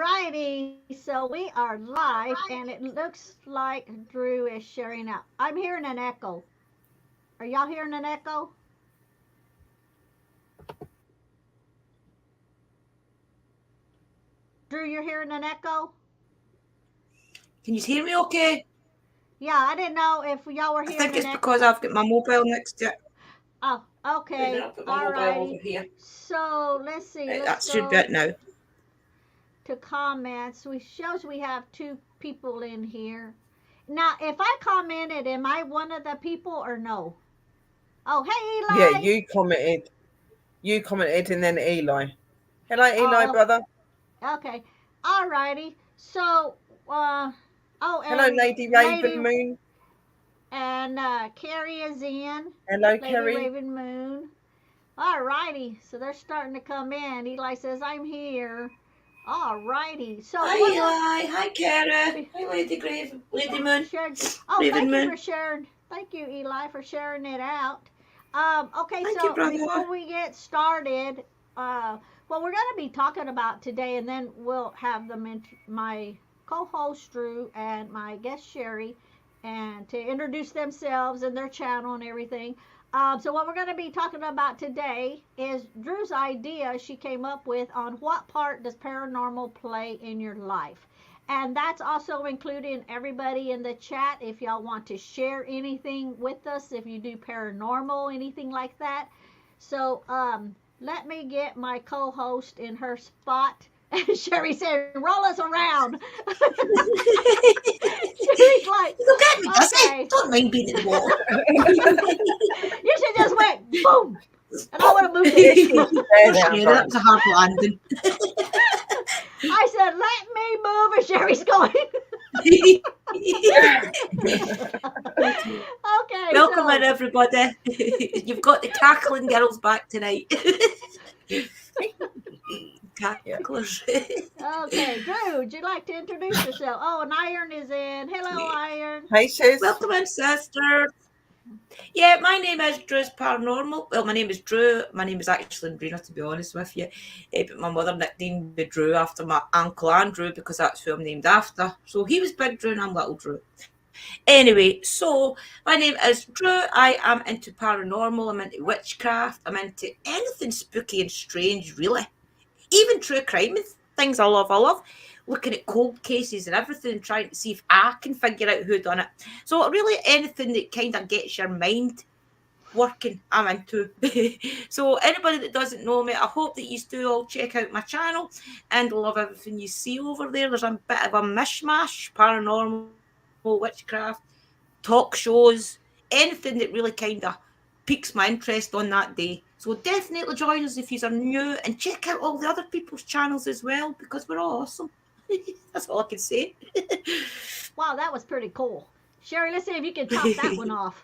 righty, so we are live, and it looks like Drew is sharing out. I'm hearing an echo. Are y'all hearing an echo? Drew, you're hearing an echo? Can you hear me okay? Yeah, I didn't know if y'all were I hearing think an it's echo. because I've got my mobile next to it. Oh, Wait a minute, okay. I'll put my All mobile over righty. here. So let's see. Right, Let's that should be it go now. to comments. We shows we have two people in here. Now, if I commented, am I one of the people or no? Oh, Yeah, hey, Eli. you commented. You commented, and then Eli. Hello, Eli, Oh, brother. okay. All righty. So, oh, Hello, and Lady Raven Lady Moon. and Carrie is in. Hello, Lady Kerry. Raven Moon. All righty. So they're starting to come in. Eli says, "I'm here." All righty. So Hi what we're Eli, hi Kara, be- hi Lady Moon, shared. Oh, Raven thank you for Moon. sharing. Thank you, Eli, for sharing it out. Okay, Thank you, so brother. before we get started, what we're going to be talking about today, and then we'll have them my co-host Drew and my guest Sherry, and to introduce themselves and their channel and everything. So what we're going to be talking about today is Drew's idea she came up with on what part does paranormal play in your life. And that's also including everybody in the chat. If y'all want to share anything with us, if you do paranormal, anything like that. So let me get my co-host in her spot. Sherry said, "Roll us around." Sherry's like, You go get me, Gussie. "Okay." Don't mind being in the water. You should just went boom, and I would have moved There it. she is. There now, Yeah, that guys. was a hard landing. I said, "Let me move," and Sherry's going. Okay, Welcome in, so everybody. You've got the cackling girls back tonight. Yeah. Cacklers. okay, Drew, would you like to introduce yourself? Oh, and Iron is in. Hello, Yeah. Iron. Hey, sis. Welcome in, sister. Yeah, my name is Drew's Paranormal. Well, my name is Drew. My name is actually Brina, to be honest with you. But my mother nicknamed me Drew after my uncle Andrew because that's who I'm named after. So he was Big Drew and I'm Little Drew. Anyway, so my name is Drew. I am into paranormal. I'm into witchcraft. I'm into anything spooky and strange, really. Even true crime and things I love. I love looking at cold cases and everything and trying to see if I can figure out who done it. So really anything that kind of gets your mind working, I'm into. So anybody that doesn't know me, I hope that you do all check out my channel and love everything you see over there. There's a bit of a mishmash, paranormal, witchcraft, talk shows, anything that really kind of piques my interest on that day. So definitely join us if you are new and check out all the other people's channels as well because we're all awesome. That's all I can say. Wow, that was pretty cool. Sherry, let's see if you can top that one off.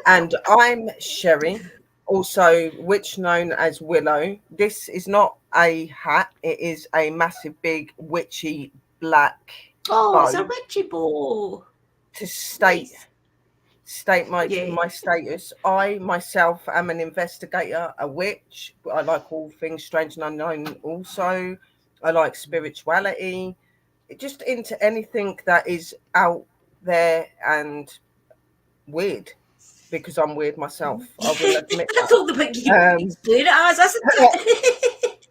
And I'm Sherry, also which known as Willow. This is not a hat. It is a massive, big, witchy black Oh, it's a bow witchy bow. to state Nice. state my Yeah. my status. I myself am an investigator, a witch. I like all things strange and unknown. Also, I like spirituality. Just into anything that is out there and weird, because I'm weird myself. I will admit That's all the big you that. explain it as, isn't it?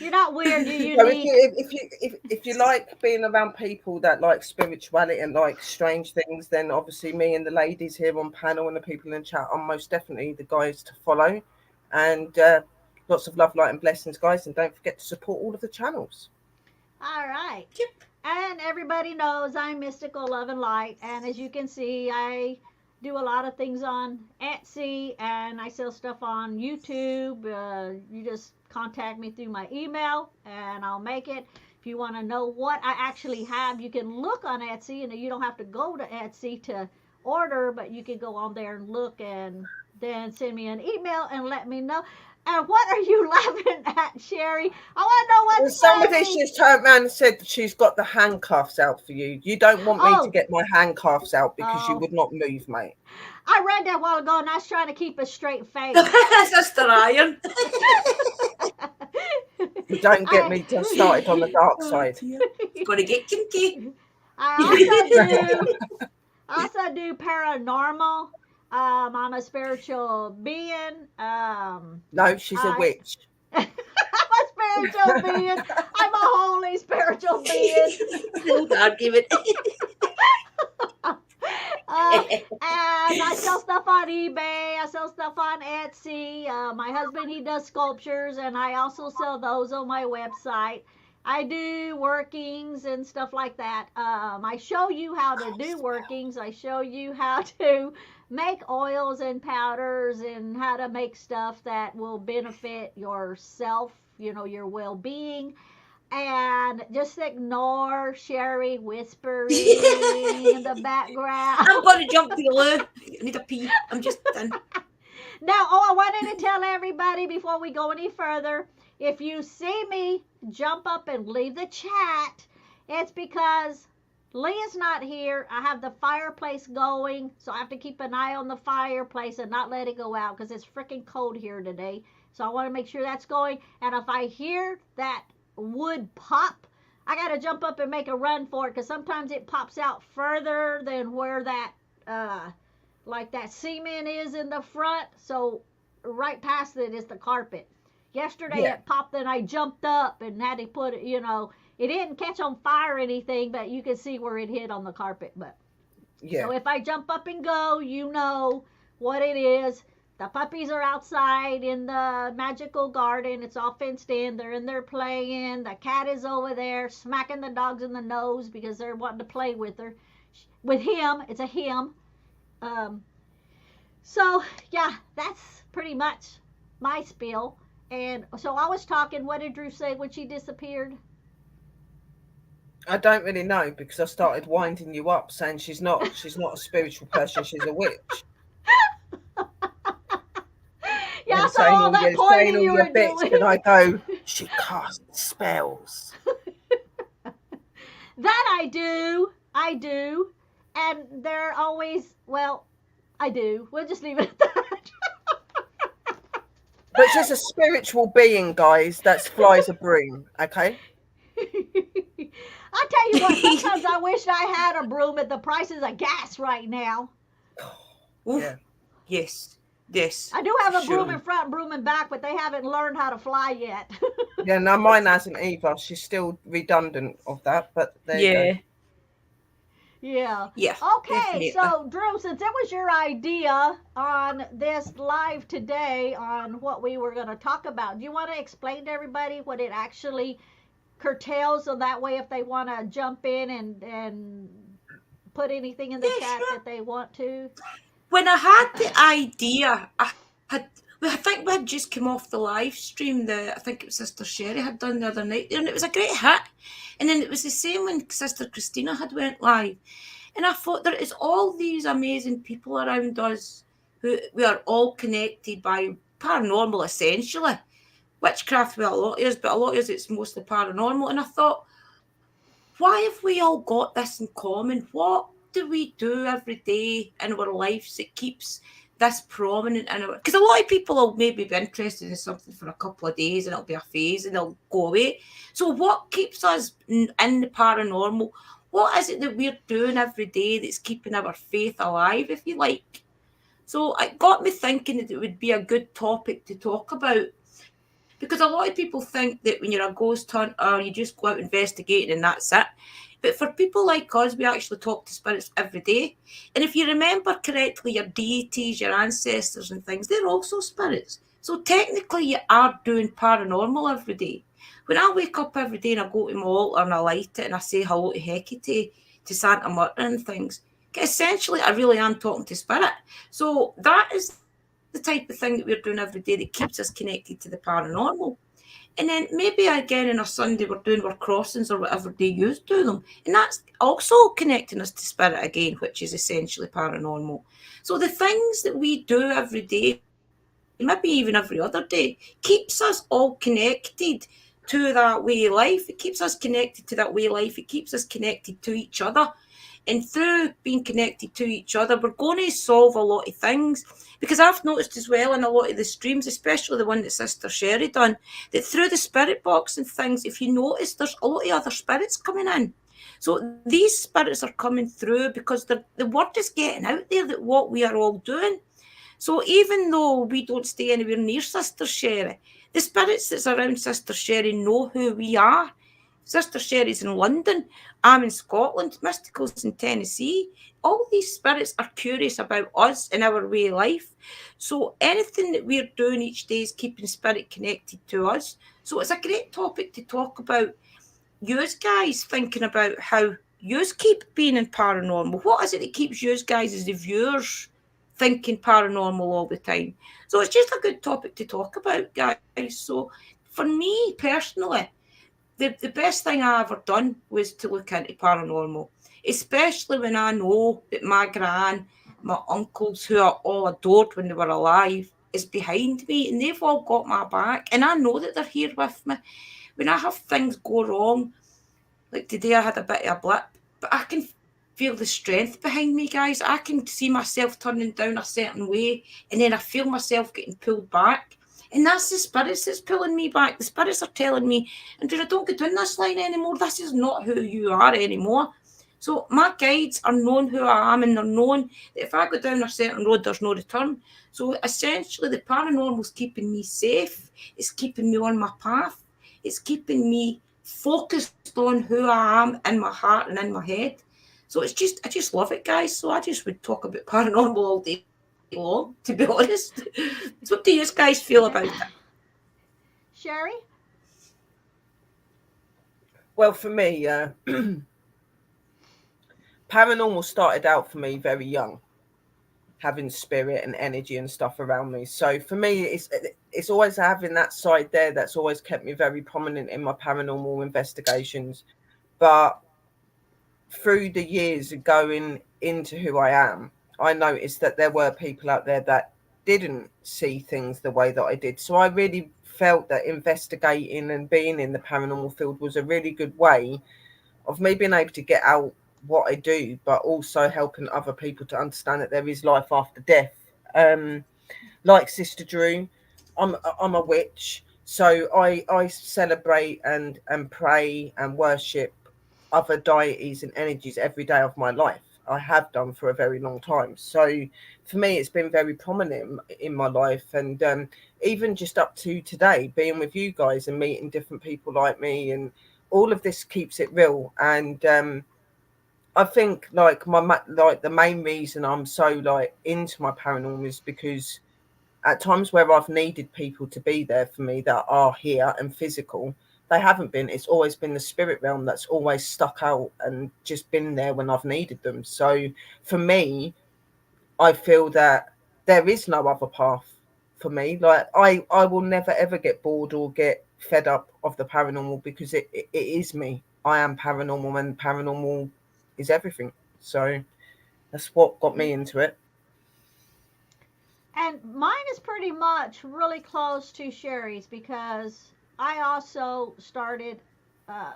You're not weird, you're So if unique. you if you like being around people that like spirituality and like strange things, then obviously me and the ladies here on panel and the people in chat are most definitely the guys to follow. And lots of love, light, and blessings, guys. And don't forget to support all of the channels. All right. Yep. And everybody knows I'm Mystical Love and Light. And as you can see, I do a lot of things on Etsy and I sell stuff on YouTube. You just contact me through my email and I'll make it. If you want to know what I actually have, you can look on Etsy and you don't have to go to Etsy to order, but you can go on there and look and then send me an email and let me know. And what are you laughing at, Sherry? I want to know Well, what's somebody funny. just turned around and said that she's got the handcuffs out for you. You don't want me to Oh, get my handcuffs out because you oh. would not move, mate. I read that a while ago and I was trying to keep a straight face. Sister Iron. Don't get I, me started on the dark Oh side. dear. Gotta get kinky. I also do paranormal. I'm a spiritual being. No, she's a I witch. I'm a spiritual being. I'm a holy spiritual being. The old argument. And I sell stuff on eBay. I sell stuff on Etsy. My husband, he does sculptures, and I also sell those on my website. I do workings and stuff like that. I show you how to do workings. I show you how to make oils and powders and how to make stuff that will benefit yourself, your well being. And just ignore Sherry whispering in the background. I'm gonna jump to the loo. I need a pee. I'm just done. Now, I wanted to tell everybody before we go any further, if you see me jump up and leave the chat, it's because Leah's not here. I have the fireplace going, so I have to keep an eye on the fireplace and not let it go out because it's freaking cold here today. So I want to make sure that's going. And if I hear that wood pop, I got to jump up and make a run for it because sometimes it pops out further than where that like that cement is in the front. So right past it is the carpet. Yesterday it popped and I jumped up and had to put it, it didn't catch on fire or anything, but you can see where it hit on the carpet. But so if I jump up and go, you know what it is. The puppies are outside in the magical garden. It's all fenced in. They're in there playing. The cat is over there smacking the dogs in the nose because they're wanting to play with her. With him, it's a him. So yeah, that's pretty much my spiel. And so I was talking. What did Drew say when she disappeared? I don't really know because I started winding you up, saying she's not a spiritual person. She's a witch. Yeah, so all that pointing you were doing. And I go, she casts spells. That I do, and they're always I do. We'll just leave it at that. But she's a spiritual being, guys, that flies a broom, okay? I tell you what, sometimes I wish I had a broom at the prices of gas right now. Yeah. Yes. I do have a broom in front and broom in back, but they haven't learned how to fly yet. Yeah, no, mine hasn't either. She's still redundant of that, but there you go. Yeah. Yeah. Okay, definitely. So Drew, since it was your idea on this live today on what we were going to talk about, do you want to explain to everybody what it actually curtails, so that way if they want to jump in and put anything in the chat that they want to? When I had the idea, I think we had just come off the live stream that I think it was Sister Sherry had done the other night, and it was a great hit. And then it was the same when Sister Christina had went live. And I thought there is all these amazing people around us who we are all connected by paranormal, essentially. Witchcraft with a lot of us, but a lot of us it's mostly paranormal. And I thought, why have we all got this in common? What do we do every day in our lives that keeps this prominent in our? Because a lot of people will maybe be interested in something for a couple of days and it'll be a phase and they'll go away. So what keeps us in the paranormal? What is it that we're doing every day that's keeping our faith alive, if you like? So it got me thinking that it would be a good topic to talk about. Because a lot of people think that when you're a ghost hunter, you just go out investigating and that's it. But for people like us, we actually talk to spirits every day. And if you remember correctly, your deities, your ancestors and things, they're also spirits. So technically you are doing paranormal every day. When I wake up every day and I go to my altar and I light it and I say hello to Hecate, to Santa Marta and things, essentially I really am talking to spirit. So that is the type of thing that we're doing every day that keeps us connected to the paranormal. And then maybe again on a Sunday we're doing our crossings or whatever day you do them. And that's also connecting us to spirit again, which is essentially paranormal. So the things that we do every day, maybe even every other day, keeps us all connected to that way of life. It keeps us connected to that way of life. It keeps us connected to each other. And through being connected to each other, we're going to solve a lot of things. Because I've noticed as well in a lot of the streams, especially the one that Sister Sherry done, that through the spirit box and things, if you notice, there's a lot of other spirits coming in. So these spirits are coming through because the word is getting out there that what we are all doing. So even though we don't stay anywhere near Sister Sherry, the spirits that's around Sister Sherry know who we are. Sister Sherry's in London, I'm in Scotland, Mystical's in Tennessee. All these spirits are curious about us and our way of life. So anything that we're doing each day is keeping spirit connected to us. So it's a great topic to talk about. You guys thinking about how you keep being in paranormal. What is it that keeps you guys as the viewers thinking paranormal all the time? So it's just a good topic to talk about, guys. So for me personally, the best thing I ever done was to look into paranormal, especially when I know that my gran, my uncles, who I all adored when they were alive, is behind me and they've all got my back. And I know that they're here with me. When I have things go wrong, like today, I had a bit of a blip, but I can feel the strength behind me, guys. I can see myself turning down a certain way, and then I feel myself getting pulled back. And that's the spirits that's pulling me back. The spirits are telling me, Andrea, don't go down this line anymore. This is not who you are anymore. So my guides are knowing who I am, and they're knowing that if I go down a certain road, there's no return. So essentially, the paranormal's keeping me safe. It's keeping me on my path. It's keeping me focused on who I am in my heart and in my head. So I just love it, guys. So I just would talk about paranormal all day long, to be honest. So what do you guys feel about it? Sherry? Well, for me, paranormal started out for me very young, having spirit and energy and stuff around me. So for me, it's always having that side there that's always kept me very prominent in my paranormal investigations. But through the years of going into who I am, I noticed that there were people out there that didn't see things the way that I did. So I really felt that investigating and being in the paranormal field was a really good way of me being able to get out what I do, but also helping other people to understand that there is life after death. Like Sister Drew, I'm a witch, so I celebrate and pray and worship other deities and energies every day of my life. I have done for a very long time. So for me, it's been very prominent in my life, and even just up to today, being with you guys and meeting different people like me, and all of this keeps it real. And I think like the main reason I'm so like into my paranormal is because at times where I've needed people to be there for me that are here and physical, they haven't been. It's always been the spirit realm that's always stuck out and just been there when I've needed them. So for me, I feel that there is no other path for me. Like I will never ever get bored or get fed up of the paranormal because it is me. I am paranormal and paranormal is everything. So that's what got me into it. And mine is pretty much really close to Sherry's because I also started. Uh,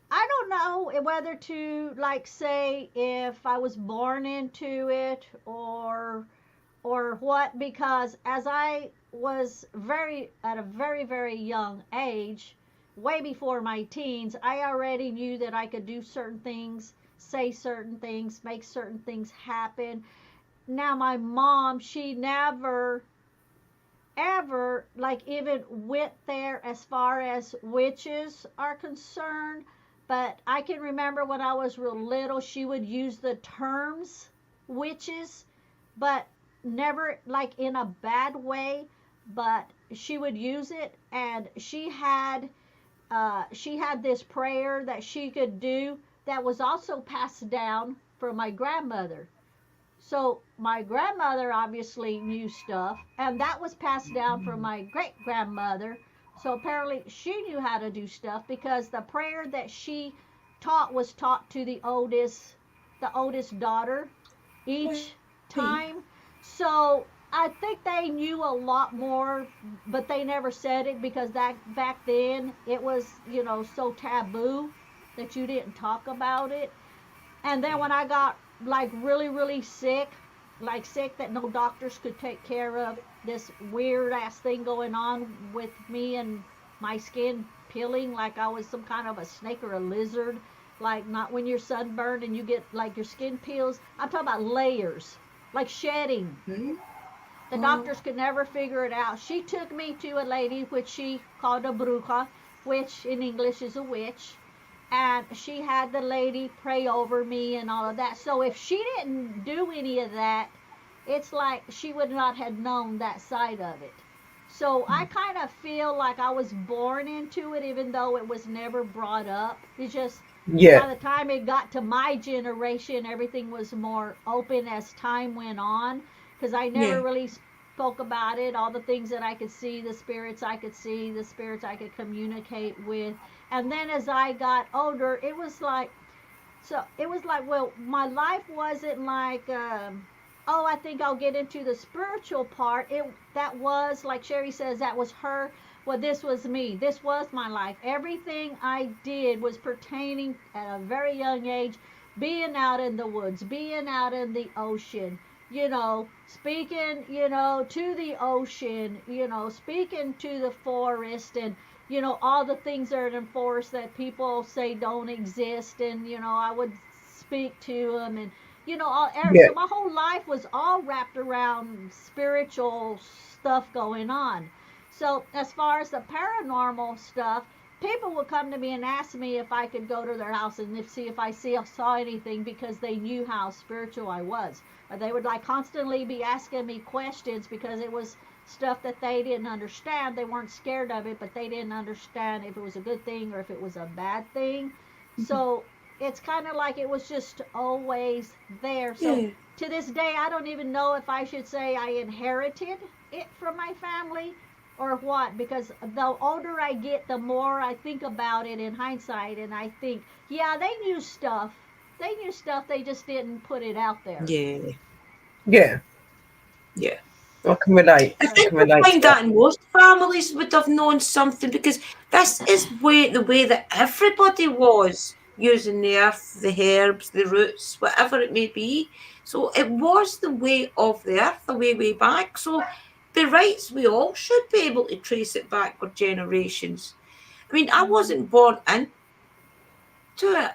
I don't know whether to like say if I was born into it or what, because as I was very at a very young age, way before my teens, I already knew that I could do certain things, say certain things, make certain things happen. Now my mom, she never ever like even went there as far as witches are concerned, but I can remember when I was real little she would use the terms witches, but never like in a bad way, but she would use it. And she had this prayer that she could do that was also passed down from my grandmother. So my grandmother obviously knew stuff, and that was passed down from my great grandmother. So apparently she knew how to do stuff because the prayer that she taught was taught to the oldest daughter each time. So I think they knew a lot more, but they never said it because that back then it was, so taboo that you didn't talk about it. And then when I got like really, really sick, like sick that no doctors could take care of, this weird ass thing going on with me and my skin peeling like I was some kind of a snake or a lizard. Like not when you're sunburned and you get like your skin peels. I'm talking about layers, like shedding. Hmm. The Oh, doctors could never figure it out. She took me to a lady which she called a bruja, which in English is a witch, and she had the lady pray over me and all of that. So if she didn't do any of that, it's like she would not have known that side of it. So I kind of feel like I was born into it, even though it was never brought up. It's just Yeah, by the time it got to my generation, everything was more open as time went on. Because I never yeah, really spoke about it, all the things that I could see, the spirits I could see, the spirits I could communicate with. And then as I got older, it was like, so it was like, well, my life wasn't like, oh, I think I'll get into the spiritual part. It that was like Sherry says, that was her. Well, this was me. This was my life. Everything I did was pertaining at a very young age, being out in the woods, being out in the ocean. Speaking, to the ocean, speaking to the forest and all the things that are in forest that people say don't exist, and I would speak to them, and yeah, so my whole life was all wrapped around spiritual stuff going on. So as far as the paranormal stuff, people would come to me and ask me if I could go to their house and see if I saw anything, because they knew how spiritual I was. Or they would like constantly be asking me questions because it was stuff that they didn't understand. They weren't scared of it, but they didn't understand if it was a good thing or if it was a bad thing. So it's kind of like it was just always there. So yeah. to this day, I don't even know if I should say I inherited it from my family or what, because the older I get, the more I think about it in hindsight, and I think, yeah, they knew stuff. They knew stuff, they just didn't put it out there. Yeah, yeah. yeah. I can relate. I I think can you relate to find that. that in most families would have known something, because this is the way that everybody was using the earth, the herbs, the roots, whatever it may be. So it was the way of the earth, the way back. So by rights, we all should be able to trace it back for generations. I mean, I Mm-hmm. wasn't born into it,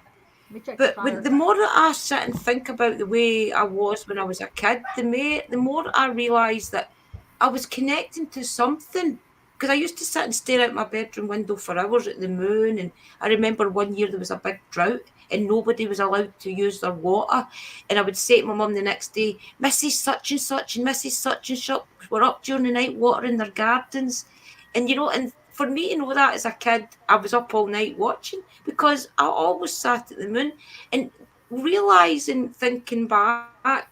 Let me check the but fire. the more that I sit and think about the way I was when I was a kid, the more I realise that I was connecting to something. Because I used to sit and stare out my bedroom window for hours at the moon. And I remember one year there was a big drought and nobody was allowed to use their water. And I would say to my mum the next day, Mrs. Such and Such and Mrs. Such and Such were up during the night watering their gardens. And for me to know that as a kid, I was up all night watching, because I always sat at the moon and realizing, thinking back,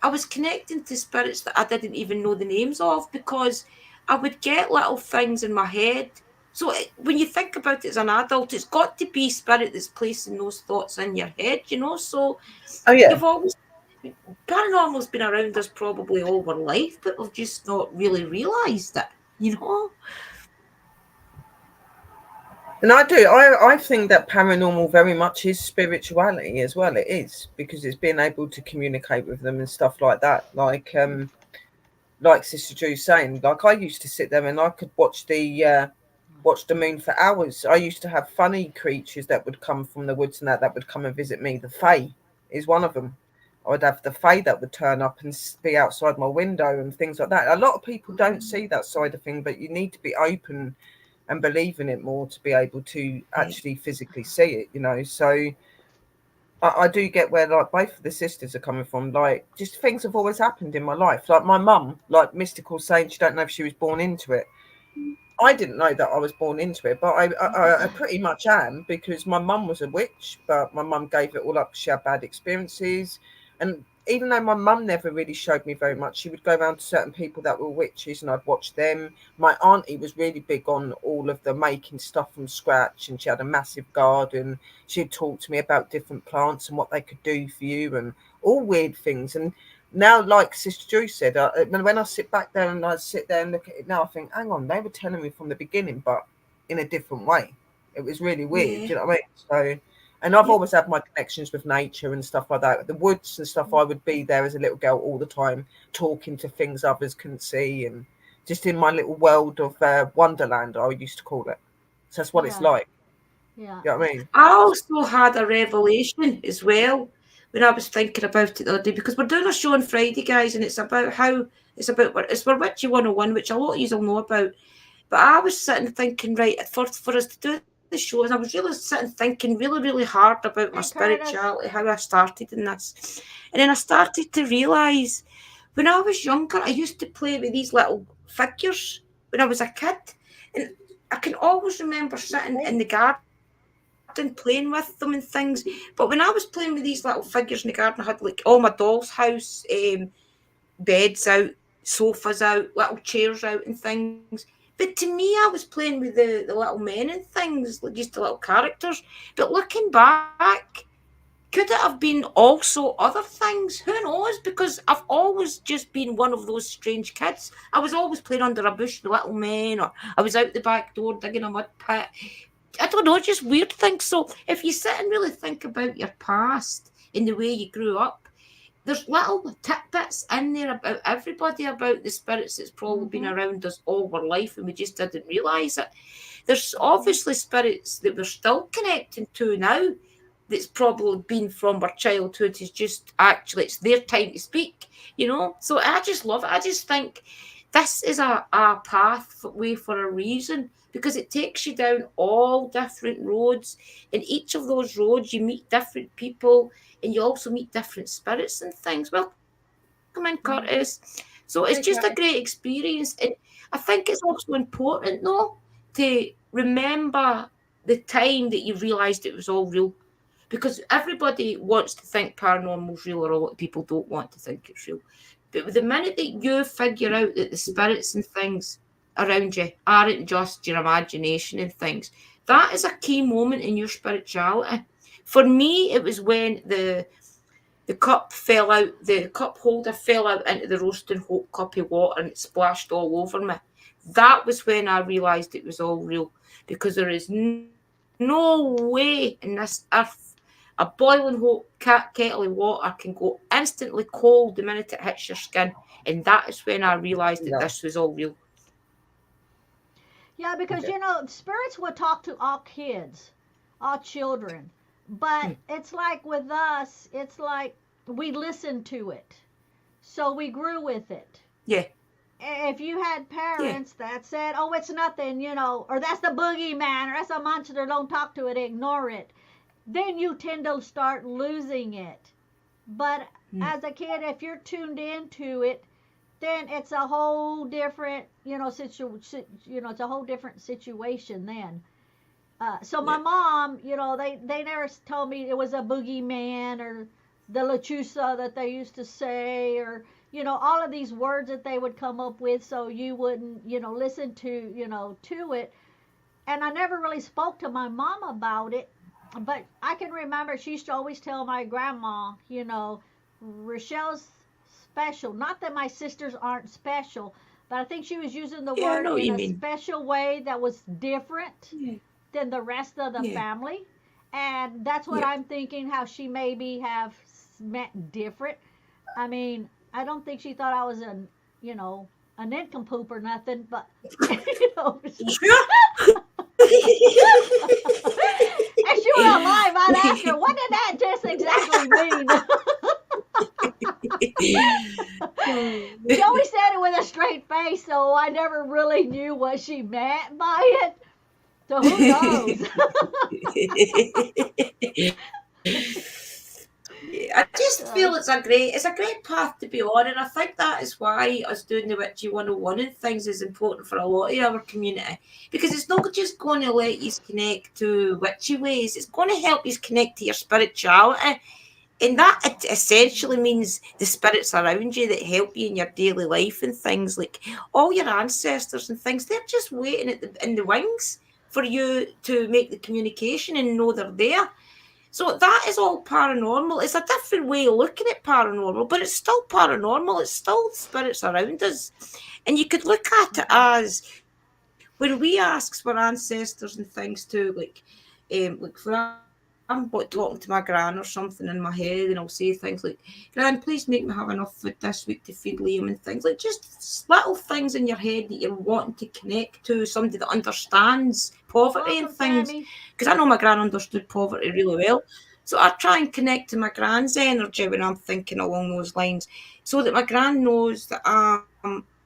I was connecting to spirits that I didn't even know the names of, because I would get little things in my head. So when you think about it as an adult, it's got to be spirit that's placing those thoughts in your head. So Oh yeah, you've always paranormal's been around us probably all our life, but we've just not really realised it. and I do. I think that paranormal very much is spirituality as well. It is because it's being able to communicate with them and stuff like that. Like Sister Drew's saying, like I used to sit there and I could watch the moon for hours. I used to have funny creatures that would come from the woods and that would come and visit me. The Fae is one of them. I would have the Fae that would turn up and be outside my window and things like that. A lot of people don't see that side of thing, but you need to be open and believe in it more to be able to Yeah. actually physically see it. So I do get where like both of the sisters are coming from. Like just things have always happened in my life. Like my mum, like mystical saying she don't know if she was born into it. I didn't know that I was born into it, but I pretty much am because my mum was a witch, but my mum gave it all up because she had bad experiences. And even though my mum never really showed me very much, she would go around to certain people that were witches and I'd watch them. My auntie was really big on all of the making stuff from scratch and she had a massive garden. She'd talk to me about different plants and what they could do for you and all weird things. And now, like Sister Drew said, when I sit back there and I sit there and look at it now, I think, hang on, they were telling me from the beginning, but in a different way. It was really weird. Yeah. Do you know what I mean? So And I've Yep. always had my connections with nature and stuff like that. The woods and stuff, I would be there as a little girl all the time, talking to things others couldn't see, and just in my little world of Wonderland, I used to call it. So that's what it's Yeah, like. yeah. You know what I mean? I also had a revelation as well when I was thinking about it the other day, because we're doing a show on Friday, guys, and it's for Witchy 101, which a lot of you will know about. But I was sitting thinking, right, for us to do the show, and I was really sitting thinking really hard about my Hey, Curtis. spirituality, how I started in this. And then I started to realise when I was younger, I used to play with these little figures when I was a kid. And I can always remember sitting in the garden playing with them and things. But when I was playing with these little figures in the garden, I had like all my doll's house, beds out, sofas out, little chairs out, and things. But to me, I was playing with the little men and things, like just the little characters. But looking back, could it have been also other things? Who knows? Because I've always just been one of those strange kids. I was always playing under a bush, the little men, or I was out the back door digging a mud pit. I don't know, just weird things. So if you sit and really think about your past and the way you grew up, there's little tidbits in there about everybody, about the spirits that's probably been Mm-hmm. around us all our life and we just didn't realise it. There's obviously spirits that we're still connecting to now that's probably been from our childhood. Is just actually it's their time to speak, So I just love it. I just think this is a pathway for a reason, because it takes you down all different roads. In each of those roads you meet different people, and you also meet different spirits and things. Welcome in, Curtis. So it's just a great Okay. experience. And I think it's also important, though, to remember the time that you realised it was all real. Because everybody wants to think paranormal's real, or a lot of people don't want to think it's real. But the minute that you figure out that the spirits and things around you aren't just your imagination and things, that is a key moment in your spirituality. For me, it was when the cup holder fell out into the roasting hot cup of water and it splashed all over me. That was when I realised it was all real, because there is no way in this earth a boiling hot kettle of water can go instantly cold the minute it hits your skin. And that is when I realised that No. this was all real. Yeah, because Okay. spirits would talk to all kids, all children. But Hmm. it's like with us, it's like we listened to it. So we grew with it. Yeah, If you had yeah, parents that said, "Oh, it's nothing," or "That's the boogeyman," or "That's a monster, don't talk to it, ignore it," then you tend to start losing it. But hmm, as a kid, if you're tuned into it, then it's a whole different, it's a whole different situation then. So my yeah, mom, they never told me it was a boogeyman or the lechusa that they used to say, or all of these words that they would come up with, so you wouldn't, listen to it. And I never really spoke to my mom about it, but I can remember she used to always tell my grandma, Rochelle's special. Not that my sisters aren't special, but I think she was using the yeah. I word know what in you a mean. special way that was different Yeah, than the rest of the yeah, family. And that's what yeah. I'm thinking, how she maybe have meant different. I mean, I don't think she thought I was you know, a nincompoop or nothing, but, You sure? if she were alive, I'd ask her, what did that just exactly mean? She always said it with a straight face, so I never really knew what she meant by it. So who knows? I just feel So, it's a great path to be on, and I think that is why us doing the Witchy 101 and things is important for a lot of our community, because it's not just going to let you connect to witchy ways, it's going to help you connect to your spirituality. And that essentially means the spirits around you that help you in your daily life and things, like all your ancestors and things, they're just waiting in the wings for you to make the communication and know they're there. So that is all paranormal. It's a different way of looking at paranormal, but it's still paranormal. It's still spirits around us. And you could look at it as when we ask for ancestors and things too, like for talking to my gran or something in my head, and I'll say things like, "Gran, please make me have enough food this week to feed Liam," and things like just little things in your head that you're wanting to connect to somebody that understands poverty and Welcome, things. Sammy. Because I know my gran understood poverty really well. So I try and connect to my gran's energy when I'm thinking along those lines, so that my gran knows that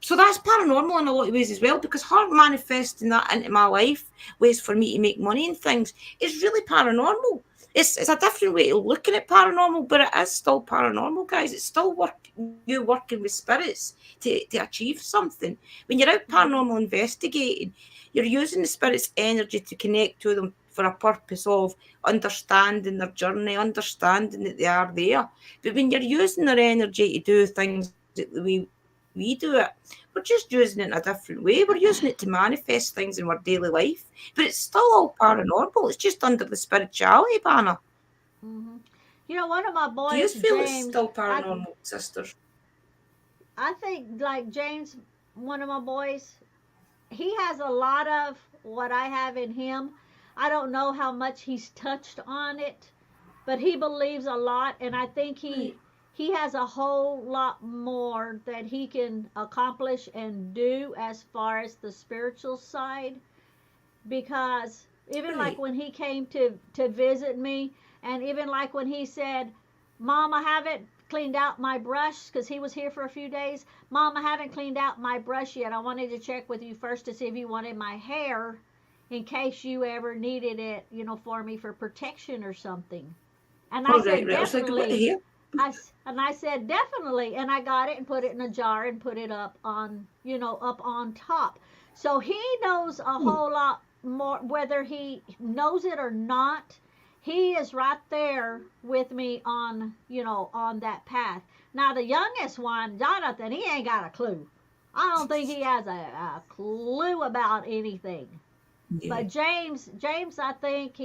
so that's paranormal in a lot of ways as well, because her manifesting that into my life, ways for me to make money and things, is really paranormal. It's a different way of looking at paranormal, but it is still paranormal, guys. It's still you working with spirits to achieve something. When you're out Mhm. paranormal investigating, you're using the spirit's energy to connect to them for a purpose of understanding their journey, understanding that they are there. But when you're using their energy to do things that the way we do it, we're just using it in a different way. We're using it to manifest things in our daily life. But it's still all paranormal. It's just under the spirituality banner. Mhm. You know, one of my Do you boys, feel it's James. still paranormal, sisters? I think like James, one of my boys, he has a lot of what I have in him. I don't know how much he's touched on it, but he believes a lot, and I think Right. he has a whole lot more that he can accomplish and do as far as the spiritual side, because even like Right. when he came to visit me, and even like when he said, "Mom, I haven't cleaned out my brush," because he was here for a few days. "Mom, I haven't cleaned out my brush yet. I wanted to check with you first to see if you wanted my hair in case you ever needed it, for me for protection or something." And I All right, said, right. I was like, what "Definitely." here? And I said, "Definitely," and I got it and put it in a jar and put it up on top. So he knows a whole lot more, whether he knows it or not. He is right there with me on that path. Now the youngest one, Jonathan, he ain't got a clue. I don't think he has a clue about anything. Yeah. But James, I think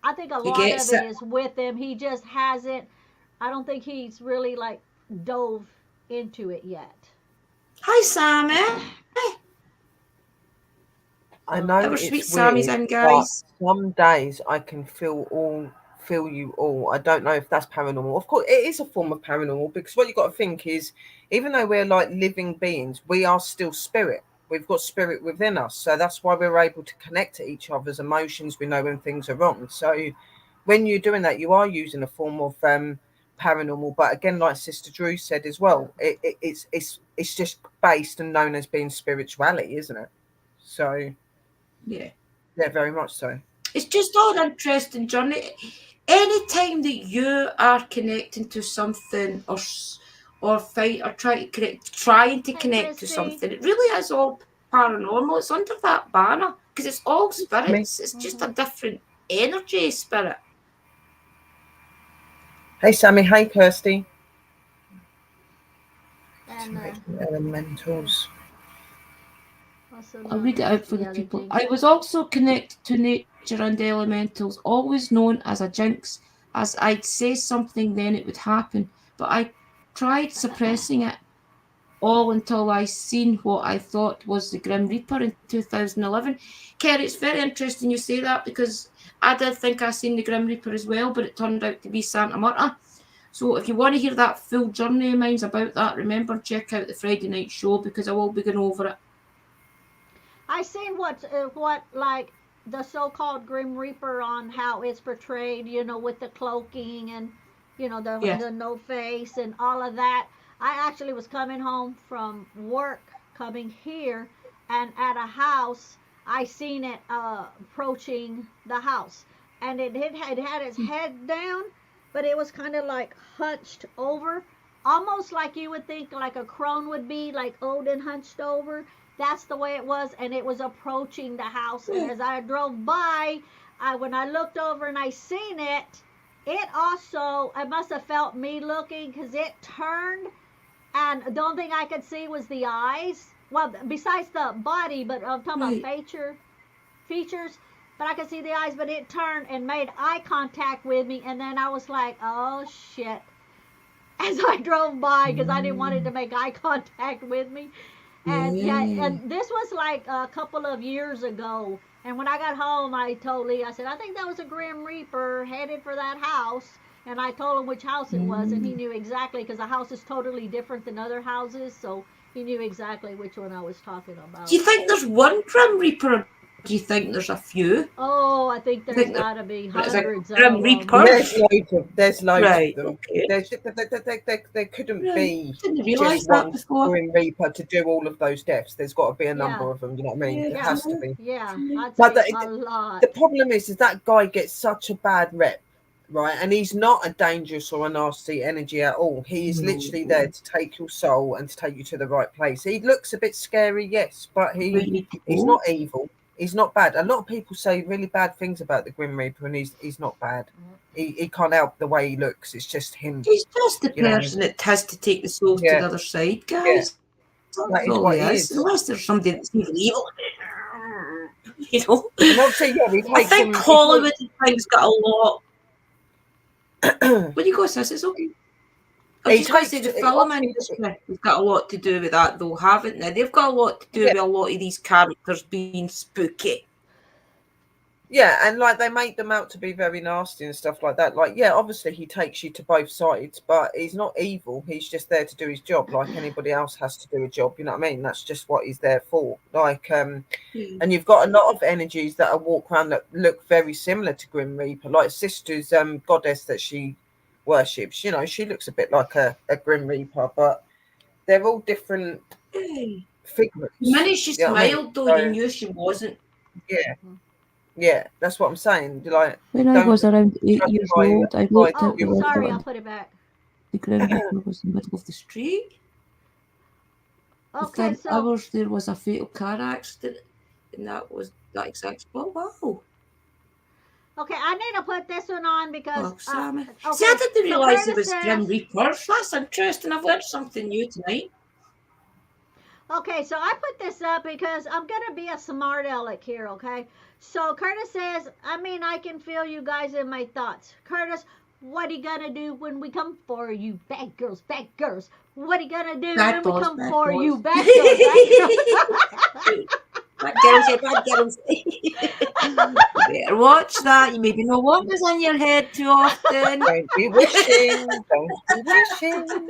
I think a He lot of gets it it. is with him. He just hasn't. I don't think he's really like dove into it yet. Hi, Sammy. I So, Our know sweet it's Sammy's weird, in, but guys. some days I can feel you all. I don't know if that's paranormal. Of course, it is a form of paranormal, because what you got to think is, even though we're like living beings, we are still spirit. We've got spirit within us, so that's why we're able to connect to each other's emotions. We know when things are wrong. So when you're doing that, you are using a form of paranormal. But again, like Sister Drew said as well, it's just based and known as being spirituality, isn't it? So Yeah. yeah, very much so. It's just all an interesting journey. Anytime that you are connecting to something, or fight or trying to hey, connect to Christy. something, it really is all paranormal. It's under that banner because it's all Me. spirits. It's just a Mhm. different energy spirit. Hey, Sammy. Hey, Kirsty. And yeah, Elementals. also I'll known read it as out for the the other people. jinx. I was also connected to nature and elementals, always known as a jinx, as I'd say something then it would happen, but I tried suppressing it all until I seen what I thought was the Grim Reaper in 2011. Kerry, it's very interesting you say that, because I did think I seen the Grim Reaper as well, but it turned out to be Santa Marta. So if you want to hear that full journey of mine's about that, remember, check out the Friday night show, because I will be going over it. I seen what like the so-called Grim Reaper on how it's portrayed, with the cloaking and the Yeah. the no face and all of that. I actually was coming home from work, coming here, and at a house, I seen it approaching the house, and it had its head down, but it was kind of like hunched over, almost like you would think like a crone would be, like Odin hunched over. That's the way it was, and it was approaching the house. And Yeah. as I drove by, when I looked over and I seen it, it must have felt me looking, because it turned, and the only thing I could see was the eyes. Well, besides the body, but I'm talking about Right. features. But I could see the eyes, but it turned and made eye contact with me, and then I was like, "Oh shit!" As I drove by, because I didn't want it to Mm, make eye contact with me. And yeah, yeah. and this was like a couple of years ago. And when I got home, I told Lee, I said, I think that was a Grim Reaper headed for that house. And I told him which house it was, and he Mm. knew exactly because the house is totally different than other houses, so he knew exactly which one I was talking Do about. you think there's one Grim Reaper, or do you think there's a few? Oh, I think I think there's got to be there's a hundreds Grim of them. Reapers. There's loads of Right, them. okay. There couldn't Right. be Didn't just realise that one before. Grim Reaper to do all of those deaths. There's got to be a Yeah, number of them. You know what I mean? Yeah, There yeah, has to true. be. yeah. True. I'd But say a lot. the problem is that guy gets such a bad rep, right? And he's not a dangerous or a nasty energy at all. He is No, literally there to take your soul and to take you to the right place. He looks a bit scary, yes, but where you need to he's go. not evil. He's not bad. A lot of people say really bad things about the Grim Reaper, and he's not bad. He can't help the way he looks. It's just him. He's just the You know what I mean? person that has to take the souls to Yeah, the other side, yeah. guys. That's That all is he what he is. is. Unless there's somebody that's even evil. You know? And obviously, yeah, he I takes think them. Hollywood and things got a lot. When you go, sis, it's okay. I was He just going to say takes the film obviously. industry has got a lot to do with that, though, haven't they? They've got a lot to do Yeah, with a lot of these characters being spooky. yeah, and like they make them out to be very nasty and stuff like that. Like, yeah, obviously he takes you to both sides, but he's not evil. He's just there to do his job, like anybody else has to do a job. You know what I mean? That's just what he's there for. Like, Yeah. and you've got a lot of energies that are walk around that look very similar to Grim Reaper. Like Sister's goddess that she worships. You know, she looks a bit like a Grim Reaper, but they're all different Hey. The figments. minute she You know what I mean? smiled, though, you So knew she wasn't. yeah, yeah, that's what I'm saying. Like, When I don't was around 8 just years try old, I try walked to out Oh, the do window sorry, I'll and put it back. the Grim Reaper was in the middle of the street. Street. Okay, Within so hours, there was a fatal car accident, and that was that exact spot. Wow. okay, I need to put this one on because Oh, Sammy. See, I okay, didn't so realise there Curtis was Grim says Reapers. That's interesting. I've learned something new tonight. okay, so I put this up because I'm gonna be a smart aleck here, okay? So Curtis says, I mean, I can feel you guys in my thoughts. Curtis, what are you gonna do when we come for you, bad girls, bad girls? What are you gonna do Bad when we boys, come bad for boys. you, bad girls, bad girls? Bad girls, yeah, bad girls. Better watch that. You maybe not want this on your head too often. Don't be wishing. Don't be wishing.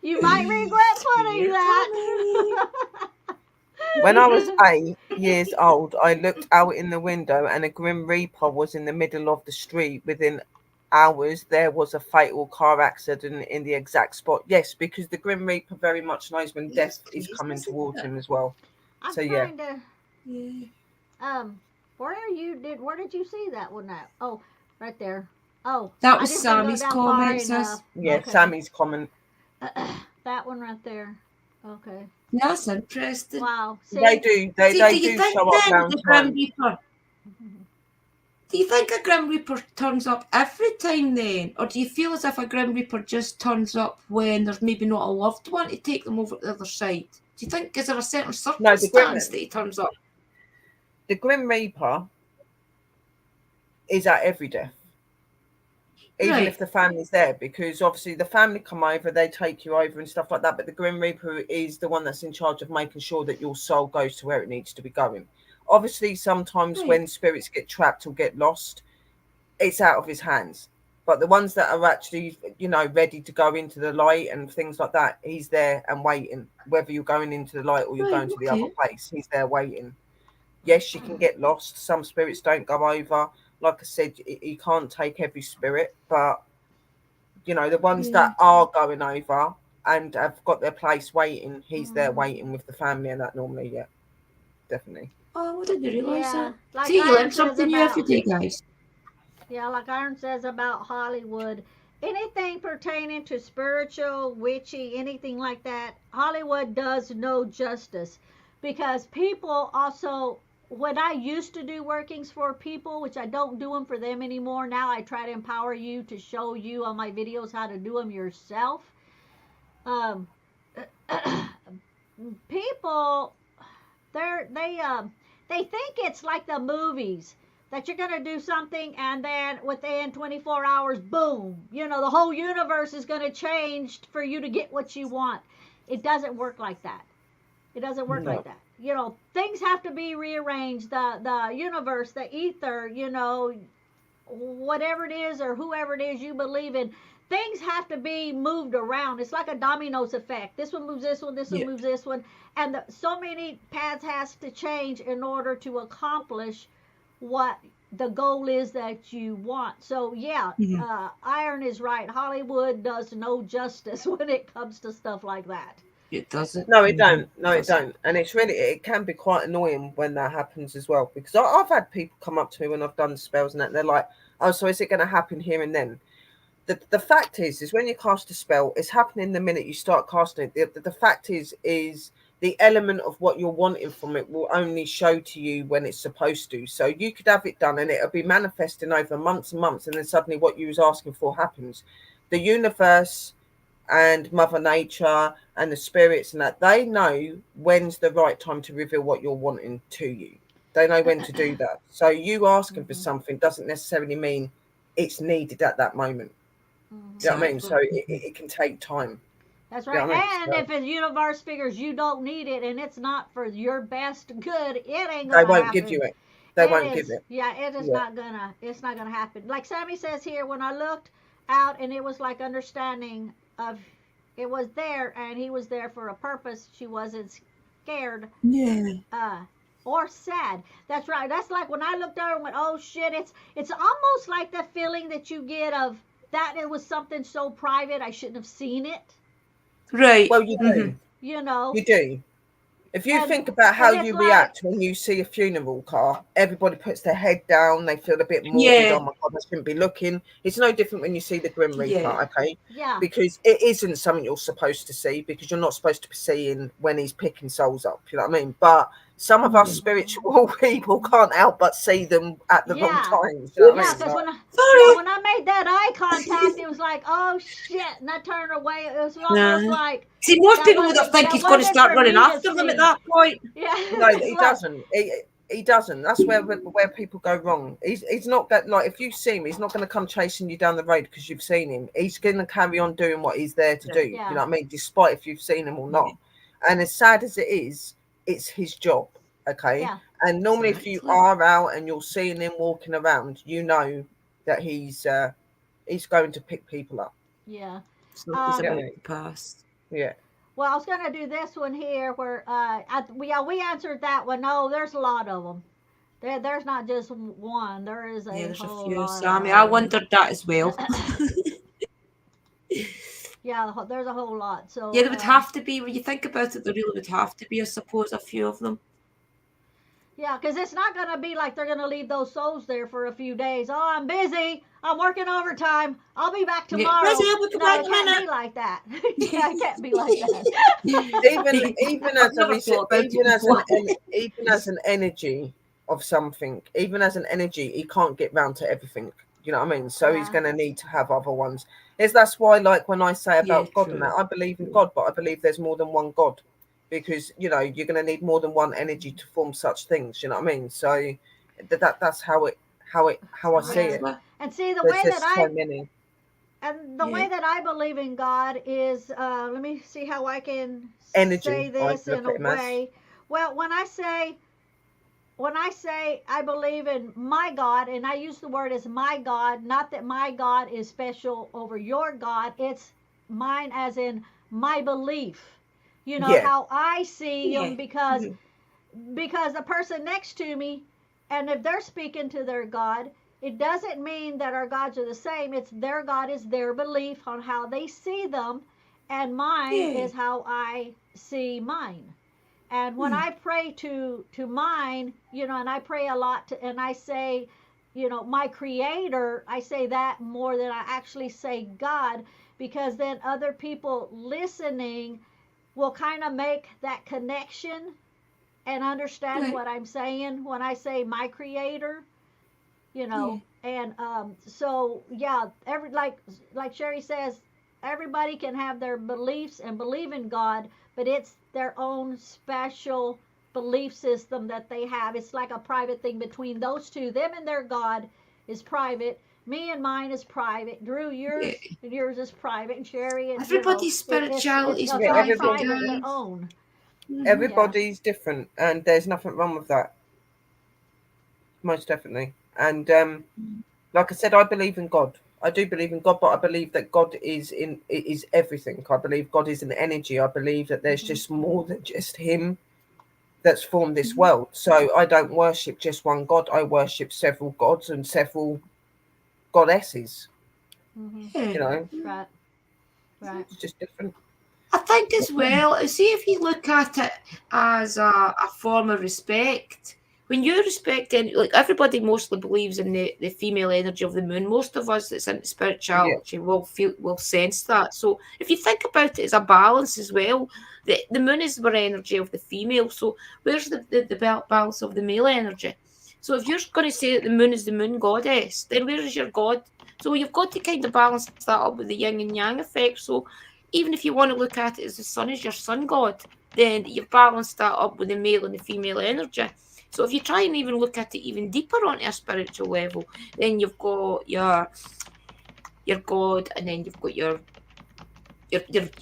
You might regret putting You're that. When I was 8 years old, I looked out in the window and a Grim Reaper was in the middle of the street. Within hours, there was a fatal car accident in the exact spot. Yes, because the Grim Reaper very much knows when That's death is crazy, coming isn't towards it? him as well. I'm So yeah, trying to Yeah. where did you see that one at? Oh, right there. Oh, That I was just didn't go Sammy's down far comment, sis. enough. yeah. Okay. Sammy's comment. That one right there. Okay. That's interesting. They Wow. See? do. See, They do you do think show up then down the Grim time. Reaper? Do you think a Grim Reaper turns up every time then? Or do you feel as if a Grim Reaper just turns up when there's maybe not a loved one to take them over to the other side? Do you think, is there a certain No, circumstance that he turns up? the Grim Reaper is at every death. Even Right. if the family's there, because obviously the family come over, they take you over and stuff like that. But the Grim Reaper is the one that's in charge of making sure that your soul goes to where it needs to be going. Obviously, sometimes Right. when spirits get trapped or get lost, it's out of his hands. But the ones that are actually, ready to go into the light and things like that, he's there and waiting. Whether you're going into the light or you're Right, going to the other okay. place, he's there waiting. Yes, you can get lost. Some spirits don't go over. Like I said, you can't take every spirit, but the ones Yeah. that are going over and have got their place waiting, he's there Mm. waiting with the family and that normally, yeah, definitely. Oh, I didn't realise Yeah. that. Like See, you Iron learn says something new every about day, guys. like Iron says about Hollywood. Anything pertaining to spiritual, witchy, anything like that, Hollywood does no justice. Because people also, when I used to do workings for people, which I don't do them for them anymore, now I try to empower you to show you on my videos how to do them yourself. Um, people, they think it's like the movies that you're going to do something and then within 24 hours, boom, the whole universe is going to change for you to get what you want. It doesn't work like that. It doesn't work No. like that. You know, things have to be rearranged. The universe, the ether, you know, whatever it is or whoever it is you believe in, things have to be moved around. It's like a dominoes effect. This one moves this one, this one Yeah. moves this one, and so many paths has to change in order to accomplish what the goal is that you want. So yeah, Mhm. Iron is right. Hollywood does no justice when it comes to stuff like that. It doesn't. No, it Mhm. don't. No, it Doesn't. don't. And it's really, it can be quite annoying when that happens as well. Because I've had people come up to me when I've done spells and that, and they're like, "Oh, so is it going to happen here and then?" The fact is when you cast a spell, it's happening the minute you start casting it. The fact is the element of what you're wanting from it will only show to you when it's supposed to. So you could have it done and it'll be manifesting over months and months, and then suddenly what you was asking for happens. The universe and Mother Nature and the spirits and that, they know when's the right time to reveal what you're wanting to you. They know when to do that. So you asking for Mm-hmm. something doesn't necessarily mean it's needed at that moment. You know what I mean? Mm-hmm. So Exactly. it can take time. That's You right. know what I mean? And So if the universe figures you don't need it and it's not for your best good, it ain't they gonna won't give happen. you it. They It won't give is, it. yeah, it is Yeah. not gonna, it's not gonna happen. Like Sammy says here, when I looked out and it was like understanding of, it was there and he was there for a purpose. She wasn't scared, Yeah. uh, or sad. That's right. That's like when I looked over and went, oh shit. It's almost like the feeling that you get of that it was something so private I shouldn't have seen it. Right. Well, you Mhm. do. You know, You do. If you and think about how and it's you like, react when you see a funeral car, everybody puts their head down, they feel a bit morbid. Yeah. Oh my God, I shouldn't be looking. It's no different when you see the Grim Yeah. Reaper, okay? yeah, Because it isn't something you're supposed to see, because you're not supposed to be seeing when he's picking souls up, you know what I mean? But some of us Yeah. spiritual people can't help but see them at the wrong yeah. times, you know what I Yeah, mean? because Like, when I, yeah, Sorry. when I made that eye contact, it was like, oh shit, and I turned away. It was almost Nah. like See, most people would have think that he's going to wasn't start for running me to after them at see. that point. Yeah, no, it's he like, doesn't. He doesn't. That's where people go wrong. He's not that, like, if you see him, he's not going to come chasing you down the road because you've seen him. He's going to carry on doing what he's there to do. Right. You yeah, know what I mean? Despite if you've seen him or Yeah. not. And as sad as it is, it's his job. Okay. yeah, And normally, if you Exactly. are out and you're seeing him walking around, you know that he's going to pick people up. yeah. Something's You know Um, what I about mean? to pass. Yeah. well, I was gonna do this one here where we answered that one. No, there's a lot of them. There's not just one. There is Yeah, a there's a whole few, lot Sammy. I of wondered that as well. them. Yeah, there's a whole lot. Yeah, So there would have to be, when you think about it, there really would have to be, I suppose, a few of them. yeah, because it's not going to be like they're going to leave those souls there for a few days. Oh, I'm busy. I'm working overtime. I'll be back Yeah, Rosie, tomorrow. we'll be No, back it in a can't minute. be like that. Yeah, it can't be like that. Even I've as a never thought about it before. even as an energy of something, even as an energy, he can't get round to everything. You know what I mean? So he's Yeah, going to need to have other ones. That's why, like when I say Yeah, about God and that, true. I believe in True. God, but I believe there's more than one God, because you're going to need more than one energy to form such things. You know what I mean? So that's how I see yeah. it. Exactly. And see the There's way that just so many Yeah. I believe in God is let me see how I can say energy. I this in look a at him as way. Well, when I say I believe in my God, and I use the word as my God, not that my God is special over your God, it's mine as in my belief. You know, yeah, how I see Yeah. him Mhm. because the person next to me, and if they're speaking to their God, it doesn't mean that our gods are the same. It's their God is their belief on how they see them, and mine Yeah. is how I see mine. And when Hmm. I pray to mine, and I pray a lot and I say, my creator, I say that more than I actually say God, because then other people listening will kind of make that connection and understand Right. what I'm saying when I say my creator, Yeah. and so yeah, like Sherry says, everybody can have their beliefs and believe in God, but it's their own special belief system that they have. It's like a private thing between those two. Them and their God is private. Me and mine is private. Drew, Yeah. yours is private, and Sherry, and Everybody's it's spirituality is yeah. all private, Everybody, private, their guys. own. Everybody's different, and there's nothing wrong with that. Most definitely. And like I said, I believe in God. I do believe in God, but I believe that God is everything. I believe God is an energy. I believe that there's just more than just Him that's formed this world. So I don't worship just one God. I worship several gods and several goddesses. Yeah. You know, Right. Right. it's just different. I think as well, see if you look at it as a form of respect. When you respect, like everybody mostly believes in the female energy of the moon. Most of us that's into Yeah, spirituality will sense that. So if you think about it as a balance as well, the moon is the energy of the female. So where's the balance of the male energy? So if you're going to say that the moon is the moon goddess, then where is your god? So you've got to kind of balance that up with the yin and yang effect. So even if you want to look at it as the sun is your sun god, then you've balanced that up with the male and the female energy. So if you try and even look at it even deeper on a spiritual level, then you've got your God, and then you've got your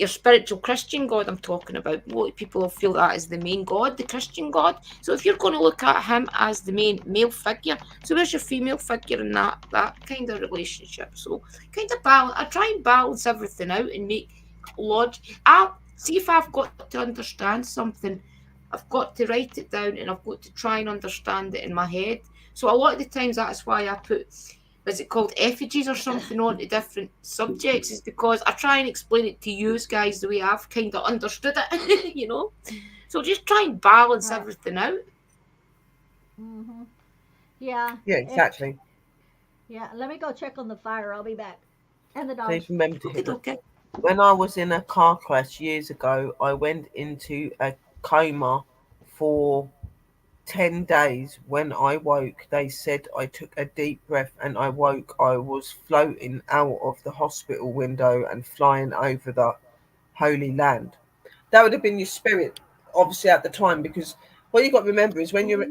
spiritual Christian God I'm talking about. A lot of people feel that is the main God, the Christian God. So if you're going to look at him as the main male figure, so where's your female figure in that kind of relationship? So kind of balance. I try and balance everything out and make logic. I see if I've got to understand something, I've got to write it down and I've got to try and understand it in my head. So a lot of the times that's why I put, is it called effigies or something on to different subjects, is because I try and explain it to you guys the way I've kind of understood it, you know. So just try and balance Right. everything out. Mm-hmm. Yeah. yeah, It, exactly. yeah. Let me go check on the fire. I'll be back. And the Please dogs. remember to Okay, hit that. okay. When I was in a car crash years ago, I went into a coma for 10 days. When I woke, they said I took a deep breath and I woke. I was floating out of the hospital window and flying over the Holy Land. That would have been your spirit, obviously, at the time, because what you got to remember is when you're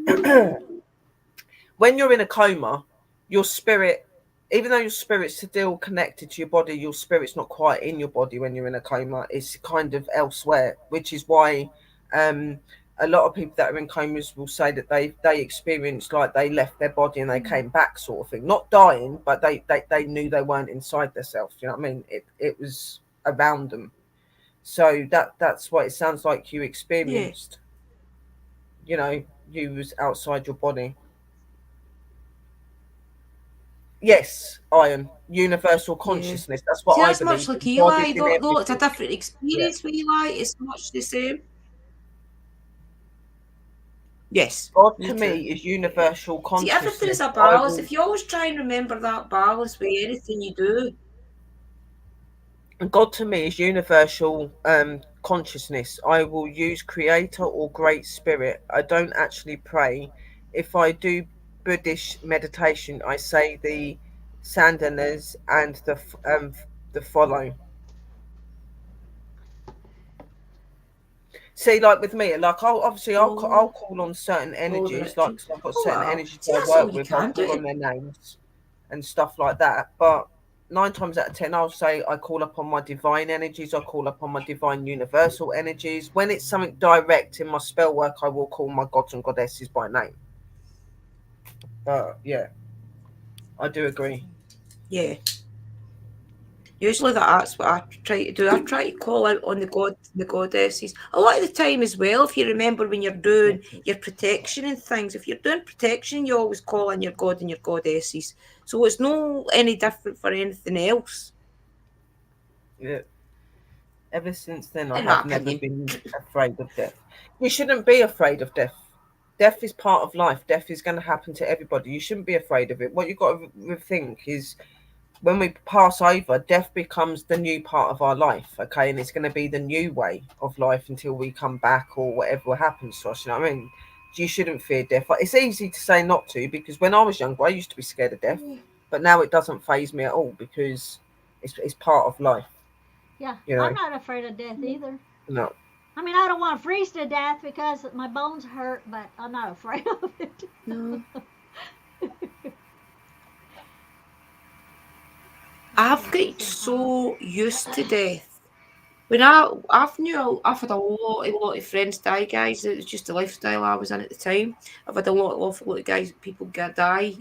when you're in a coma, your spirit, even though your spirit's still connected to your body, your spirit's not quite in your body when you're in a coma. It's kind of elsewhere, which is why um, a lot of people that are in comas will say that they experienced like they left their body and they came back, sort of thing. Not dying, but they knew they weren't inside themselves. You know what I mean? It was around them. So that's what it sounds like you Yeah, experienced. You know, you was outside your body. Yes, iron, universal yeah. consciousness. That's what See, I that's much believe like in. God is Eli, in though it's a everything. different Yeah, experience with Eli, it's much the same. Yes, God me to too. me is universal See, everything is consciousness. a I balance. will. If you always try and remember that balance with anything you do, God to me is universal consciousness. I will use creator or great spirit. I don't actually pray. If I do Buddhist meditation, I say the sandanas and the follow. See, like with me, like I'll follow, call on certain follow the energies, like ritual. 'cause I've got Oh certain well. energies See, I that's all work you with. I'll can call do. on their names and stuff like that. But 9 times out of 10, I'll say I call upon my divine energies. I call upon my divine universal energies. When it's something direct in my spell work, I will call my gods and goddesses by name. But yeah, I do agree. Yeah. Usually that's what I try to do. I try to call out on the goddesses. A lot of the time as well, if you remember when you're doing your protection and things, if you're doing protection, you always call on your god and your goddesses. So it's no any different for anything else, Yeah. Ever since then, I in my have never opinion. been afraid of death. You shouldn't be afraid of death. Death is part of life. Death is going to happen to everybody. You shouldn't be afraid of it. What you've got to think is when we pass over, death becomes the new part of our life, okay? And it's going to be the new way of life until we come back or whatever happens to us. You know what I mean? You shouldn't fear death. It's easy to say not to because when I was younger, I used to be scared of death, but now it doesn't faze me at all because it's part of life. Yeah. You I'm know, not afraid of death either. no. I mean, I don't want to freeze to death because my bones hurt, but I'm not afraid of it. No. I've got Somehow. so used to death When I've had a lot of friends die, guys. It was just the lifestyle I was in at the time. I've had awful lot of guys, people die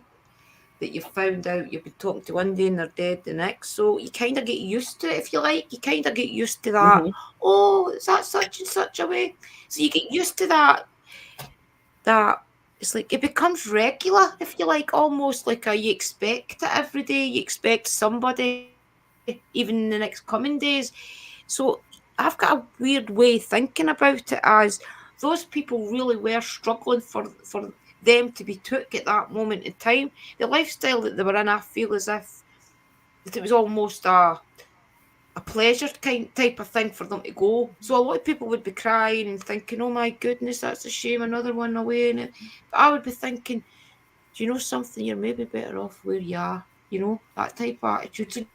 that you found out you've been talking to one day and they're dead the next. So you kind of get used to it, if you like. You kind of get used to that. Hmm. Oh, is that such and such a way? So you get used to that. That it's like it becomes regular, if you like, almost like you expect it every day. You expect somebody, even in the next coming days. So I've got a weird way of thinking about it as those people really were struggling for them to be took at that moment in time. The lifestyle that they were in, I feel as if that it was almost a pleasure kind type of thing for them to go. So a lot of people would be crying and thinking, "Oh my goodness, that's a shame, another one away." But I would be thinking, "Do you know something? You're maybe better off where you are." You know, that type of attitude. So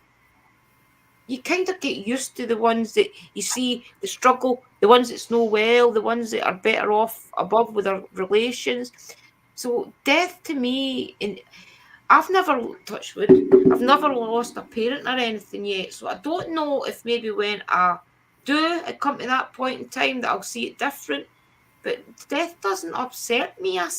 you kind of get used to the ones that you see the struggle, the ones that's know well, the ones that are better off above with their relations. So death to me, and I've never touched wood. I've never lost a parent or anything yet. So I don't know if maybe when I do I come to that point in time that I'll see it different. But death doesn't upset me. I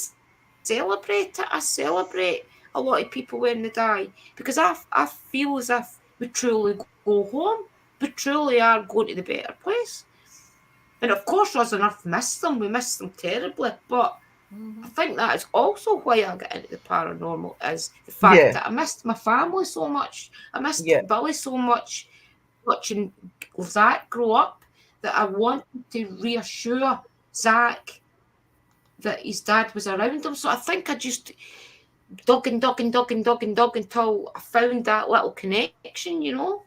celebrate it. I celebrate a lot of people when they die because I feel as if we truly go home. We truly are going to the better place. And of course, us on Earth miss them. We miss them terribly. But I Hmm. think that is also why I got into the paranormal is the fact Yeah, that I missed my family so much. I missed yeah. Billy so much watching Zach grow up that I wanted to reassure Zach that his dad was around him. So I think I just dug until I found that little connection, you know.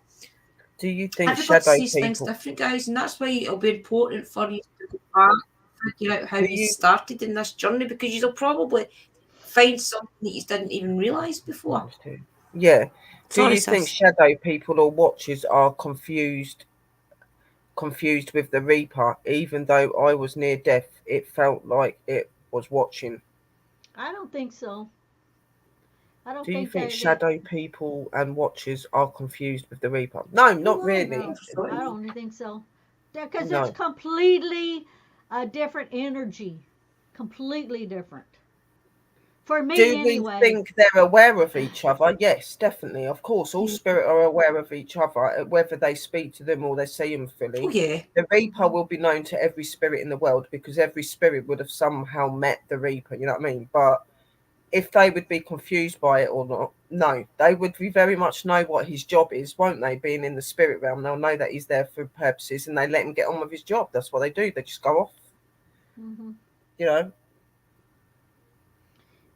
Do you think Everybody shadow sees things people? different, guys, and that's why it'll be important for you to go back and figure out how Do you you started in this journey because you'll probably find something that you didn't even realise before. Yeah. Do Sorry, you think sis. shadow people or watchers are confused with the Reaper? Even though I was near death, it felt like it was watching. I don't think so. I don't Do you think think they. shadow people and watchers are confused with the Reaper? No, not No, really. No, never thought I of don't think so. Because it's No. completely a different energy. Completely different. For me, Do we anyway. think they're aware of each other? Yes, definitely. Of course, all yeah. spirit are aware of each other, whether they speak to them or they see them Oh, fully. yeah. The Reaper Mhm. will be known to every spirit in the world because every spirit would have somehow met the Reaper, you know what I mean? But if they would be confused by it or not, no, they would be very much know what his job is, won't they? Being in the spirit realm, they'll know that he's there for purposes and they let him get on with his job. That's what they do. They just go off, Mhm. you know.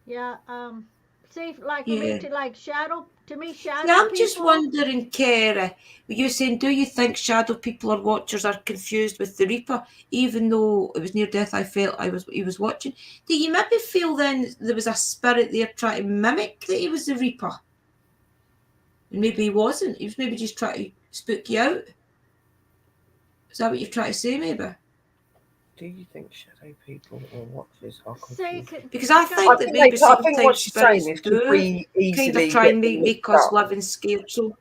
Yeah. See, like for me, Yeah. to like shadow, to me, See, shadow I'm just people. wondering, Kara, were you saying, do you think shadow people or watchers are confused with the Reaper, even though it was near death? I felt he was watching. Do you maybe feel then there was a spirit there trying to mimic that he was the Reaper, and maybe he wasn't? He was maybe just trying to spook you out. Is that what you're trying to say, maybe? Do you think shadow people or watchers are Say, confused? Because I because I think that think maybe I think what sometimes she's saying spirits is could do we kind of easily try get and them make mixed us up? live in scared. So,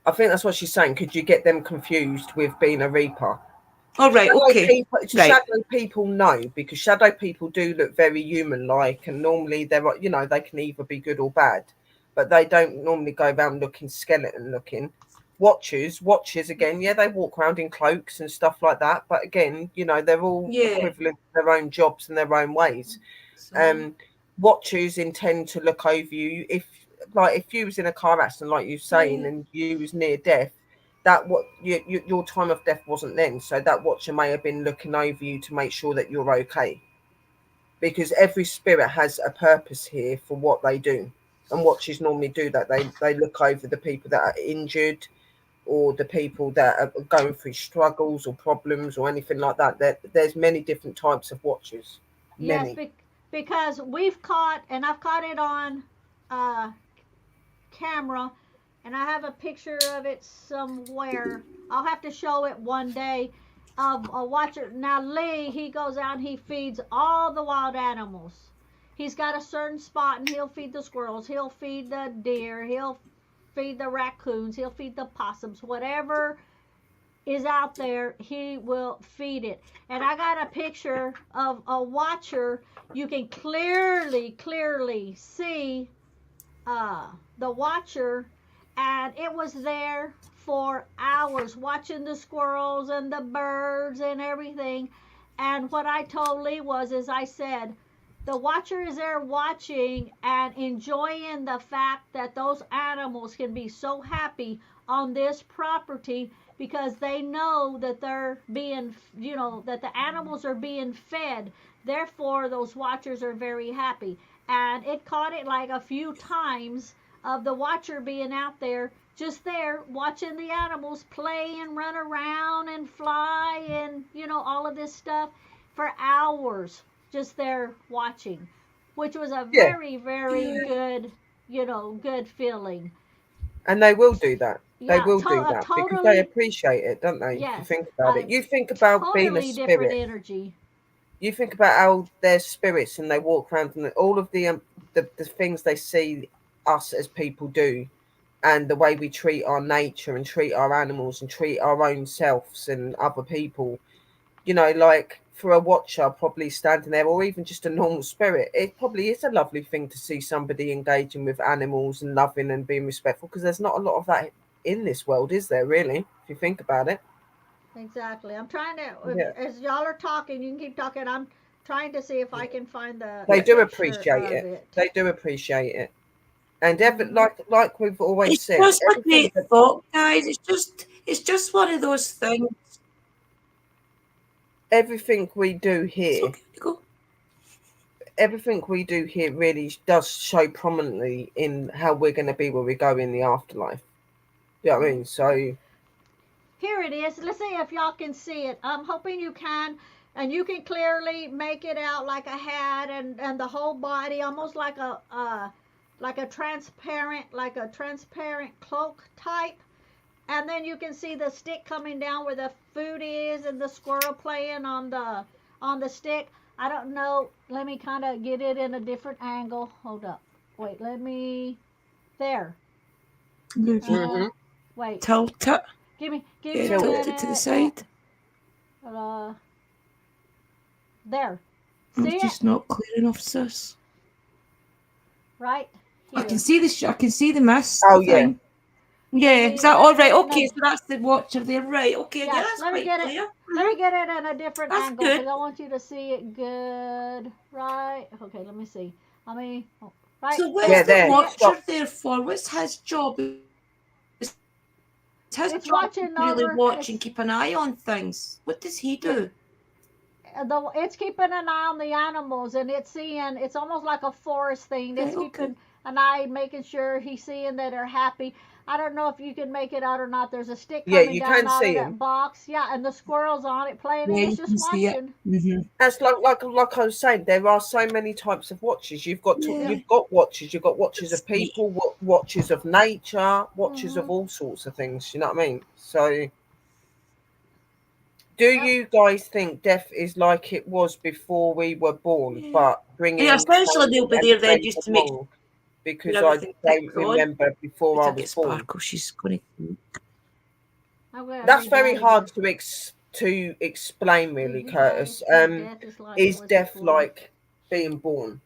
I think that's what she's saying. Could you get them confused with being a reaper? all right, okay, right, Shadow people know because shadow people do look very human-like, and normally they're they can either be good or bad, but they don't normally go around looking skeleton looking. Watchers again, yeah, they walk around in cloaks and stuff like that, but again, they're all yeah. equivalent to their own jobs and their own ways. So, um Watchers intend to look over you if you was in a car accident like you saying yeah. and you was near death, that what your time of death wasn't then, so that watcher may have been looking over you to make sure that you're okay, because every spirit has a purpose here for what they do. And watchers normally do that. They look over the people that are injured or the people that are going through struggles or problems or anything like that. There's many different types of watchers, yes, many. because we've caught, and I've caught it on uh, camera, and I have a picture of it somewhere. I'll have to show it one day. Of a watcher. Now Lee, he goes out and he feeds all the wild animals. He's got a certain spot, and he'll feed the squirrels. He'll feed the deer. He'll feed the raccoons. He'll feed the possums. Whatever is out there, he will feed it. And I got a picture of a watcher. You can clearly see the watcher, and it was there for hours watching the squirrels and the birds and everything. And what I told Lee was, is I said, the watcher is there watching and enjoying the fact that those animals can be so happy on this property because they know that they're being, that the animals are being fed. Therefore, those watchers are very happy. And it caught it like a few times of the watcher being out there, just there watching the animals play and run around and fly and, all of this stuff for hours, just there watching, which was a Yeah. very good, good feeling. And they will do that. They Yeah, will do that because they totally, appreciate it, don't they? If you yes, think about a it, you think about being a totally different spirit. energy. You think about how they're spirits and they walk around and all of the things they see us as people do, and the way we treat our nature and treat our animals and treat our own selves and other people. Like for a watcher probably standing there, or even just a normal spirit, it probably is a lovely thing to see somebody engaging with animals and loving and being respectful, because there's not a lot of that in this world, is there, really, if you think about it? Exactly. I'm trying to, Yeah, as y'all are talking, you can keep talking. I'm trying to see if I can find the they do picture appreciate of it. it. They do appreciate it. And Hmm. like we've always It's said, just a everything great that thought, guys. It's just one of those things. everything we do It's here okay to go. everything we do here really does show prominently in how we're going to be when we go in the afterlife. You know what I mean? So Here it is. Let's see if y'all can see it. I'm hoping you can, and you can clearly make it out like a hat and the whole body, almost like a transparent cloak type. And then you can see the stick coming down where the food is, and the squirrel playing on the stick. I don't know. Let me kind of get it in a different angle. Hold up. Wait. Let me. There. Move it. Uh, mhm. wait. Tilt it. Give Yeah, me a Tilt tilt it. it to the minute. Yeah. side. Uh, there. It's See it? just not clear enough, sis. Right I can here. see I can see the mist Oh yeah. thing. Yeah, is that Let all me get right? it in Okay, a. so that's the watcher there, right? Okay, yeah, Yeah. that's quite clear. Let me get it in a different That's angle good. because I want you to see it good. Right. Okay. Let me see. Let me. Right So what's Yeah, there. the there. See it? watcher Stop. there for? What's his job? Is his It's job to watching really over. watch and keep an eye on things? What does he do? It's keeping an eye on the animals, and it's seeing. It's almost like a forest thing. Right, It's okay. keeping an eye, making sure he's seeing that they're happy. I don't know if you can make it out or not. There's a stick Yeah, coming you down can out of see that him. box. Yeah, and the squirrel's on it playing, Yeah, and it's you can just see it. watching. Mm-hmm. That's like I was saying. There are so many types of watches. Yeah. You've got watches. You've got watches That's of neat. people, watches of nature, watches of Hmm. all sorts of things. You know what I mean? So, do Yep. you guys think death is like it was before we were born, Yeah. but And bringing essentially, change they'll be and there then change just to make along? sure Because I everything don't ticks on. remember before It's I a was get born. sparkle. She's going to. I'm gonna That's read very that hard again. to explain, Do really, you guys Curtis. think death is like it Is was death before? like being born?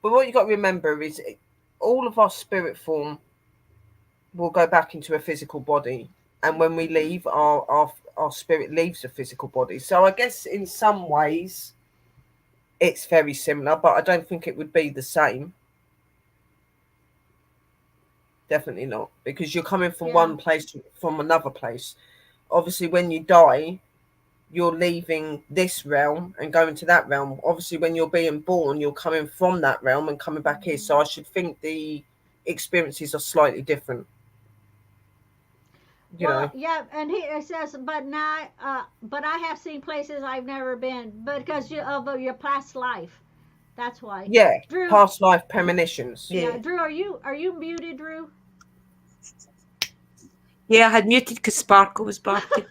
But what you got to remember is all of our spirit form will go back into a physical body, and when we leave, our spirit leaves the physical body. So I guess in some ways it's very similar, but I don't think it would be the same. Definitely not, because you're coming from Yeah. one place from another place. Obviously, when you die, you're leaving this realm and going to that realm. Obviously, when you're being born, you're coming from that realm and coming back here. Hmm. So I should think the experiences are slightly different. You Well, know, yeah, and it says, but I have seen places I've never been, because of your past life. That's why. yeah, Drew, past life premonitions. yeah, Yeah. Drew, are you muted, Drew? Yeah, I had muted because Sparkle was barking.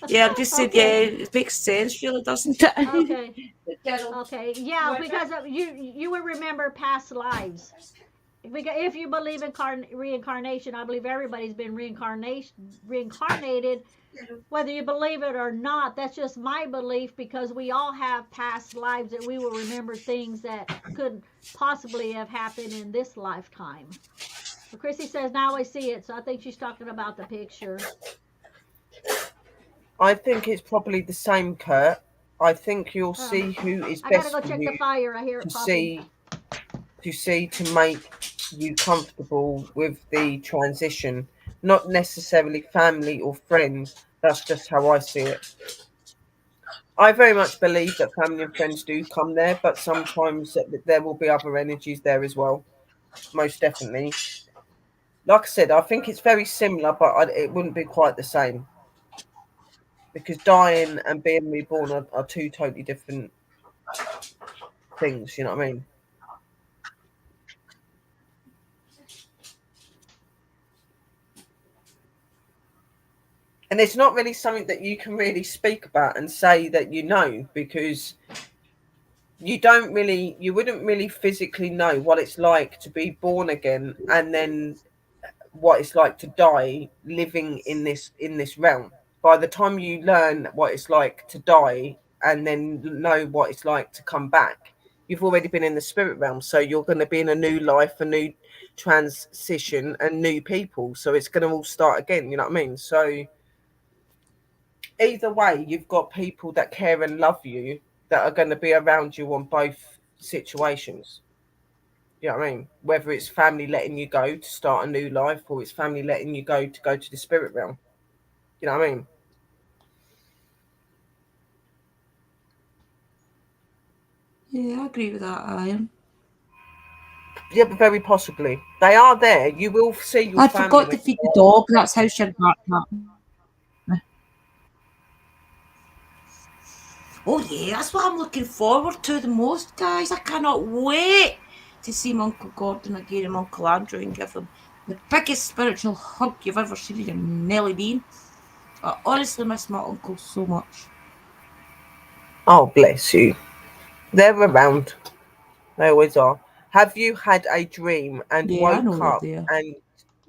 Yeah, I just said, yeah, Okay, it makes sense, really, doesn't it? okay, okay. Yeah, because you would remember past lives. Because if you believe in reincarnation, I believe everybody's been reincarnated whether you believe it or not, that's just my belief because we all have past lives that we will remember things that could possibly have happened in this lifetime. Well, Chrissy says, now I see it, so I think she's talking about the picture. I think it's probably the same, Kurt. I think you'll Um, see who is I gotta best go for check the you fire. I hear to it popping. to make you comfortable with the transition, not necessarily family or friends. That's just how I see it. I very much believe that family and friends do come there, but sometimes there will be other energies there as well. Most definitely. Like I said, I think it's very similar, but it wouldn't be quite the same because dying and being reborn are two totally different things. You know what I mean? And it's not really something that you can really speak about and say that you know because you wouldn't really physically know what it's like to be born again and then what it's like to die living in this realm. By the time you learn what it's like to die and then know what it's like to come back, you've already been in the spirit realm, so you're going to be in a new life, a new transition, and new people, so it's going to all start again, you know what I mean? So either way, you've got people that care and love you that are going to be around you on both situations. You know what I mean? Whether it's family letting you go to start a new life or it's family letting you go to the spirit realm. You know what I mean? Yeah, I agree with that, Ian. Yeah, but very possibly. They are there. You will see your I family forgot when to feed you the die. dog. That's how she got that. Oh yeah, that's what I'm looking forward to the most, guys. I cannot wait to see my Uncle Gordon again and Uncle Andrew and give them the biggest spiritual hug you've ever seen in your Nelly Bean. I honestly miss my uncle so much. Oh, bless you. They're around. They always are. Have you had a dream and Yeah, I know woke they're up there. and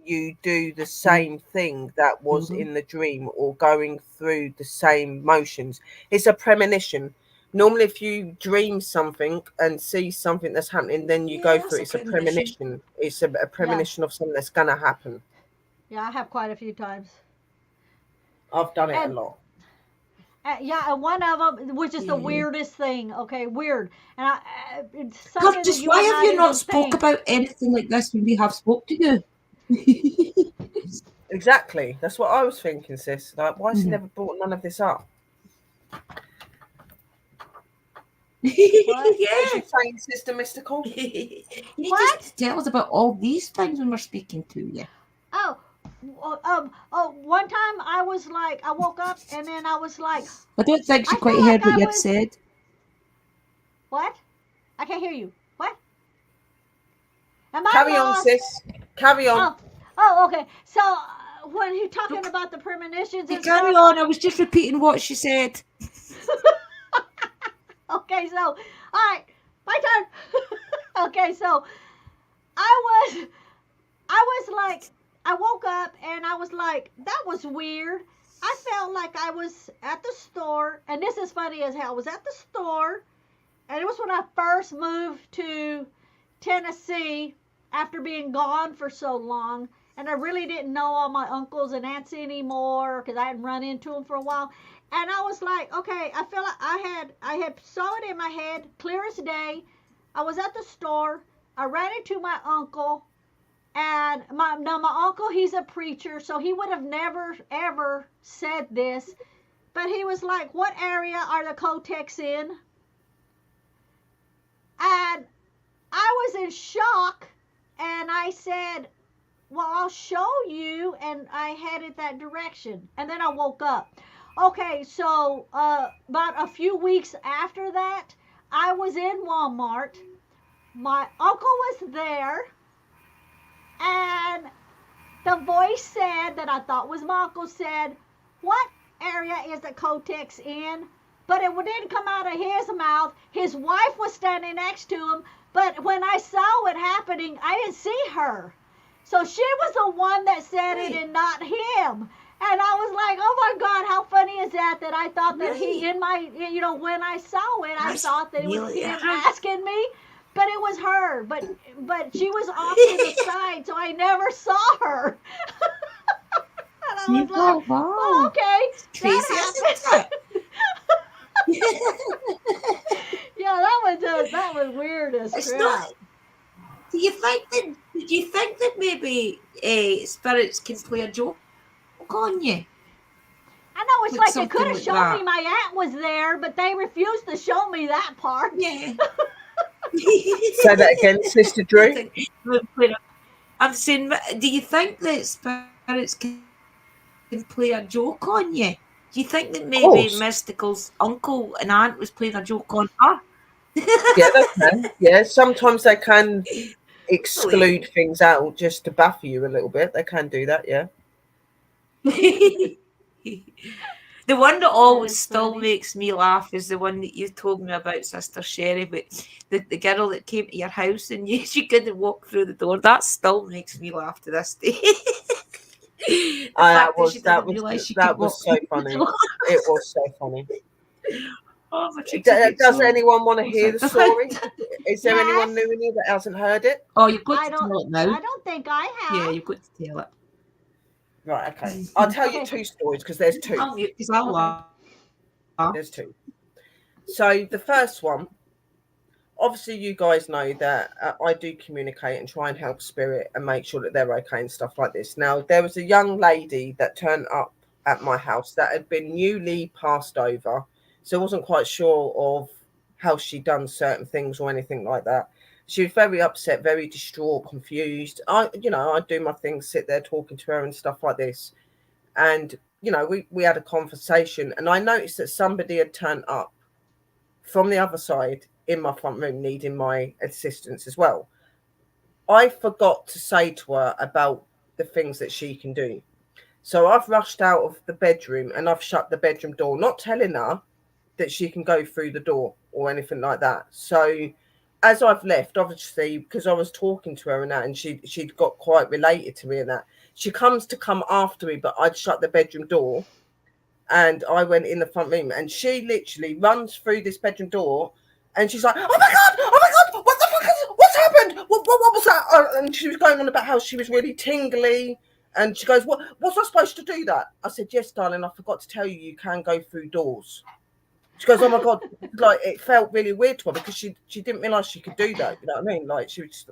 you do the Feel same thing that was them. in the dream or going through the same motions? It's a premonition. Normally, if you dream something and see something that's happening, then you go Yeah, through that's it. a It's a premonition. premonition. It's a Yeah, premonition of something that's going to happen. yeah, I have quite a few times. I've done it a And lot. yeah, and one of them, which is the Yeah. weirdest thing. Okay, weird, and it's something that Curtis, you why would have not you not even spoke think. about anything like this when we have spoke to you? Exactly. That's what I was thinking, sis. Like, why has he Mhm. never brought none of this up? What? What was you Yeah. saying, Sister Mystical? You need What? to tell us about all these things when we're speaking to you. Oh, one time I was like, I woke up and then I was like, I don't think she I quite felt like heard what I you had was, said. what? I can't hear you. What? Am I Carry on, lost? sis. Carry on. Oh, okay. So when you're talking about the premonitions You and carry stuff, on. I was just repeating what she said. okay, so all right, my turn. Okay, so I was like, I woke up and I was like, that was weird. I felt like I was at the store, and this is funny as hell. I was at the store, and it was when I first moved to Tennessee after being gone for so long. And I really didn't know all my uncles and aunts anymore because I hadn't run into them for a while. And I was like, okay, I feel like I had saw it in my head clear as day. I was at the store. I ran into my uncle, and my uncle, he's a preacher, so he would have never ever said this, but he was like, "What area are the Kotex in?" And I was in shock, and I said, "Well, I'll show you," and I headed that direction, and then I woke up. Okay, so about a few weeks after that, I was in Walmart. My uncle was there, and the voice said that I thought was my uncle said, "What area is the Kotex in?" But it didn't come out of his mouth. His wife was standing next to him, but when I saw it happening, I didn't see her. So she was the one that said it Right. and not him. And And I was like, oh my God, how funny is that? That I thought that he, in my, when I saw it, I That's thought that it was really him her. asking me, but it was her. But she was off to the side, so I never saw her. And I was like, Oh, wow. oh, okay, that Crazy, happened. isn't Yeah, that was weird as It's crap. not. Do you think that maybe spirits can play a joke on you? I know it's Like like they could something have like shown that. me my aunt was there, but they refused to show me that part. Yeah. Say that again, Sister Drew. I'm saying, do you think that spirits can play a joke on you? Do you think that Of maybe course. Mystical's uncle and aunt was playing a joke on her? Yeah, they can. Yeah, sometimes they can Believe exclude things out just to baffle you a little bit. They can do that, yeah. it. The one that That always is still funny. makes me laugh is the one that you told me about, Sister Sherry, but the girl that came to your house and you couldn't walk through the door. That still makes me laugh to this day. The fact that she didn't realise she could That was walk so through the funny. door. It was so funny. Oh, my cheeks are getting Does so anyone want to hear the story? Is there anyone Yes. new in here that hasn't heard it? Oh, you've got I to tell it now. don't think I Yeah, have. you've got to tell it. Right, okay. I'll tell you Okay. two stories because there's two. I'll mute because I'll Okay. laugh. There's two. So the first one, obviously you guys know that I do communicate and try and help spirit and make sure that they're okay and stuff like this. Now, there was a young lady that turned up at my house that had been newly passed over, so I wasn't quite sure of how she'd done certain things or anything like that. She was very upset, very distraught, confused. I do my thing, sit there talking to her and stuff like this. And, we had a conversation and I noticed that somebody had turned up from the other side in my front room needing my assistance as well. I forgot to say to her about the things that she can do. So I've rushed out of the bedroom and I've shut the bedroom door, not telling her that she can go through the door or anything like that. So as I've left, obviously, because I was talking to her and that, and she'd got quite related to me and that, she comes to come after me, but I'd shut the bedroom door and I went in the front room and she literally runs through this bedroom door and she's like, oh my God, what the fuck what's happened? What was that? And she was going on about how she was really tingly. And she goes, was I supposed to do that? I said, yes, darling, I forgot to tell you, you can go through doors. She goes, oh my God, like it felt really weird to her because she didn't realise she could do that. You know what I mean? Like she was,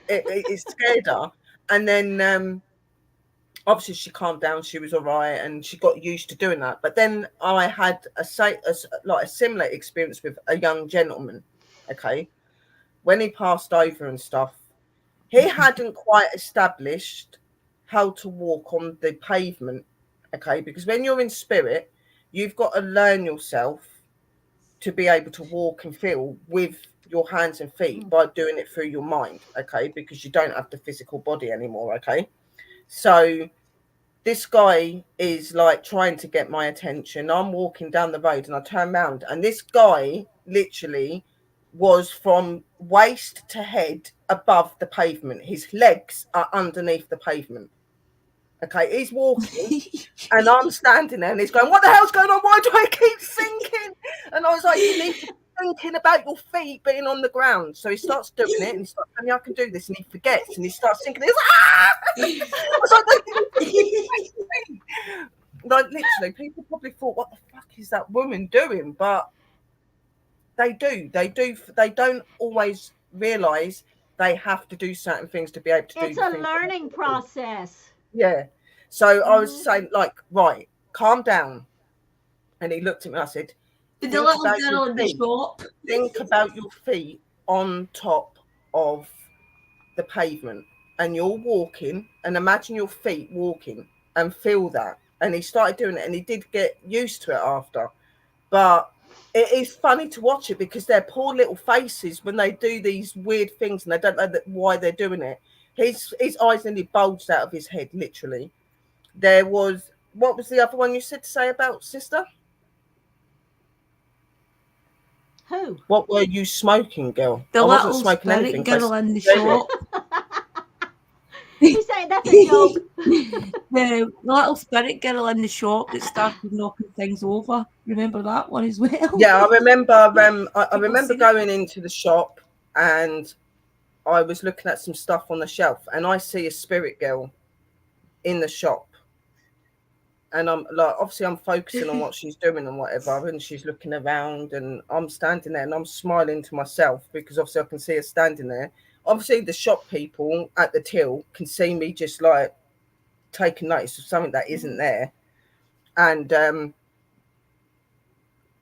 it scared her. And then obviously she calmed down, she was all right, and she got used to doing that. But then I had a similar experience with a young gentleman, okay? When he passed over and stuff, he hadn't quite established how to walk on the pavement, okay? Because when you're in spirit, you've got to learn yourself to be able to walk and feel with your hands and feet by doing it through your mind, okay? Because you don't have the physical body anymore, okay? So this guy is like trying to get my attention. I'm walking down the road and I turn around and this guy literally was from waist to head above the pavement. His legs are underneath the pavement. Okay, he's walking and I'm standing there and he's going, what the hell's going on? Why do I keep sinking? And I was like, you need to be thinking about your feet being on the ground. So he starts doing it and he starts saying, I can do this. And he forgets and he starts sinking. He's like, ah! I was like, literally, people probably thought, what the fuck is that woman doing? But they don't always realise they have to do certain things to be able to do It's the a things. learning process. Yeah. So I was saying, like, right, calm down. And he looked at me and I said, With the little girl in the shop. think about your feet on top of the pavement and you're walking and imagine your feet walking and feel that. And he started doing it and he did get used to it after. But it is funny to watch it because their poor little faces when they do these weird things and they don't know why they're doing it. His eyes nearly bulged out of his head, literally. There was, what was the other one you said to say about, sister? Who? What were you smoking, girl? The I wasn't little smoking spirit anything. girl in the shop. He's saying that's a joke. The little spirit girl in the shop that started knocking things over. Remember that one as well? Yeah, I remember. I People remember seen it? going into the shop and I was looking at some stuff on the shelf, and I see a spirit girl in the shop, and I'm like, obviously, I'm focusing on what she's doing and whatever, and she's looking around, and I'm standing there, and I'm smiling to myself because obviously I can see her standing there. Obviously, the shop people at the till can see me just like taking notice of something that isn't there, and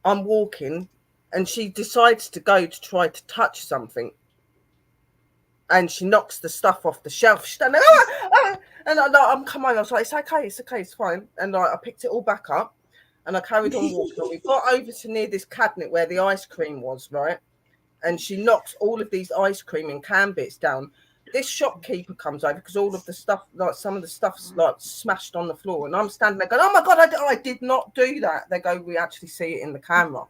I'm walking, and she decides to go to try to touch something, and she knocks the stuff off the shelf. She's standing there, and I'm come on. I was like, it's okay, it's fine. And I picked it all back up, and I carried on walking. And we got over to near this cabinet where the ice cream was, right? And she knocks all of these ice cream and can bits down. This shopkeeper comes over because all of the stuff, like some of the stuff's like smashed on the floor, and I'm standing there going, "Oh my god, I did not do that." They go, "We actually see it in the camera.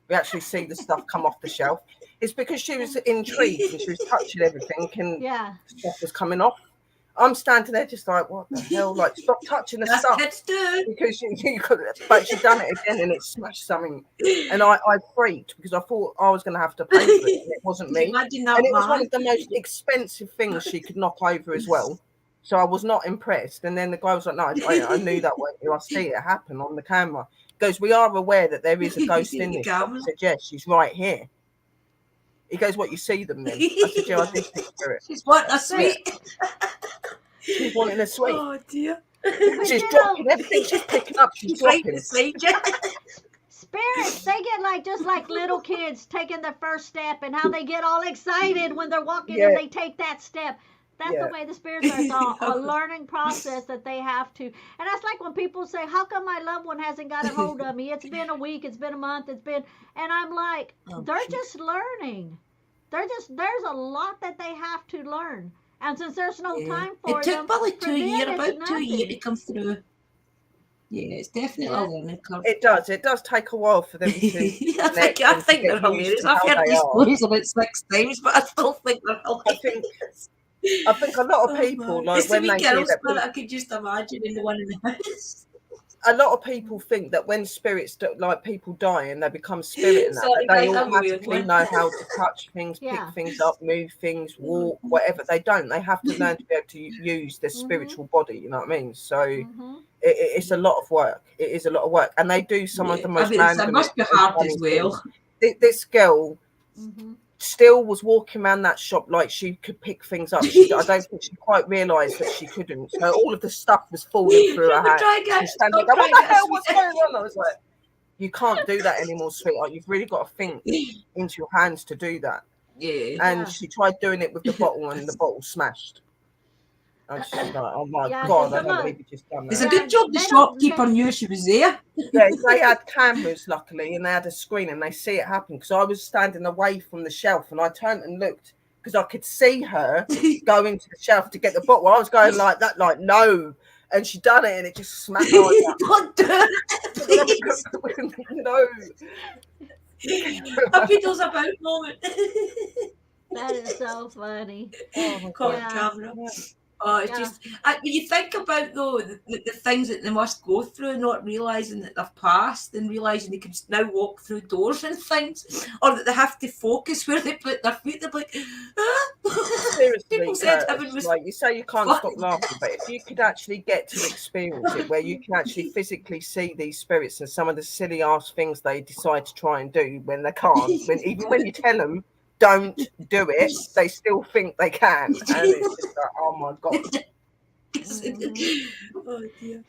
We actually see the stuff come off the shelf." It's because she was intrigued and she was touching everything, and Yeah. stuff was coming off. I'm standing there just like, what the hell? Like, stop touching the That's stuff. kids do. Because you could, but she done it again and it smashed something. And I freaked because I thought I was going to have to pay for it. And it wasn't me. Imagine that And it was one man. of the most expensive things she could knock over as well. So I was not impressed. And then the guy was like, no, I knew that wasn't you. I see it happen on the camera. He goes, we are aware that there is a ghost in this shop. I said, yes, she's right here. He goes, what, you see them then? I said, yeah, I do see spirit. She's wanting a sweet. She's wanting a sweet. Oh dear. She's dropping everything she's picking up. She's Right dropping. beside you. Spirits, they get like just like little kids taking their first step and how they get all excited when they're walking and they take that step. That's the way the spirits are. It's a learning process that they have to. And that's like when people say, how come my loved one hasn't got a hold of me? It's been a week, it's been a month, it's been, and I'm like, they're just learning. There's a lot that they have to learn. And since there's no time for it them, took probably for them, about 2 years to nothing. come through. Yeah, it's definitely a learning curve. It does. It does take a while for them to. I think they're hilarious. I've heard these stories about 6 times, but I still think they're hilarious. I think a lot of people like when they hear that. I could just imagine in the one in the house. A lot of people think that when spirits, like people die and they become spirit, and that they automatically know how to touch things, pick things up, move things, walk, whatever. They don't. They have to learn to be able to use their spiritual body. You know what I mean? So it's a lot of work. It is a lot of work, and they do some of the most random. It must be hard as well. This girl. Still was walking around that shop like she could pick things up. I don't think she quite realised that she couldn't. So all of the stuff was falling through her hands. She's standing there, what the hell? What's going on? I was like, you can't do that anymore, sweetheart. You've really got to think into your hands to do that. Yeah. And she tried doing it with the bottle, and the bottle smashed. I was just like, oh my God, I can't believe you just done that. It's a good job the shopkeeper knew she was there. Yeah, they had cameras, luckily, and they had a screen, and they see it happen. Because I was standing away from the shelf, and I turned and looked, because I could see her going to the shelf to get the bottle. I was going like that, like, no. And she done it, and it just smacked. Don't do it. No. A Beatles about moment. That is so funny. Oh, camera. Oh, it's just when you think about though the things that they must go through, not realizing that they've passed, and realizing they can now walk through doors and things, or that they have to focus where they put their feet. They're like, seriously, people said heaven was like you say, you can't stop laughing, but if you could actually get to experience it, where you can actually physically see these spirits and some of the silly ass things they decide to try and do when they can't, even when you tell them don't do it, they still think they can, and it's just like, oh my God. Oh dear.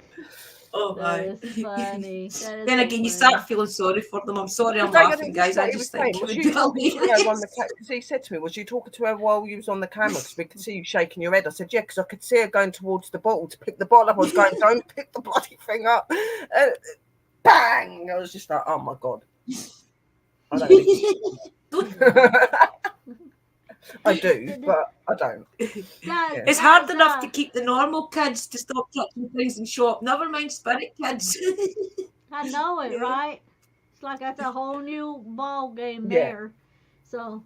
Oh my. That is funny. Then again, you start feeling sorry for them. I'm sorry, I'm laughing, guys. I just think it would be hilarious. Because he said to me, was you talking to her while you was on the camera? Because we could see you shaking your head. I said, yeah, because I could see her going towards the bottle to pick the bottle up. I was going, don't pick the bloody thing up. And bang! I was just like, oh my God. I don't I do, but I don't. It's hard enough to keep the normal kids to stop touching things in shop. Never mind spirit kids. I know it, right? It's like that's a whole new ball game there. So,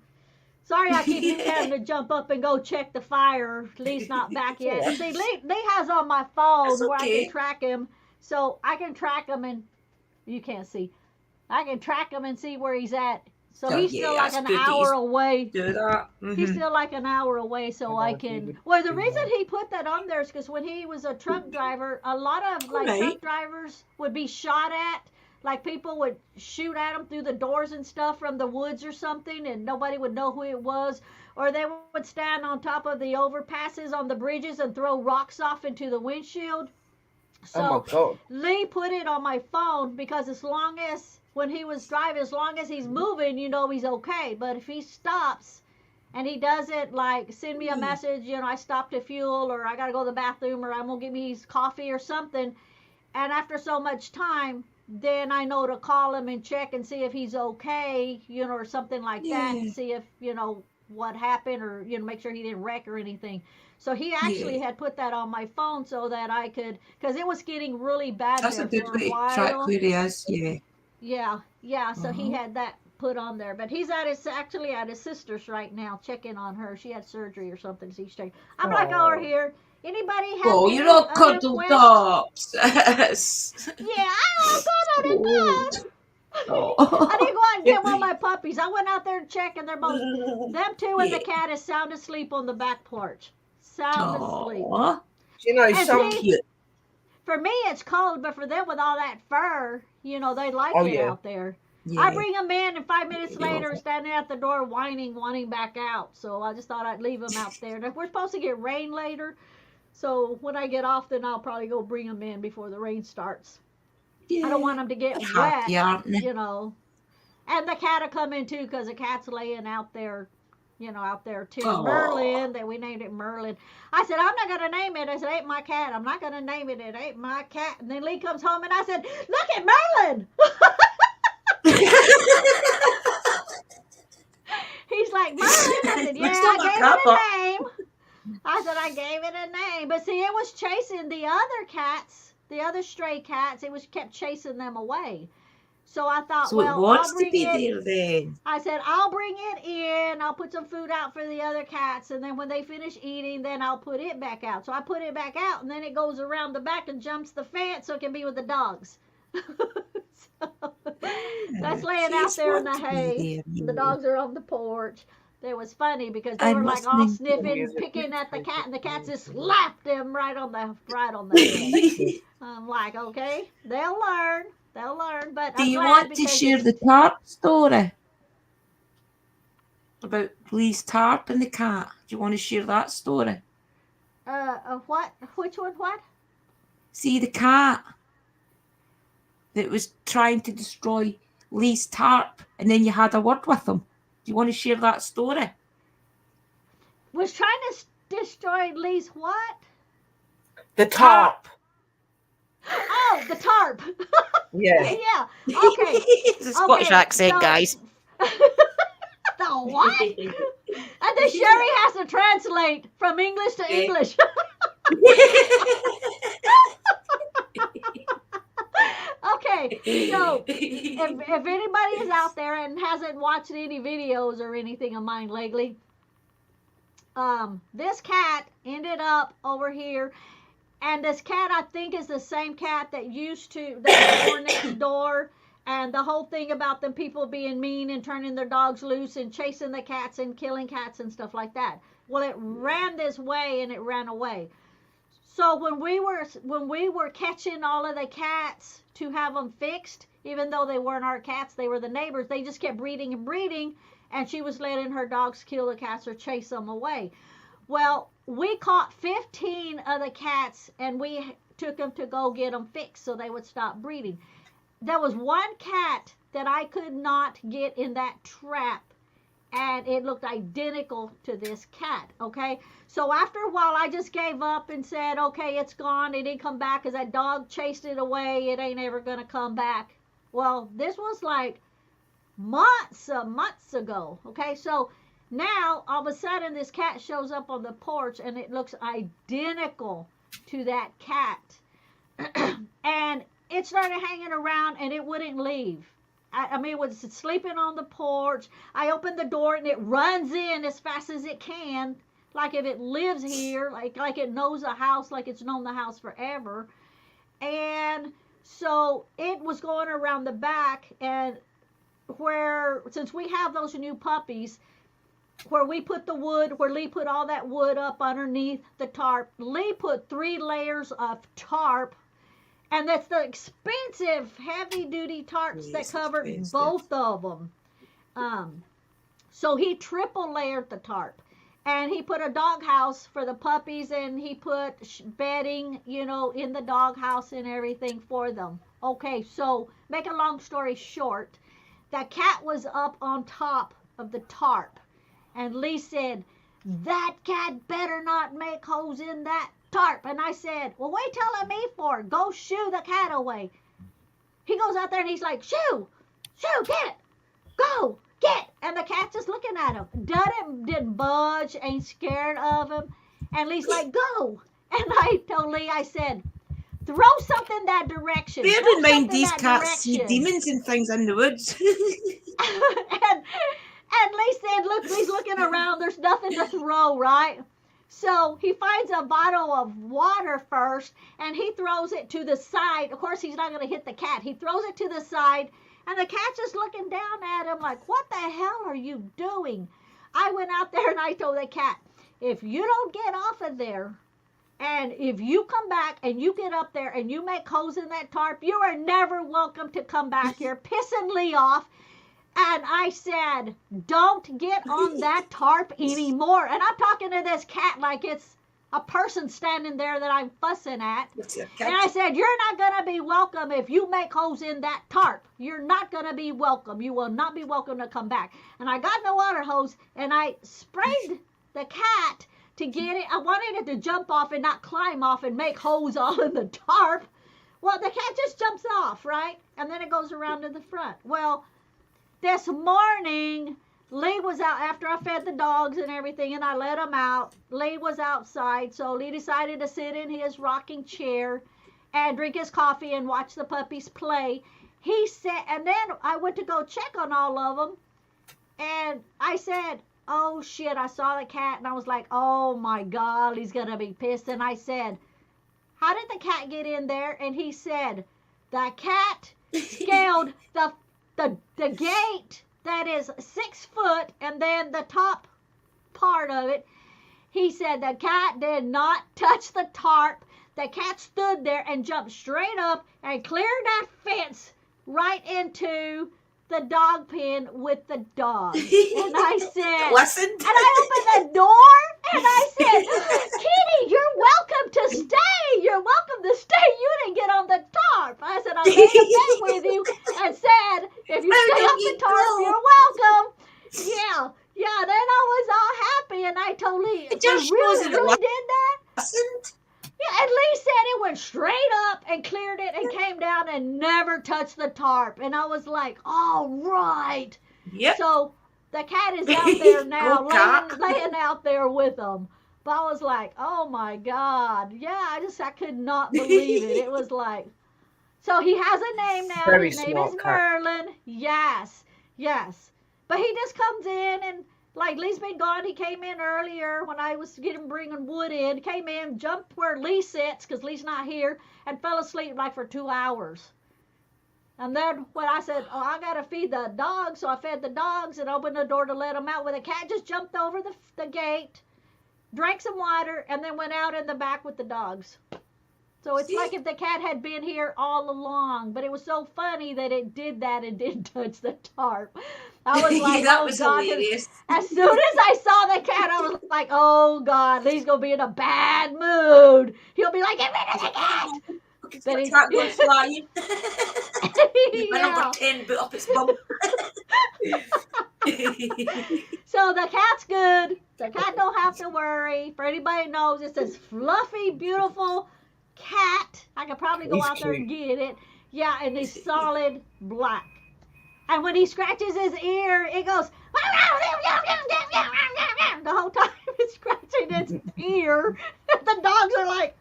Sorry, I keep having to jump up and go check the fire. Lee's not back yet. Alright. See, Lee has on my That's phone where I can okay. track him, so I can track him, and you can't see. I can track him and see where he's at. So So, he's yeah, still like that's an good that you hour away. do that. He's still like an hour away, so I Otherwise he can. would Well, the be reason like- he put that on there is because when he was a truck driver, a lot of like Right. truck drivers would be shot at. Like people would shoot at them through the doors and stuff from the woods or something, and nobody would know who it was. Or they would stand on top of the overpasses on the bridges and throw rocks off into the windshield. Oh my So God. Lee put it on my phone because as long as when he was driving, as long as he's moving, you know he's okay. But if he stops and he doesn't like send me a message, you know, I stopped to fuel or I gotta go to the bathroom or I'm gonna get me coffee or something, and after so much time, then I know to call him and check and see if he's okay, you know, or something like that, and Yeah. see if, you know, what happened or, you know, make sure he didn't wreck or anything. So he actually Yeah. had put that on my phone so that I could, because it was getting really bad That's there a good for a way to track while. where he is. Yeah. Yeah. So he Uh-huh. had that put on there, but he's actually at his sister's right now, checking on her. She had surgery or something. So he's checking. I'm like over Oh. here. Anybody have Oh, any you're all other cuddled questions? up. Yeah, I all cuddled and Old. I didn't Oh. go out and get one of my puppies. I went out there and checked, and they're both, them two and the Yeah. cat is sound asleep on the back porch. Sound asleep. Aw. Do you know And some? see, Cute. for me it's cold, but for them with all that fur, you know, they like Oh it yeah. out there. I Yeah. bring them in, and 5 minutes They love later, it. standing at the door whining, wanting back out. So I just thought I'd leave them out there. And we're supposed to get rain later, so when I get off, then I'll probably go bring them in before the rain starts. I don't want them to get They're wet, happy, aren't they? you know. And the cat will come in too, because the cat's laying out there, you know, out there too. Aw. Merlin, that we named it Merlin. I said, I'm not going to name it. I said, it ain't my cat. I'm not going to name it. It ain't my cat. And then Lee comes home and I said, look at Merlin. He's like, Merlin? I said, yeah, Looks like I a gave it kappa. a name. I said, I gave it a name. But see, it was chasing the other cats, the other stray cats. It was kept chasing them away. So I thought, So it well, I'll wants to bring be it. there then. I said, I'll bring it in. I'll put some food out for the other cats. And then when they finish eating, then I'll put it back out. So I put it back out, and then it goes around the back and jumps the fence so it can be with the dogs. So, that's laying out Kids there in want the to be hay. there, The yeah. dogs are on the porch. It was funny because they I'm were like all listening. sniffing, Music. picking at the cat, and the cat just slapped him right on the head. I'm like, okay, they'll learn. They'll learn. But Do I'm you glad want to because share the tarp story? About Lee's tarp and the cat. Do you want to share that story? what? Which one? What? See the cat that was trying to destroy Lee's tarp, and then you had a word with him. Do you want to share that story? Was trying to destroy Lee's what? The tarp. Oh, the tarp. Yeah. Yeah. Okay. It's a Scottish Okay, accent, so- guys. The what? And then Sherry has to translate from English to English. Okay, so if anybody is out there and hasn't watched any videos or anything of mine lately, this cat ended up over here, and this cat I think is the same cat that was born next door. And the whole thing about them people being mean and turning their dogs loose and chasing the cats and killing cats and stuff like that. Well, it ran this way and it ran away. So when we were catching all of the cats to have them fixed, even though they weren't our cats, they were the neighbors, they just kept breeding and breeding, and she was letting her dogs kill the cats or chase them away. Well, we caught 15 of the cats, and we took them to go get them fixed so they would stop breeding. There was one cat that I could not get in that trap, and it looked identical to this cat, okay? So after a while, I just gave up and said, okay, it's gone. It didn't come back because that dog chased it away. It ain't ever going to come back. Well, this was like months ago, okay? So now, all of a sudden, this cat shows up on the porch, and it looks identical to that cat. And it started hanging around, and it wouldn't leave. I mean, it was sleeping on the porch. I opened the door and it runs in as fast as it can, like if it lives here, like it knows the house, like it's known the house forever. And so it was going around the back, and since we have those new puppies, where we put the wood, where Lee put all that wood up underneath the tarp, Lee put 3 layers of tarp, and that's the expensive, heavy-duty tarps that covered both of them. So he triple layered the tarp, and he put a doghouse for the puppies, and he put bedding, in the doghouse and everything for them. Okay, so make a long story short, the cat was up on top of the tarp, and Lee said, "That cat better not make holes in that tarp." And I said, "Well, what are you telling me for? Go shoo the cat away." He goes out there and he's like, "Shoo, get, go, get." And the cat's just looking at him. Didn't budge, ain't scared of him. And Lee's like, "Go." And I told Lee, I said, "Throw something that direction." Bear Throw in mind, something these that cats see direction. demons and things in the woods. and Lee said, "Look, he's looking around. There's nothing to throw, right?" So he finds a bottle of water first, and he throws it to the side. Of course, he's not going to hit the cat. He throws it to the side, and the cat's just looking down at him like, "What the hell are you doing?" I went out there and I told the cat, "If you don't get off of there, and if you come back and you get up there and you make holes in that tarp, you are never welcome to come back. You're pissing Lee off." And I said, "Don't get on that tarp anymore." And I'm talking to this cat like it's a person standing there that I'm fussing at. And I said, "You're not going to be welcome if you make holes in that tarp. You're not going to be welcome. You will not be welcome to come back." And I got the water hose and I sprayed the cat to get it. I wanted it to jump off and not climb off and make holes all in the tarp. Well, the cat just jumps off, right? And then it goes around to the front. Well, this morning, Lee was out after I fed the dogs and everything, and I let him out. Lee was outside, so Lee decided to sit in his rocking chair and drink his coffee and watch the puppies play. He said, and then I went to go check on all of them, and I said, "Oh shit, I saw the cat," and I was like, "Oh my God, he's gonna be pissed." And I said, "How did the cat get in there?" And he said, "The cat scaled the gate that is 6 foot, and then the top part of it." He said the cat did not touch the tarp. The cat stood there and jumped straight up and cleared that fence right into the dog pen with the dog. And I said, Listen. and I opened the door and I said, "Kitty, you're welcome to stay. You're welcome to stay. You didn't get on the tarp." I said, "I made a bet with you and said, if you stay off the tarp, you're welcome." Yeah, then I was all happy and I told Lee, It just "You shows really, that it really did that?" Listened. Yeah, and Lee said it went straight up and cleared it and came down and never touched the tarp. And I was like, all right. Yep. So the cat is out there now, Go cat. laying out there with them. But I was like, oh my God. Yeah, I could not believe it. It was like, so he has a name now. Very His name smart is cat. Merlin. Yes. But he just comes in and, like, Lee's been gone. He came in earlier when I was bringing wood in. Came in, jumped where Lee sits because Lee's not here, and fell asleep like for 2 hours. And then when I said, "Oh, I got to feed the dogs," so I fed the dogs and opened the door to let them out. Well, the cat just jumped over the gate, drank some water, and then went out in the back with the dogs. So it's like if the cat had been here all along. But it was so funny that it did that and didn't touch the tarp. I was like, that oh was God. hilarious. As soon as I saw the cat, I was like, oh God, Lee's going to be in a bad mood. He'll be like, "Get rid of the cat." But The cat goes flying. My Yeah. number 10 boot up its bum. So the cat's good. The cat don't have to worry. For anybody who knows, it's this fluffy, beautiful cat. I could probably go He's out there and cute. get it. Yeah, and he's solid black. And when he scratches his ear, it goes the whole time it's scratching its ear. The dogs are like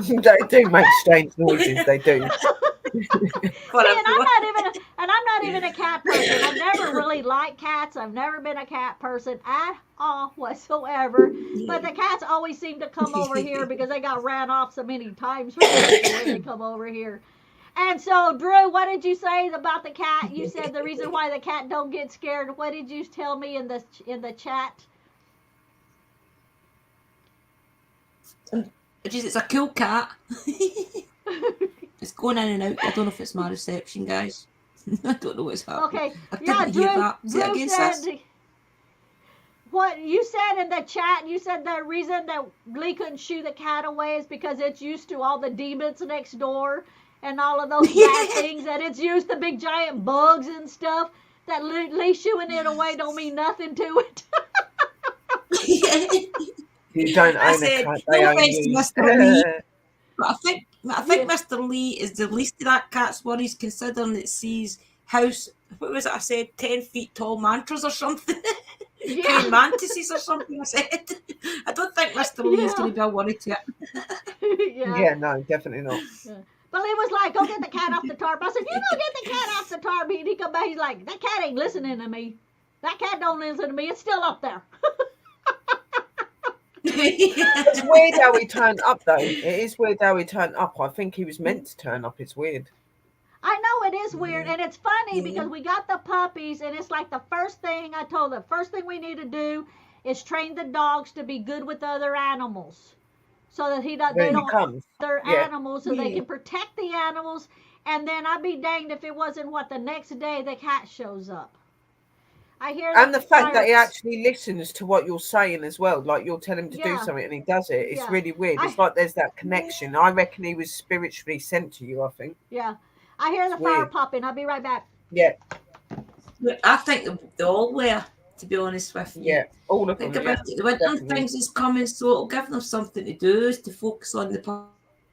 They do make strange noises, they do. For See, and everyone. I'm not even a cat person. I've never really liked cats. I've never been a cat person at all whatsoever. But the cats always seem to come over here because they got ran off so many times from here before they come over here. And so, Drew, what did you say about the cat? You said the reason why the cat don't get scared. What did you tell me in the chat? It's a cool cat. It's going in and out. I don't know if it's my reception, guys. I don't know what's happening. Okay, I yeah, didn't hear Drew. that. Say it Drew again, said sis. what you said in the chat. You said the reason that Lee couldn't shoo the cat away is because it's used to all the demons next door and all of those bad things. That it's used to big giant bugs and stuff. That Lee shooing it away don't mean nothing to it. You don't I own a said, cat, they no own offense to you. Mr. Lee, but I think Yeah. Mr. Lee is the least of that cat's worries, considering it sees house. What was it? I said 10 feet tall mantras or something. Yeah. Praying mantises or something. I said. I don't think Mr. Lee is Yeah. going to be a worry to it. Yeah. Yeah, no, definitely not. Yeah. But Lee was like, go get the cat off the tarp. I said, you go get the cat off the tarp. And he come back, he's like, that cat ain't listening to me. That cat don't listen to me. It's still up there. It's weird how he turned up, though. It is weird how he turned up. I think he was meant to turn up. It's weird. I know it is weird, and it's funny Yeah. because we got the puppies, and it's like the first thing I told them, first thing we need to do is train the dogs to be good with other animals, so that they When he don't comes. other Yeah. animals, so they can protect the animals. And then I'd be danged if it wasn't the next day the cat shows up. I hear And the fact that he pirates- actually listens to what you're saying as well, like you'll tell him to do Yeah. something and he does it. It's Yeah. really weird. It's like there's that connection. I reckon he was spiritually sent to you, I think. Yeah, I hear the It's fire weird. popping. I'll be right back. Yeah, I think they all were, to be honest with you. yeah. All of them. Think Yeah, about it. The winter definitely. things is coming, so it'll give them something to do, is to focus on the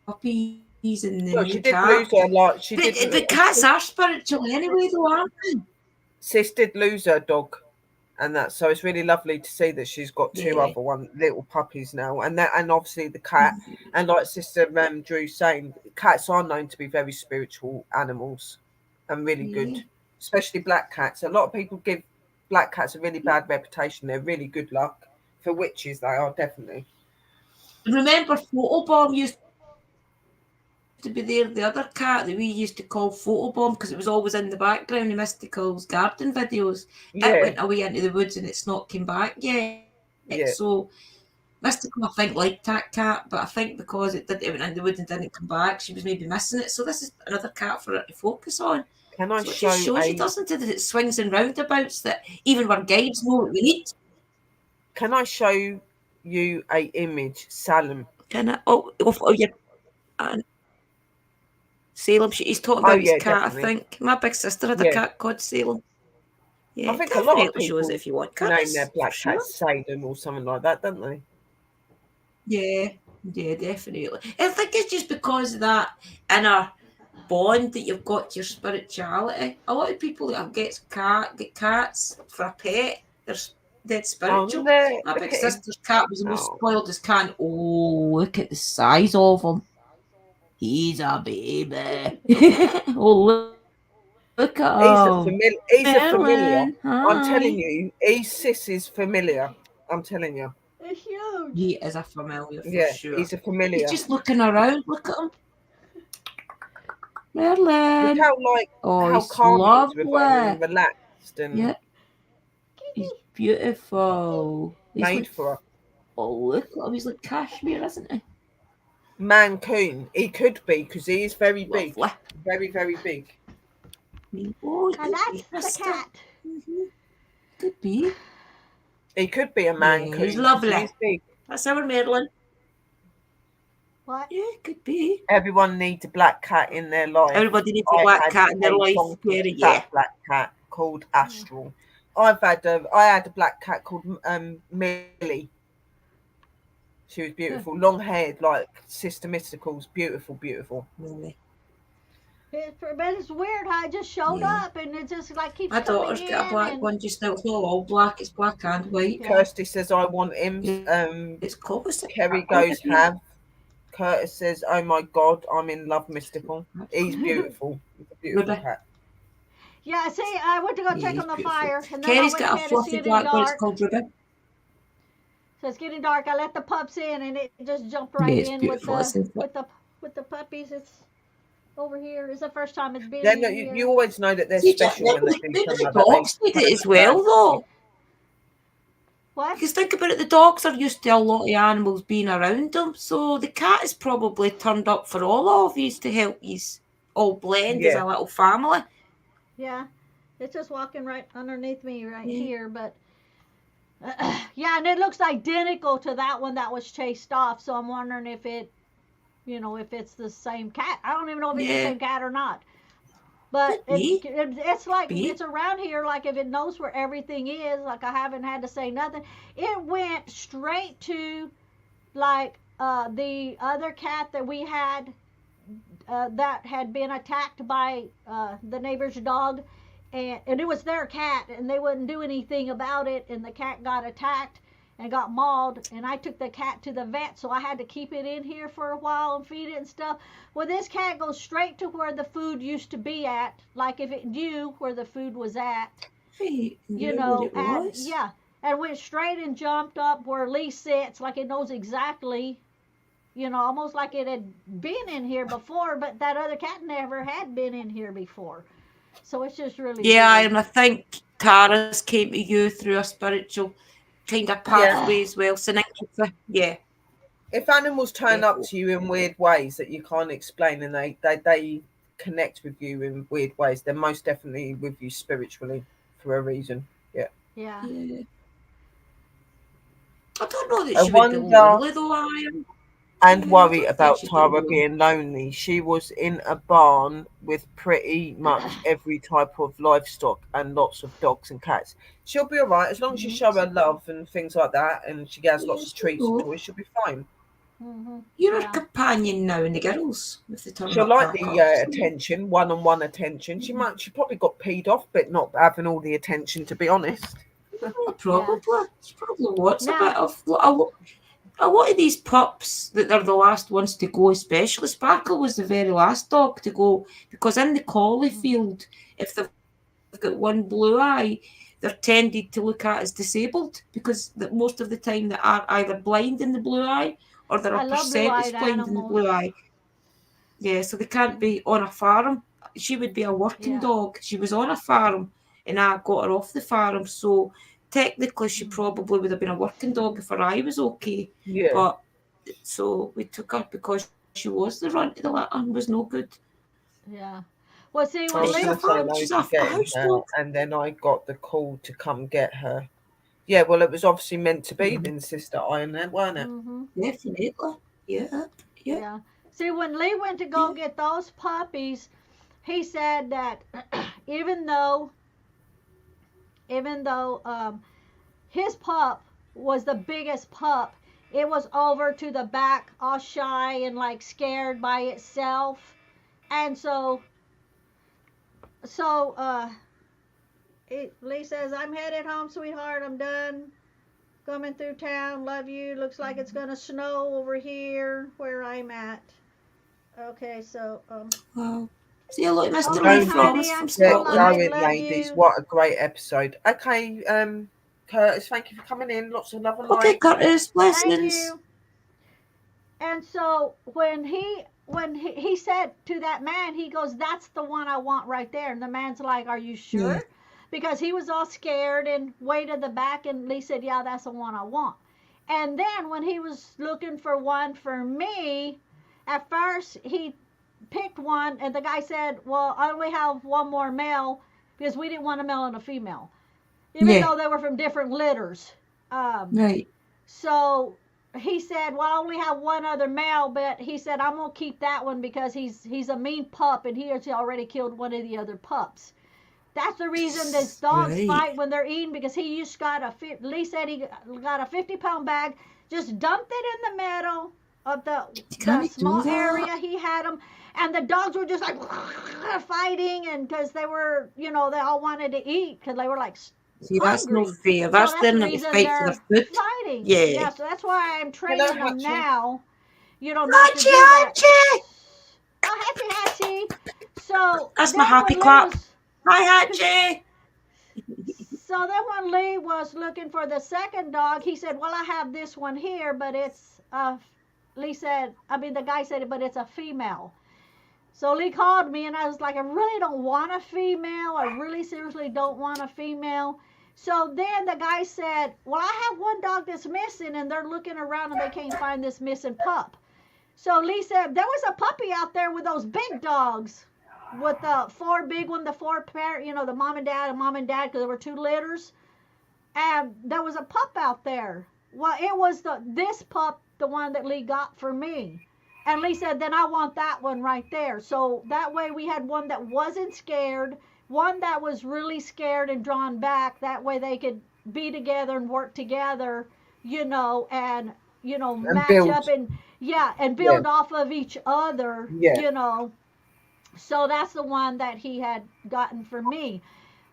puppies and the Well, new she did cat. lose her lot. She But, did. but cats are spiritual anyway, though, aren't they? Sis did lose her dog, and that. So it's really lovely to see that she's got two Yeah. other little puppies now, and obviously the cat. And like Sister Drew saying, cats are known to be very spiritual animals, and really Yeah. good, especially black cats. A lot of people give black cats a really bad reputation. They're really good luck for witches. They are definitely. Remember, Photobomb used to be there, the other cat that we used to call Photobomb because it was always in the background in Mystical's garden videos. It Yeah, went away into the woods and it's not came back yet. yeah. So Mystical, I think, liked that cat, but I think because it went into the woods and didn't come back, she was maybe missing it. So this is another cat for her to focus on. Can I So it show just shows you, a? doesn't it, that it swings and roundabouts, that even our guides know what we need. Can I show you a image, Salem? Can I? Oh yeah. Salem. He's talking about yeah, his cat, definitely. I think. My big sister had a Yeah. cat called Salem. Yeah, I think a lot of definitely shows people it if you want name cats. their black for sure. cat Salem or something like that, don't they? Yeah, definitely. I think it's just because of that inner bond that you've got to your spirituality. A lot of people that get cats for a pet, they're dead spiritual. My big sister's cat was the most spoiledest cat. Oh, look at the size of him. He's a baby. Oh, look at him. He's a familiar. Ellen, I'm telling hi. you, sis is familiar. I'm telling you. It's huge. He is a familiar for Yeah, sure. he's a familiar. He's just looking around. Look at him. Look Merlin. how He's calm he is with him lovely. and relaxed and Yeah, he's beautiful. He's made like, for her. oh, look at him. He's like cashmere, isn't he? Mancoon. He could be because he is very big. Lovely. Very, very big. Oh, he And could be, that's mister. the cat. Mhm. Could be. He could be a Mancoon. he's lovely. He's big. That's our Merlin. What? Yeah, could be. Everyone needs a black cat in their life. Everybody needs a I black had cat in their a life. donkey Yeah. fat black cat called Astral. I had a black cat called Millie. She was beautiful, long haired, like Sister Mystical's. Beautiful, beautiful. Really. But it's weird how it just showed Yeah. up and it just like keeps My coming daughter's got a in black and- one just now. It's not all black, it's black and white. Yeah. Kirsty says I want him. Yeah. It's called. Kerry goes have. Curtis says, "Oh my God, I'm in love, Mystical. He's beautiful. He's a beautiful Ruby. cat." Yeah, see, I went to go Yeah, check he's on the beautiful. fire, and then I Kerry's went got a ahead and see fluffy it in black one. It's dark. called Ruby. So it's getting dark. I let the pups in, and it just jumped Yeah, right it's in with beautiful. the Isn't it? with the puppies. It's over here. It's the first time it's been Then in you here. always know that they're See, special when they do maybe something the like that. They dogs need it turn as around. well, though. What? Because think about it, the dogs are used to a lot of animals being around them, so the cat is probably turned up for all of yous to help yous all blend as Yeah, a little family. Yeah, it's just walking right underneath me right Yeah. here, but yeah, and it looks identical to that one that was chased off. So I'm wondering if it, if it's the same cat. I don't even know if it's the Yeah. same cat or not. But Could be. it's like Be. it's around here. Like if it knows where everything is, like I haven't had to say nothing. It went straight to like the other cat that we had that had been attacked by the neighbor's dog, and it was their cat, and they wouldn't do anything about it, and the cat got attacked and got mauled, and I took the cat to the vet, so I had to keep it in here for a while and feed it and stuff. Well, this cat goes straight to where the food used to be at, like if it knew where the food was at, Right. Knew where it and was. yeah, and went straight and jumped up where Lee sits, like it knows exactly, almost like it had been in here before, but that other cat never had been in here before. So it's just really Yeah, weird. and I think Tara's came to you through a spiritual kind of yeah. pathway as well. So, yeah, If animals turn up definitely. to you in weird ways that you can't explain, and they connect with you in weird ways, they're most definitely with you spiritually for a reason. Yeah. Yeah. Yeah. I don't know that I she would be wonder lonely though, I am. and Yeah, I worry don't think about she'd be Tara lonely. being lonely. She was in a barn with pretty much every type of livestock and lots of dogs and cats. She'll be all right as long as you show her love and things like that, and she has Yeah, lots of she'll treats and know. toys. She'll be fine. You're her Yeah. companion now and the girls, if they turn She'll up like back the up. attention, one-on-one attention. She probably got peed off, but not having all the attention, to be honest. Probably. She probably wants a bit Now, of a lot of these pups that they're the last ones to go, especially Sparkle was the very last dog to go because in the collie field, if they've got one blue eye, they're tended to look at as disabled because most of the time they are either blind in the blue eye or they're a I love blue-eyed percentage blind in the animals. blue eye. Yeah, so they can't be on a farm. She would be a working Yeah. dog. She was on a farm and I got her off the farm. So technically she probably would have been a working dog if her eye was okay. Yeah. But so we took her because she was the runt of the litter and was no good. Yeah. Well, see, I when But was she's Lee, going a to say farm, no she's to a getting house her, dog. and then I got the call to come get her. Yeah, well, it was obviously meant to be then, Sister Iron, then, weren't it? Definitely. Yeah. yeah. See, when Lee went to go get those puppies, he said that even though, his pup was the biggest pup, it was over to the back, all shy and like scared by itself, and so Lee says, "I'm headed home, sweetheart. I'm done coming through town. Love you. Looks like it's gonna snow over here where I'm at." Okay, so Wow. See a lot of Mr. okay, Lee Don't from honey, us I'm from still get Scotland. alive. going, Love ladies. you. What a great episode. Okay, Curtis, thank you for coming in. Lots of love and Okay, light. Curtis, Thank blessings. you. And so when he said to that man, he goes, "That's the one I want right there." And the man's like, "Are you Yeah. sure?" Because he was all scared and way to the back, and Lee said, "Yeah, that's the one I want." And then when he was looking for one for me, at first he picked one, and the guy said, "Well, I only have one more male because we didn't want a male and a female, even Yeah. though they were from different litters." Right. So he said, "Well, I only have one other male, but he said I'm gonna keep that one because he's a mean pup, and he has already killed one of the other pups." That's the reason these dogs Right. fight when they're eating, because he just got Lee said he got a 50-pound bag, just dumped it in the middle of the You can't do small that. area he had them, and the dogs were just like fighting, and because they were, they all wanted to eat because they were like See, that's no hungry. fair. So That's that's the learning to reason fight for their they're food. fighting. Yeah. Yeah, so that's why I'm Hello, training them Hatchie. now. not to Hachi, do that. Hachi! Oh, Hatchie, Hatchie. So That's my then happy when Lee clap. was, Hi, Hachi! so then when Lee was looking for the second dog, he said, "Well, I have this one here, but it's Lee said, I mean the guy said, but it's a female." So Lee called me and I was like, I really don't want a female. I really seriously don't want a female. So then the guy said, well, I have one dog that's missing and they're looking around and they can't find this missing pup. So Lee said, there was a puppy out there with those big dogs with the four big one, the four pair, the mom and dad, because there were two litters. And there was a pup out there. Well, it was this pup, the one that Lee got for me. And Lee said, then I want that one right there. So that way we had one that wasn't scared, one that was really scared and drawn back. That way they could be together and work together, and, match build. up and, and build off of each other, So that's the one that he had gotten for me.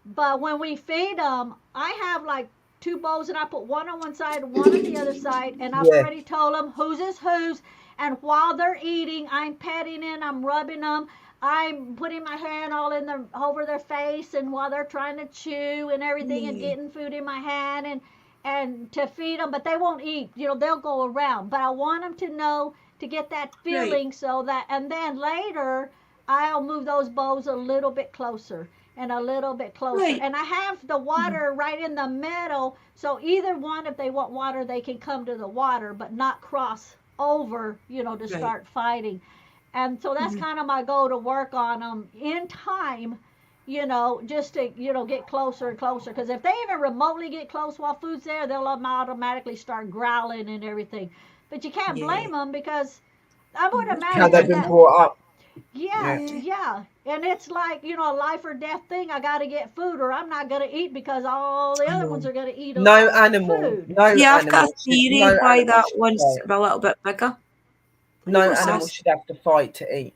But when we feed them, I have like two bowls and I put one on one side, one on the other side. And I've already told them whose is whose. And while they're eating, I'm petting it, I'm rubbing them, I'm putting my hand all over their face, and while they're trying to chew and everything, and getting food in my hand, and to feed them, but they won't eat. They'll go around. But I want them to know to get that feeling, so that, and then later I'll move those bowls a little bit closer and a little bit closer. Right. And I have the water right in the middle, so either one, if they want water, they can come to the water, but not cross over, to start fighting. And so that's kind of my goal, to work on them in time, just to, get closer and closer. Because if they even remotely get close while food's there, they'll automatically start growling and everything. But you can't blame them, because I would imagine How they've been that, brought up. yeah. And it's like, a life or death thing. I got to get food or I'm not going to eat, because all the other ones are going to eat a No lot of animal. food. No Yeah, I've got animal. a theory No why animal that should one's fight. a little bit bigger. No What's animal this? should have to fight to eat.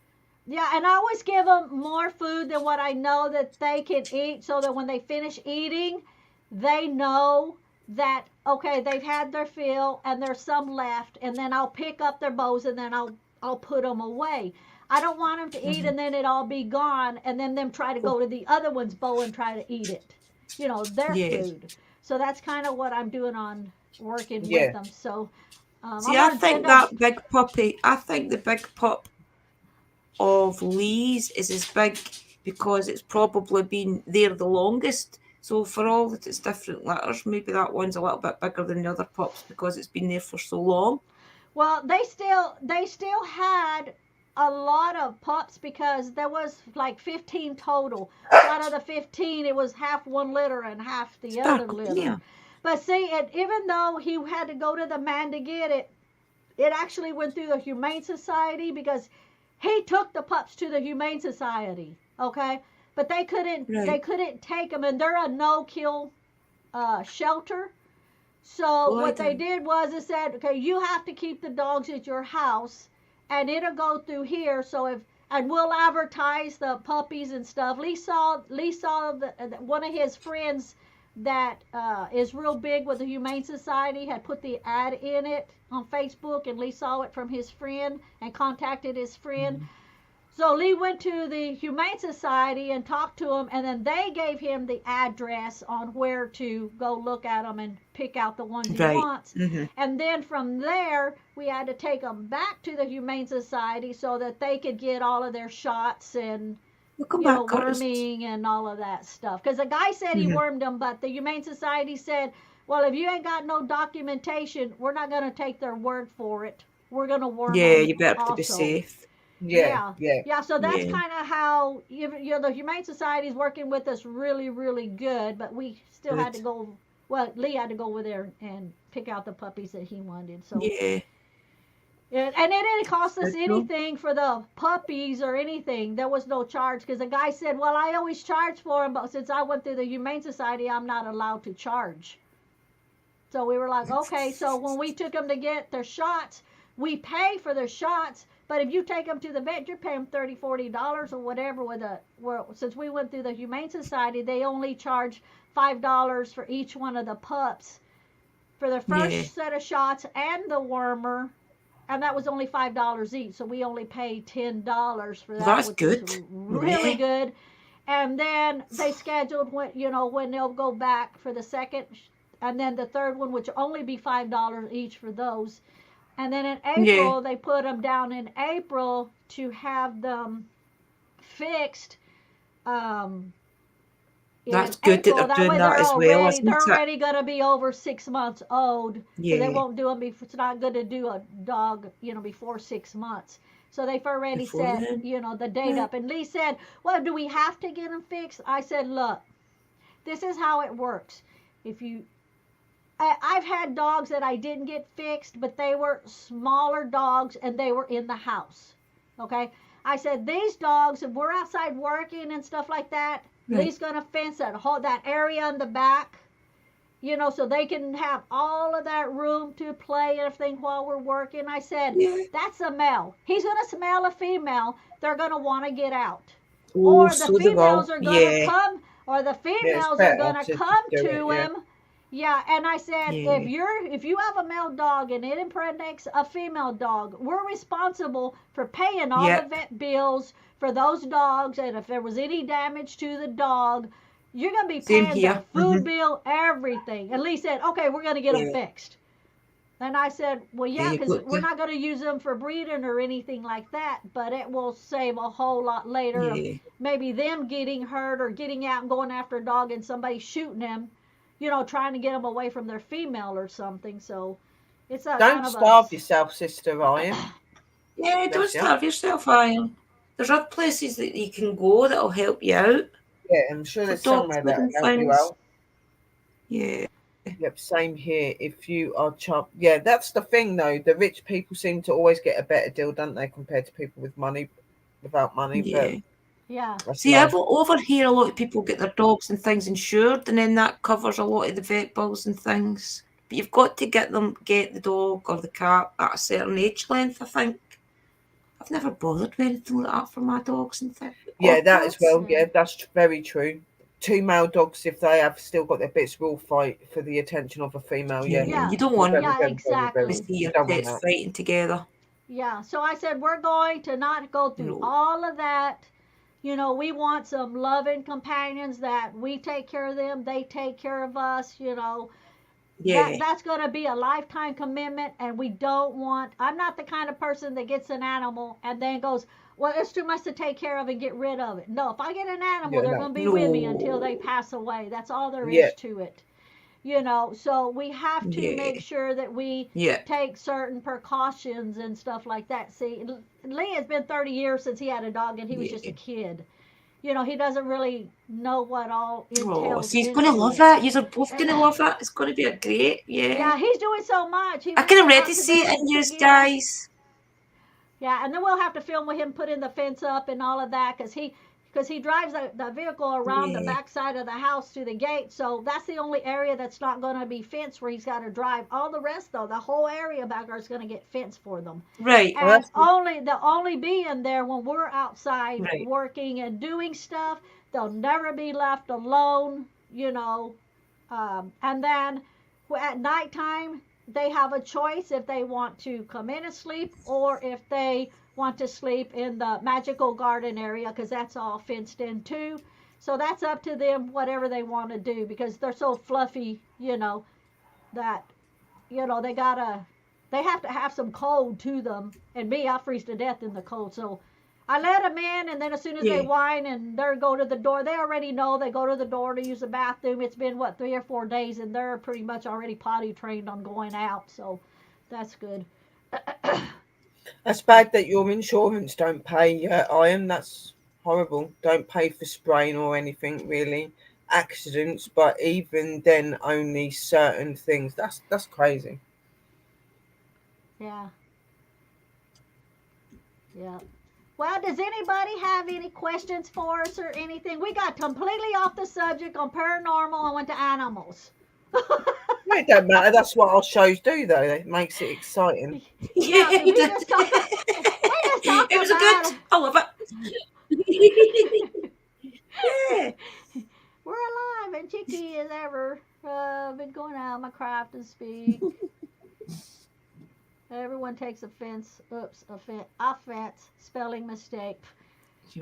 Yeah, and I always give them more food than what I know that they can eat, so that when they finish eating, they know that, okay, they've had their fill and there's some left, and then I'll pick up their bowls and then I'll put them away. I don't want them to eat and then it all be gone, and then them try to go to the other one's bowl and try to eat it, their food. So that's kind of what I'm doing on working with them. So See, I think that big puppy, I think the big pup of Lee's is as big because it's probably been there the longest. So for all that it's different litters, maybe that one's a little bit bigger than the other pups because it's been there for so long. Well, they still had a lot of pups, because there was like 15 total. Out of the 15, it was half one litter and half the other litter. Yeah. But see, even though he had to go to the man to get it, it actually went through the Humane Society, because he took the pups to the Humane Society, okay? But they couldn't take them, and they're a no-kill shelter. So what they did was, it said, okay, you have to keep the dogs at your house, and it'll go through here. So and we'll advertise the puppies and stuff. Lee saw one of his friends that is real big with the Humane Society had put the ad in it on Facebook, and Lee saw it from his friend and contacted his friend. So Lee went to the Humane Society and talked to him, and then they gave him the address on where to go look at them and pick out the ones he wants. And then from there, we had to take them back to the Humane Society so that they could get all of their shots and worming and all of that stuff. Because the guy said he wormed them, but the Humane Society said, well, if you ain't got no documentation, we're not going to take their word for it. We're going to worm them. Yeah, you better also. to be safe. Yeah. So that's kind of how the Humane Society is working with us really, really good. But we still had to go. Well, Lee had to go over there and pick out the puppies that he wanted. So and it didn't cost us anything for the puppies or anything. There was no charge, because the guy said, "Well, I always charge for them, but since I went through the Humane Society, I'm not allowed to charge." So we were like, okay. So when we took them to get their shots, we pay for their shots. But if you take them to the vet, you're paying $30, $40 or whatever. Since we went through the Humane Society, they only charge $5 for each one of the pups for the first set of shots and the wormer, and that was only $5 each. So we only paid $10 for Well, that, that's which was good. really Yeah. good. And then they scheduled when they'll go back for the second, and then the third one, which will only be $5 each for those. And then in Yeah. April, they put them down in April to have them fixed. Um, in That's good that April. they're That doing way that as well, isn't they're it? already gonna be over 6 months old. So they Yeah. won't do them before. It's not good to do a dog, before 6 months. So they've already Before set, then. the date Yeah. up. And Lee said, "Well, do we have to get them fixed?" I said, "Look, this is how it works. If you, I've had dogs that I didn't get fixed, but they were smaller dogs and they were in the house. Okay, I said these dogs, if we're outside working and stuff like that, Right. Lee's gonna fence that area in the back, so they can have all of that room to play and everything while we're working." I said, Yeah. "That's a male. He's gonna smell a female. They're gonna want to get out, Oh, or the so they will. females are gonna Yeah. come, or the Yeah, it's females are better gonna to come do it. to Yeah. him." Yeah, and I said, Yeah. if you have a male dog and it impregnates a female dog, we're responsible for paying all the Yep. vet bills for those dogs, and if there was any damage to the dog, you're gonna be Same paying their here. food bill, everything. And Lee said, "Okay, we're gonna get them Yeah. fixed." And I said, "Well, Yeah, yeah, you've because got we're to. not going to use them for breeding or anything like that, but it will save a whole lot later of Yeah. maybe them getting hurt or getting out and going after a dog and somebody shooting them, trying to get them away from their female or something." So it's a Don't kind of a, starve yourself, Sister Ryan. Yeah, don't Bless you. starve yourself, Ian. There's other places that you can go that'll help you out Yeah, I'm sure for there's dog somewhere food that'll and help you things. out. Yeah. Yep, same here. If you are yeah, that's the thing though. The rich people seem to always get a better deal, don't they, compared to people with money, without money. But Yeah. yeah, that's See, life. over here, a lot of people get their dogs and things insured, and then that covers a lot of the vet bills and things. But you've got to get the dog or the cat at a certain age length, I think. I've never bothered with anything like that for my dogs and things. Yeah, that as Awkward. well. yeah, Yeah, that's very true. Two male dogs, if they have still got their bits, will fight for the attention of a female. Yeah, Yeah, yeah, you don't you're want very, yeah, very, very, to very. exactly. see You your don't want pets that. fighting together. Yeah, so I said we're going to not go through No. all of that. We want some loving companions that we take care of them, they take care of us. Yeah. That's going to be a lifetime commitment, and we don't want. I'm not the kind of person that gets an animal and then goes, "Well, it's too much to take care of and get rid of it." No, if I get an animal, Yeah, they're no. going to be with me until they No. pass away. That's all there Yeah, is to it. So we have to make Yeah. sure that we Yeah. take certain precautions and stuff like that. See, Lee has been 30 years since he had a dog, and he was just a Yeah. kid. He doesn't really know what all Oh, entails so he's going to into love it. it. You're both going to love it. It's going to be a great, yeah. Yeah, he's doing so much. He I went can already out see it today in you again. guys. Yeah, and then we'll have to film with him putting the fence up and all of that, because he drives the vehicle around the Yeah. back side of the house to the gate. So that's the only area that's not going to be fenced where he's got to drive. All the rest, though, the whole area back there is going to get fenced for them. Right. well, And that's they'll only be in there when we're outside Right. working and doing stuff. They'll never be left alone. And then at nighttime, they have a choice if they want to come in and sleep or if they want to sleep in the magical garden area, because that's all fenced in too. So that's up to them, whatever they want to do, because they're so fluffy, that they have to have some cold to them. And me, I freeze to death in the cold. So I let them in, and then as soon as they Yeah. whine and they go to the door, they already know they go to the door to use the bathroom. It's been 3 or 4 days, and they're pretty much already potty trained on going out. So that's good. bad that your insurance don't pay, Iron. That's horrible. Don't pay for sprain or anything really. Accidents, but even then, only certain things. That's crazy. Yeah. Yeah. Well, does anybody have any questions for us or anything? We got completely off the subject on paranormal and went to animals. No, it don't matter. That's what our shows do, though. It makes it exciting. Yeah, Yeah, we just talked. We just talked it was about good. I love it. Yeah. we're alive, and Chicky has ever been going out my craft and speak. Everyone takes offense. Oops, offense. Spelling mistake.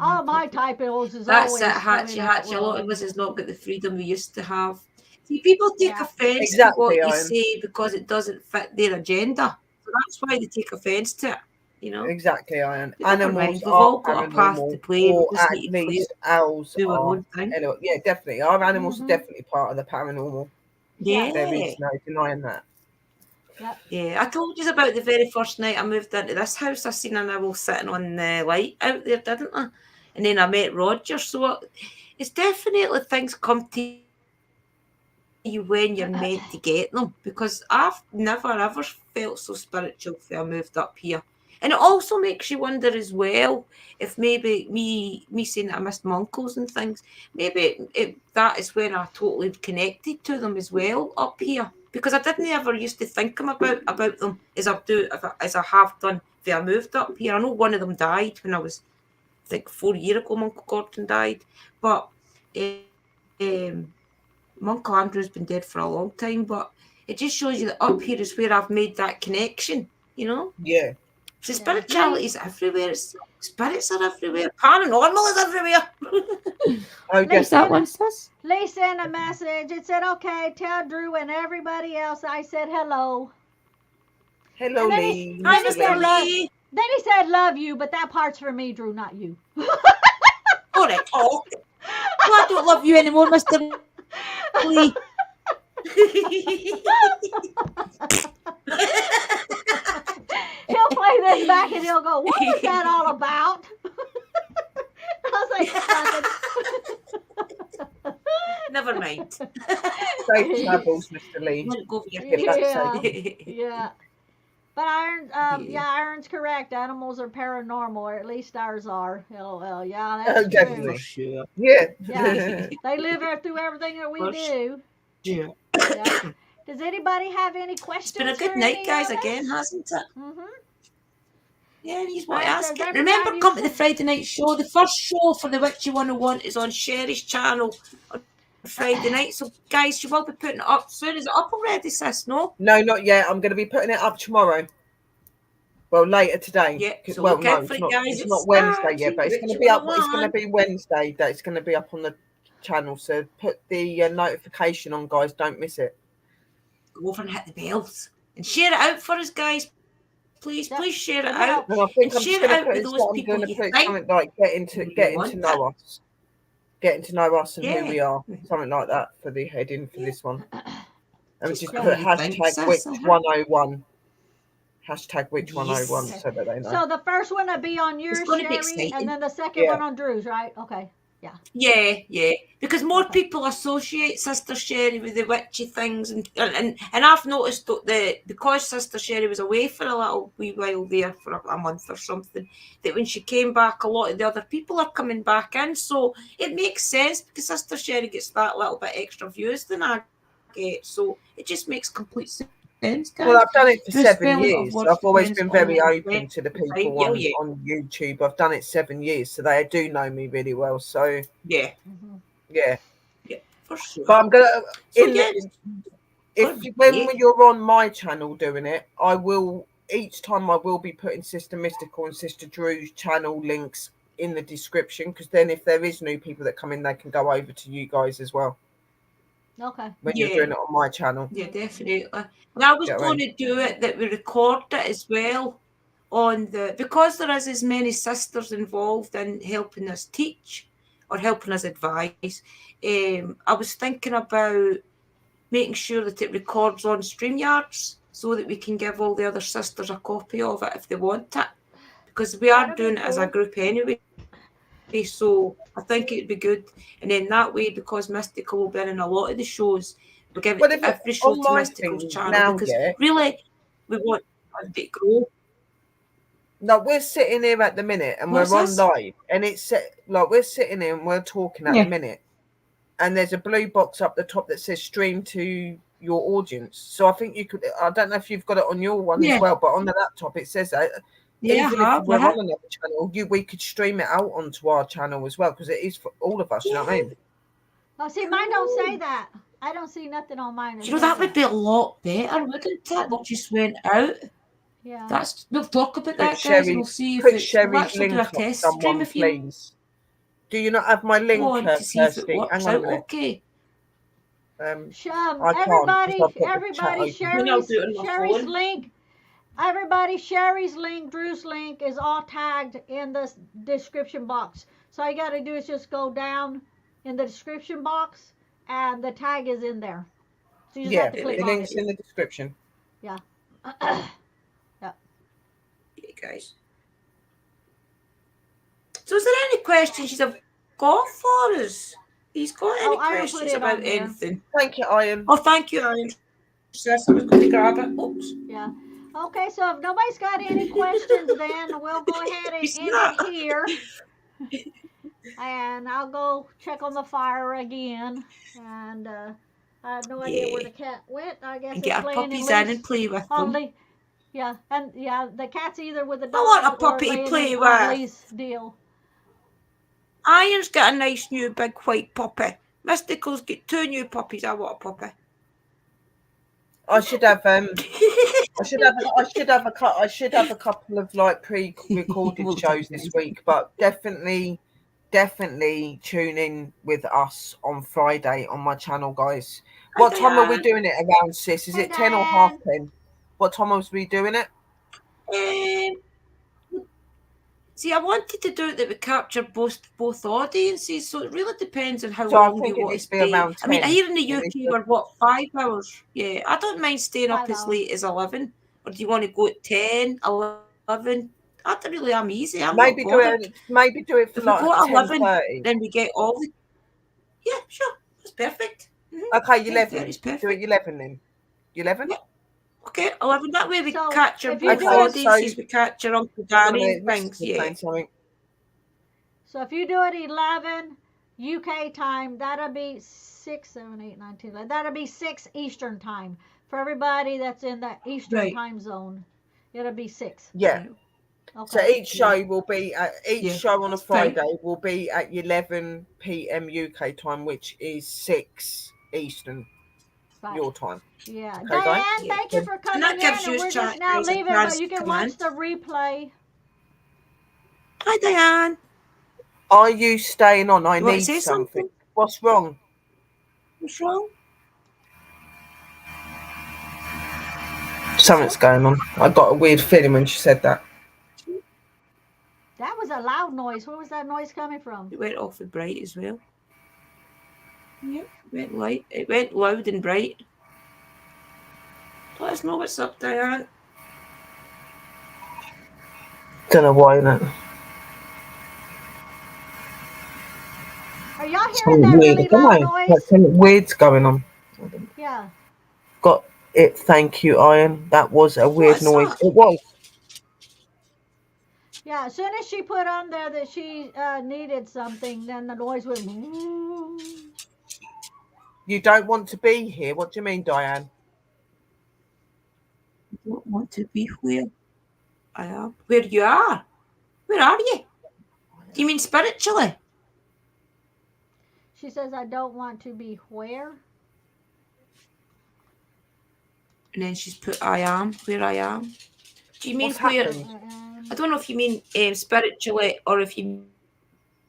All my typos is That's always it, coming Hatchie. out Hatchie. A lot of wrong. us has not got the freedom we used to have. See, people take Yeah. offence to Exactly, what you Ian. say because it doesn't fit their agenda. So that's why they take offence to it, you know. Exactly, Ian. But never Animals mind, we've are all got a path to paranormal, play. We or just at need to play it, least owls do our are. own thing. Anyway, yeah, definitely. Our animals are Mhm. definitely part of the paranormal. Yeah. There Yeah. is no denying that. Yep. Yeah, I told you about the very first night I moved into this house. I seen an owl sitting on the light out there, didn't I? And then I met Roger. So it's definitely things come to you when you're meant to get them. Because I've never ever felt so spiritual before I moved up here. And it also makes you wonder as well if maybe me saying that I missed my uncles and things, maybe that is when I totally connected to them as well up here. Because I didn't ever used to think about them as I do as I have done when I moved up here. I know one of them died when I was, I think, 4 years ago. My Uncle Gordon died, but um, my Uncle Andrew's been dead for a long time. But it just shows you that up here is where I've made that connection. You know. Yeah. So Yeah. spirituality is everywhere. Spirits are everywhere. Paranormal is everywhere. Oh, Lisa, Is that definitely. one, sis? Lee sent a message. It said, "Okay, tell Drew and everybody else I said hello." Hello, And Lee. Hi, then he Mr. said Mr. Lee. love. Lee. Then he said love you, but that part's for me, Drew, not you. All right. Oh. Well, I don't love you anymore, Mr. Lee. He'll play this back and he'll go, "What was that all about?" I was like, Never mind. Safe travels, Mr. Lee. Won't go for your Get back Yeah, safe. yeah. But Iron, Yeah. Iron's correct. Animals are paranormal, or at least ours are. LOL. Yeah, Oh, that's For true. definitely. sure. Yeah. Yeah, they live through everything that we For do. sure. Yeah. Does anybody have any It's been a questions good for night, any guys, of again, us? hasn't it? Mm-hmm. Yeah, you want to Iron ask says it. every Remember, time you come to the say, Friday night show. The first show for the Witchy 101 is on Sherry's channel on Friday night. So, guys, she will be putting it up soon. Is it up already, sis? No? No, not yet. I'm going to be putting it up tomorrow. Well, later today. Yeah, so Well, look no, out for it's it, not. guys. It's It's not Wednesday yet, starting. but it's going to Witchy be up. It's going to 101. be Wednesday that it's going to be up on the channel. So put the notification on, guys. Don't miss it. Go over and hit the bells. And share it out for us, guys. Please, yep, please share it it out. helps. And I think And I'm just share it going to out put with it. those I'm people going to you put think something like getting really to want it. know us, getting to know us and who Yeah. we are. Something like that for the heading for Yeah. this one. And Just just Yeah. put whatever you think, hashtag sis. witch101. Hashtag witch101 Yes. so that they know. So the first one will be on It's yours, going to be Sherry, and exciting. then the second Yeah. one on Drew's, right? Okay. Yeah. Because more Okay. people associate Sister Sherry with the witchy things, and I've noticed that because Sister Sherry was away for a little wee while there for a month or something, that when she came back, a lot of the other people are coming back in. So it makes sense because Sister Sherry gets that little bit extra views than I get. So it just makes complete sense, guys. Well, I've done it for The 7 spelling of years. words I've always depends been on very the open to the time. people Yeah. on YouTube. I've done it 7 years, so they do know me really well. So Yeah. Mm-hmm. yeah, For sure. but I'm gonna So in yeah, when you're on my channel doing it, I will each time I will be putting Sister Mystical and Sister Drew's channel links in the description, because then if there is new people that come in, they can go over to you guys as well Okay. when you're doing it on my channel. Yeah, definitely. And I was Get what I going mean? to do it that we record it as well on the, because there is as many sisters involved in helping us teach or helping us advise. I was thinking about making sure that it records on StreamYards so that we can give all the other sisters a copy of it if they want it, because we are That'd be doing it as a cool. group anyway. So I think it'd be good, and then that way, because Mystical will be in a lot of the shows, we give Well, it if to every show on to my Mystical's thing channel, now, because yeah. really we want it to grow. No, we're sitting here at the minute and What's we're on this? live, and it's set like we're sitting here and we're talking at Yeah. the minute, and there's a blue box up the top that says stream to your audience. So I think you could. I don't know if you've got it on your one Yeah. as well, but on the laptop it says that. Yeah, Even I if have. we're on another channel, we could stream it out onto our channel as well, because it is for all of us. You know what I mean? Oh, see, mine don't say that. I don't see nothing on mine. You know, that would be a lot better, wouldn't it? That just went out. Yeah. We'll talk about Put that, guys, and Sherry, we'll see if put it's. We'll Sherry's actually do link a up, test stream someone, if you please. Do you not have my link, want to see if it Kirsty? works Hang on a out. minute. Okay. I can't because I've got the chat Everybody, open. Then I'll do it on my Sherry's phone. link. Everybody, Sherry's link, Drew's link is all tagged in the description box. So all you got to do is just go down in the description box, and the tag is in there. So you just have to click The on link's it. in the description. Yeah. Yeah, guys. So, is there any questions you have got for us? He's got any I will put questions it about on there. anything? Thank you, Ian. Oh, thank you, Iron. Sis, I was going to grab it. Oops. Yeah. Okay, so if nobody's got any questions, then we'll go ahead and end it here. And I'll go check on the fire again. And I have no idea where the cat went. I guess And it's get our laying puppies in in and play with them. Yeah, and yeah, the cat's either with the I want dog a or puppy to laying play on with. Lee's deal. Iron's got a nice new big white puppy. Mystical's got 2 new puppies. I want a puppy. I should have I should have a couple of like pre-recorded shows this week, but definitely tune in with us on Friday on my channel, guys. What time are we doing it around, sis? Is it 10 or half 10? What time was we doing it? See, I wanted to do it that we capture both audiences, so it really depends on how So I long think you it want to needs to be stay. around I mean, 10. here in the UK, we're what, 5 hours? Yeah, I don't mind staying up 5 as hours. late as 11. Or do you want to go at 10, 11? I don't really, I'm easy. I'm Maybe not do bothered. it. Maybe do it for If we like go at 11, 10:30. then we get all the. Yeah, sure, that's perfect. Okay, 10:30 11. is Do it perfect. 11 then. 11. Yeah. Okay, 11. That way we So, capture if you both do it- audiences. We capture Uncle Danny and Miss things. was Yeah. saying something. So if you do it 11 UK time, that'll be 6, 7, 8, 9, 10, 11. That'll be 6 Eastern time. For everybody that's in the Eastern time zone, it'll be 6. Yeah. Okay. So each show will be show on a that's fine. Friday will be at 11 p.m. UK time, which is 6 Eastern your time. Yeah. Okay, Diane, guys? thank you for coming that in. gives you And we're a just now chance leaving, but you can come watch in. the replay. Hi, Diane. Are you staying on? I You want to need say something. something? What's wrong? What's wrong? Something's going on. I got a weird feeling when she said that. That was a loud noise. Where was that noise coming from? It went awfully bright as well. Yep, it went light. It went loud and bright. Let us know what's up, Diane. Don't know why that. Are y'all hearing that really loud noise? Something weird's going on. Yeah. Got it. Thank you, Iron. That was a weird noise. that? It was. Yeah, as soon as she put on there that she needed something, then the noise went. You don't want to be here. What do you mean, Diane? I don't want to be where I am. Where you are? Where are you? Do you mean spiritually? She says, I don't want to be where? And then she's put, I am where I am. Do you mean What's where? happened? I don't know if you mean spiritually or if you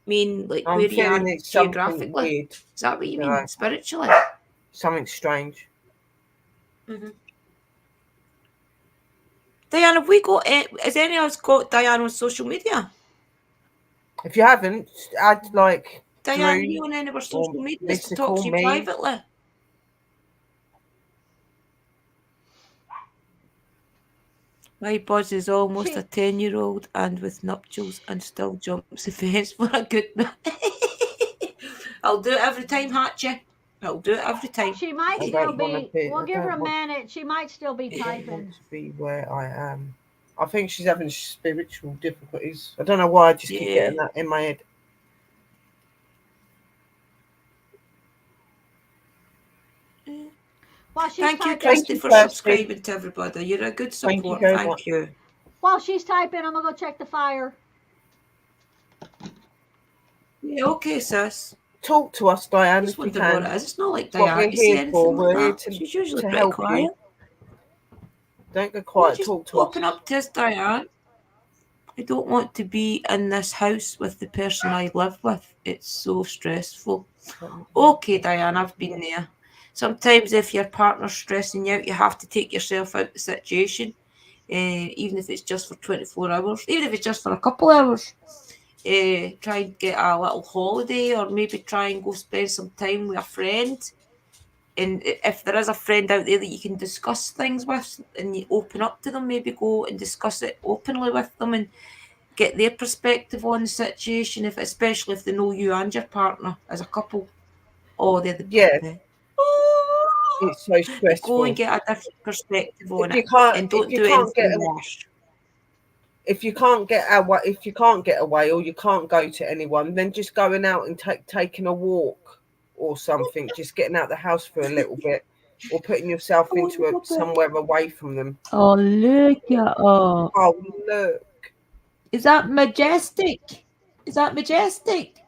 mean like I'm where you are feeling it's something geographically. weird. Is that what you mean? Right. Spiritually? Something strange. Mm-hmm. Diane, have we got? Has any of us got Diane on social media? If you haven't, add like Diane, Drew you on any of our social or media to Mystical, talk to you me. privately? My buzz is almost a 10-year-old and with nuptials and still jumps the fence for a good night. I'll do it every time, Hatchie. I'll do it every time. She might I still don't wanna be. be- We'll I give her a don't want- minute. She might still be I don't typing. want to be where I am. I think she's having spiritual difficulties. I don't know why. I just keep getting that in my head. While she's Thank you, typing, Kirsty, for subscribing to everybody. You're a good Thank you support. very Thank much. you. while she's typing, I'm gonna go check the fire. Yeah, okay, sis. Talk to us, Diane, Just if you wonder what can. it is. It's not like What Diane we're to say here anything for. like We're here that. to She's usually to pretty help quiet. you. Don't go Well, quiet. just Talk to open us. up to us, Diane. I don't want to be in this house with the person I live with. It's so stressful. Okay, Diane, I've been there. Sometimes if your partner's stressing you out, you have to take yourself out of the situation, even if it's just for 24 hours, even if it's just for a couple hours. Try and get a little holiday, or maybe try and go spend some time with a friend. And if there is a friend out there that you can discuss things with and you open up to them, maybe go and discuss it openly with them and get their perspective on the situation, especially if they know you and your partner as a couple. Oh, they're the Yeah, it's so but go and stressful. get a different perspective on If it, you can't, and if don't you do can't get, anything rash. if you can't get away, if you can't get away, or you can't go to anyone, then just going out and taking a walk or something. Just getting out the house for a little bit, or putting yourself into somewhere away from them. Oh, look at her. Oh look, Is that majestic? Is that majestic?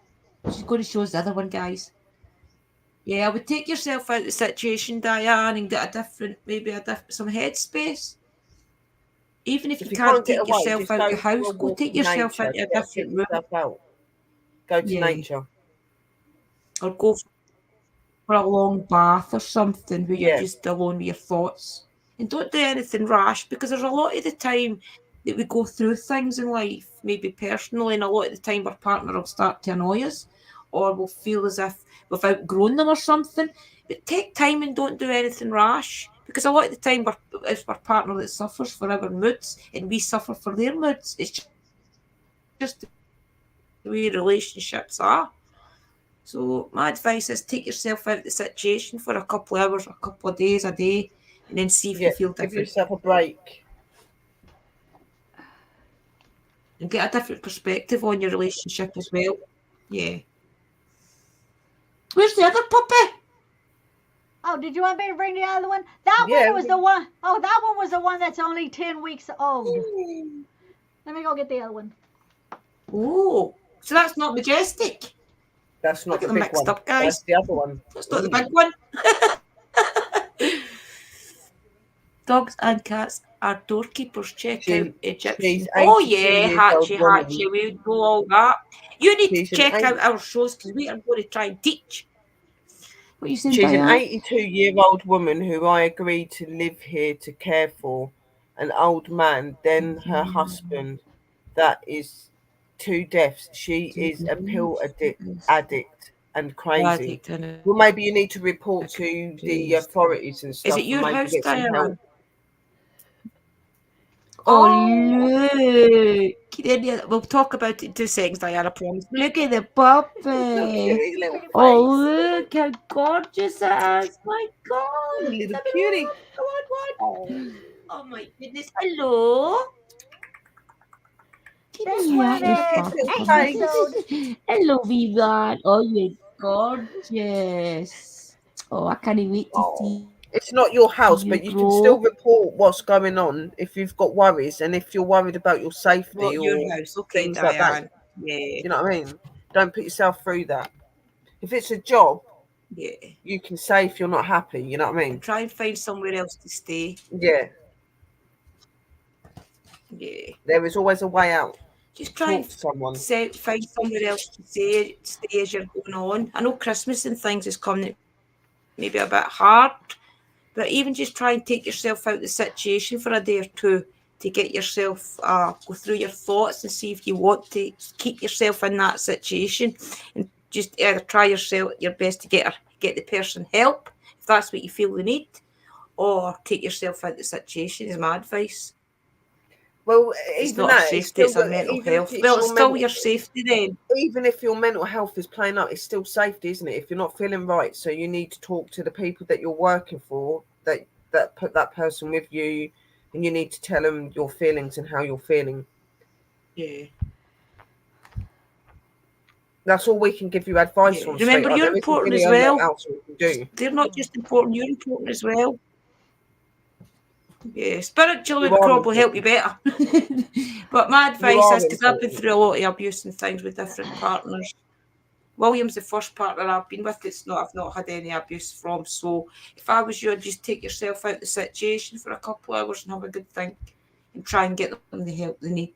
She's going to show us the other one, guys. Yeah, I would take yourself out of the situation, Diane, and get some headspace. Even if you if you can't can't get take away, yourself just out go your for a house, go walk take in yourself nature. into a Get different room. yourself out. Go to Yeah, nature. or go for a long bath or something where you're Yeah, just alone with your thoughts. And don't do anything rash, because there's a lot of the time that we go through things in life, maybe personally, and a lot of the time our partner will start to annoy us, or we'll feel as if we've outgrown them or something. But take time and don't do anything rash, because a lot of the time it's our partner that suffers for our moods and we suffer for their moods. It's just the way relationships are. So my advice is take yourself out of the situation for a couple of hours, a couple of days, a day, and then see if yeah. you feel Give different yourself a break. and get a different perspective on your relationship as well. Yeah. Where's the other puppy? Oh, did you want me to bring the other one? That Yeah, one was the one. Oh, that one was the one that's only 10 weeks old. Let me go get the other one. Oh, so that's not majestic. that's I not get the them big mixed one. up, guys. That's the other one. That's not the big one. Dogs and cats are doorkeepers. Check out Egyptian. She's Oh 82 yeah, years old Hatchy, woman. we know all that. You need to She's an check eight. out our shows because we are going to try and teach. What are you saying, She's an Diane? 82-year-old woman who I agreed to live here to care for. An old man, then her husband. That is two deaths. She is a pill addict and crazy. Addict in Well, maybe you need to report a to the crazy. authorities and Is it stuff, and your maybe house, get some help. Diane? Oh, Oh, look. we'll talk about it in 2 seconds, Diana, I promise. Look at the Look puppy. at his little face. Oh, look how gorgeous it is. My God. Little Come cutie. on, come on, come Oh, on. Oh, my goodness. Hello. Come This here, one you look at is his little puppy. 8 weeks face. old. Hello, Vivian. Oh, you're gorgeous. Oh, I can't wait to Oh. see It's not your house, you but you can still grow. report what's going on if you've got worries and if you're worried about your safety not your or house. Okay, things like that. Diane. Yeah, You know what I mean? Don't put yourself through that. If it's a job, yeah. you can say if you're not happy. You know what I And mean? try and find somewhere else to stay. Yeah, Yeah. there is always a way out. Just try Talk and to someone. find somewhere else to stay as you're going on. I know Christmas and things is coming maybe a bit hard, but even just try and take yourself out of the situation for a day or two to get yourself go through your thoughts and see if you want to keep yourself in that situation, and just either try your best to get the person help if that's what you feel they need, or take yourself out of the situation is my advice. Well, It's even not our that, it's safety, still it's our mental even if health. it's Well, your it's still mental, your safety then. even if your mental health is playing up, it's still safety, isn't it? If you're not feeling right, so you need to talk to the people that you're working for, that put that person with you, and you need to tell them your feelings and how you're feeling. Yeah. That's all we can give you advice Yeah. from, Remember, sweetheart. you're There isn't important really as a lot well. else we can do. They're not just important, you're important as well. Yeah, spiritually You would are probably help you important. better. But my You advice are is, because I've been important. through a lot of abuse and things with different partners, William's the first partner I've been with. I've not had any abuse from. So if I was you, I'd just take yourself out of the situation for a couple of hours and have a good think and try and get them the help they need.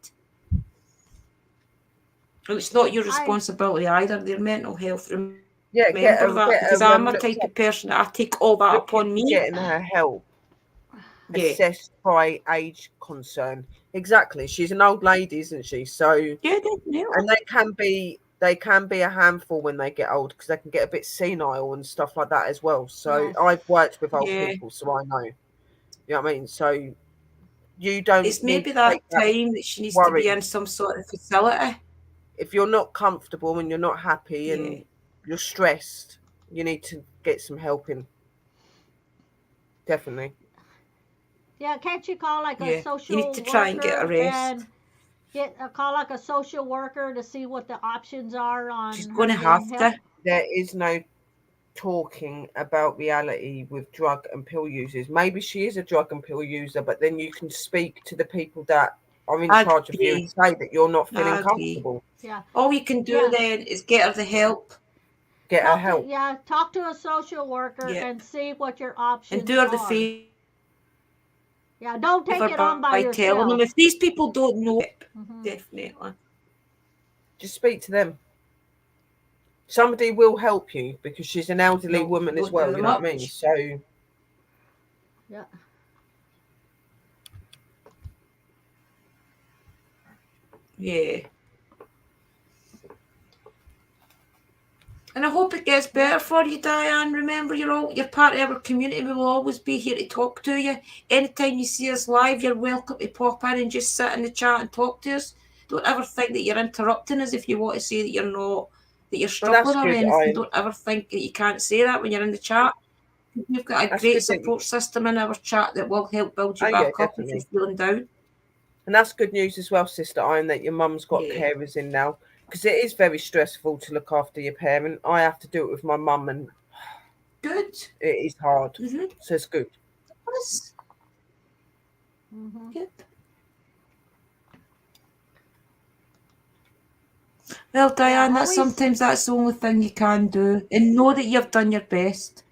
And it's not your responsibility either, their mental health. Yeah, Remember that, because I'm a type of person that I take all that upon me. Getting her help Yeah. assessed by age concern. Exactly. She's an old lady, isn't she? So Yeah, definitely. and they can be a handful when they get old because they can get a bit senile and stuff like that as well. So Yes. I've worked with old Yeah. people, so I know. You know what I mean? So you don't It's need maybe to that take that time that she needs to worry. be in some sort of facility. If you're not comfortable and you're not happy Yeah. and you're stressed, you need to get some help in. Definitely. Yeah, can't you call like a Yeah. social You need to try and get a worker rest. and call like a social worker to see what the options are on She's her going to getting have help? to. There is no talking about reality with drug and pill users. Maybe she is a drug and pill user, but then you can speak to the people that are in I charge of you and agree. say that you're not I feeling agree. comfortable. Yeah. All you can do Yeah. then is get her the help. Get her help. Talk to a social worker Yeah. and see what your options And do her the are. favor Yeah, don't take it on by by telling them. yourself. If these people don't know it, Mhm. definitely. Just speak to them. Somebody will help you because she's an elderly No, woman as don't well, do you know what I mean? much. So Yeah. Yeah. And I hope it gets better for you, Diane. Remember, you're part of our community. We will always be here to talk to you. Anytime you see us live, you're welcome to pop in and just sit in the chat and talk to us. Don't ever think that you're interrupting us if you want to say that you're well, struggling or good, anything. Don't ever think that you can't say that when you're in the chat. We've got a That's great good support system in our chat that will help build you Oh, yeah, back up if definitely. you're feeling down. And that's good news as well, Sister Iron, that your mum's got Yeah. carers in now. Because it is very stressful to look after your parent. I have to do it with my mum and Good. it is hard. Mm-hmm. So it's good. Yes. Mhm. Good. Well, Diane, sometimes that's the only thing you can do. And know that you've done your best.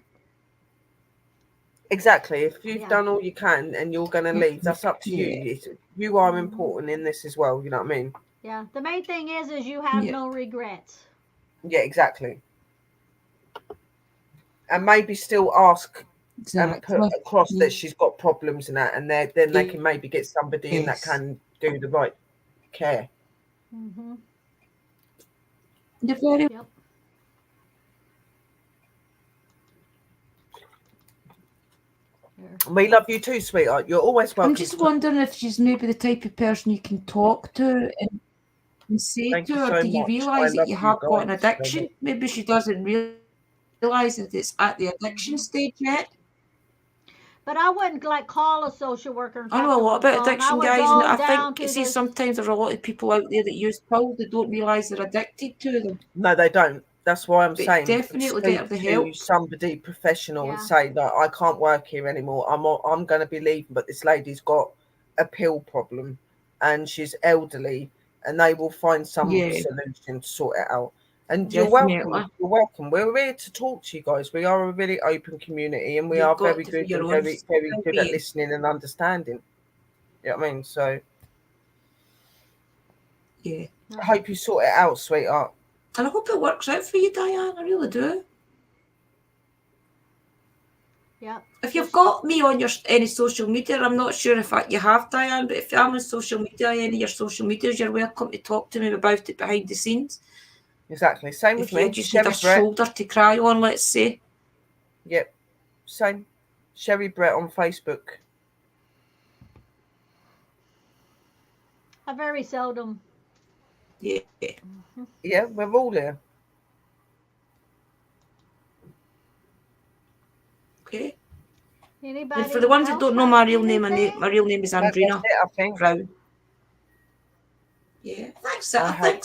Exactly. If you've done all you can and you're going to leave, that's up to Yeah. you. You are important in this as well. You know what I mean? Yeah. The main thing is you have Yeah. no regrets. Yeah, exactly. And maybe still ask and put across that she's got problems and that, and then they can maybe get somebody in that can do the right care. Mhm. You're very Yep. We love you too, sweetheart. You're always welcome. I'm just wondering if she's maybe the type of person you can talk to and say Thank to you her, so do you much. realise I that you love have got an guys so addiction? much. Maybe she doesn't realise that it's at the addiction stage yet. But I wouldn't like call a social worker and I talk know a to lot them on about the phone. I addiction, would guys, go and I down think, to see, the sometimes there's a lot of people out there that use pills that don't realise they're addicted to them. No, they don't. That's why I'm But saying definitely get her speak the to help. somebody professional and Yeah. say that I can't work here anymore. I'm going to be leaving, but this lady's got a pill problem and she's elderly, and they will find some solution to sort it out. And you're welcome. You're welcome. We're here to talk to you guys. We are a really open community, and we are very good and very, very good at listening and understanding. You know what I mean? So yeah, I hope you sort it out, sweetheart. And I hope it works out for you, Diane. I really do. Yeah. If you've got me on your any social media, I'm not sure if you have, Diane, but if I'm on social media, any of your social medias, you're welcome to talk to me about it behind the scenes. Exactly. Same with me. If you just need a shoulder to cry on, let's say. Yep. Same. Sherry Brett on Facebook. I very seldom. Yeah. Yeah, we're all here. Okay. Anybody And for the ones that don't know my real name, my real name is Andrina Brown. Yeah, thanks,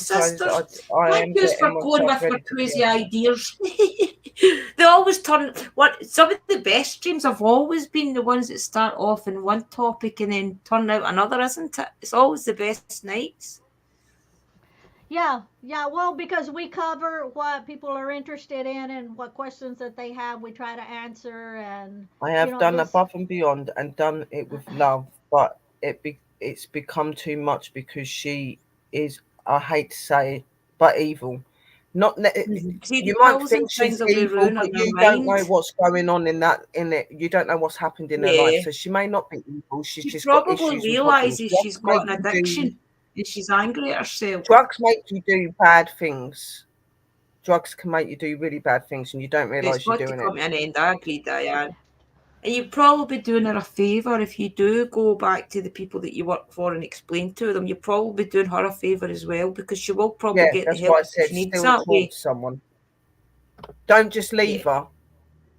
sisters. Thank you for going with my crazy ideas. They always turn some of the best streams have always been the ones that start off in one topic and then turn out another, isn't it? It's always the best nights. Yeah. Well, because we cover what people are interested in and what questions that they have, we try to answer, and I have done just above and beyond and done it with love, but it's become too much because she is, I hate to say it, but evil. Not See, the you might pills and think things she's will evil, ruin but her you don't know mind. what's going on in it. You don't know what's happened in her life. Yeah. So she may not be evil. She's She just got probably issues and problems. realizes she's got an addiction and she's angry at herself. Drugs make you do bad things. Drugs can make you do really bad things, and you don't It's realize you're got to doing it. come to an end. I agree, Diane. And you'd probably be doing her a favour if you do go back to the people that you work for and explain to them. You're probably doing her a favour as well because she will probably Yeah, get the that's why I help said she needs still that talk way. to someone. Don't just Yeah, leave her,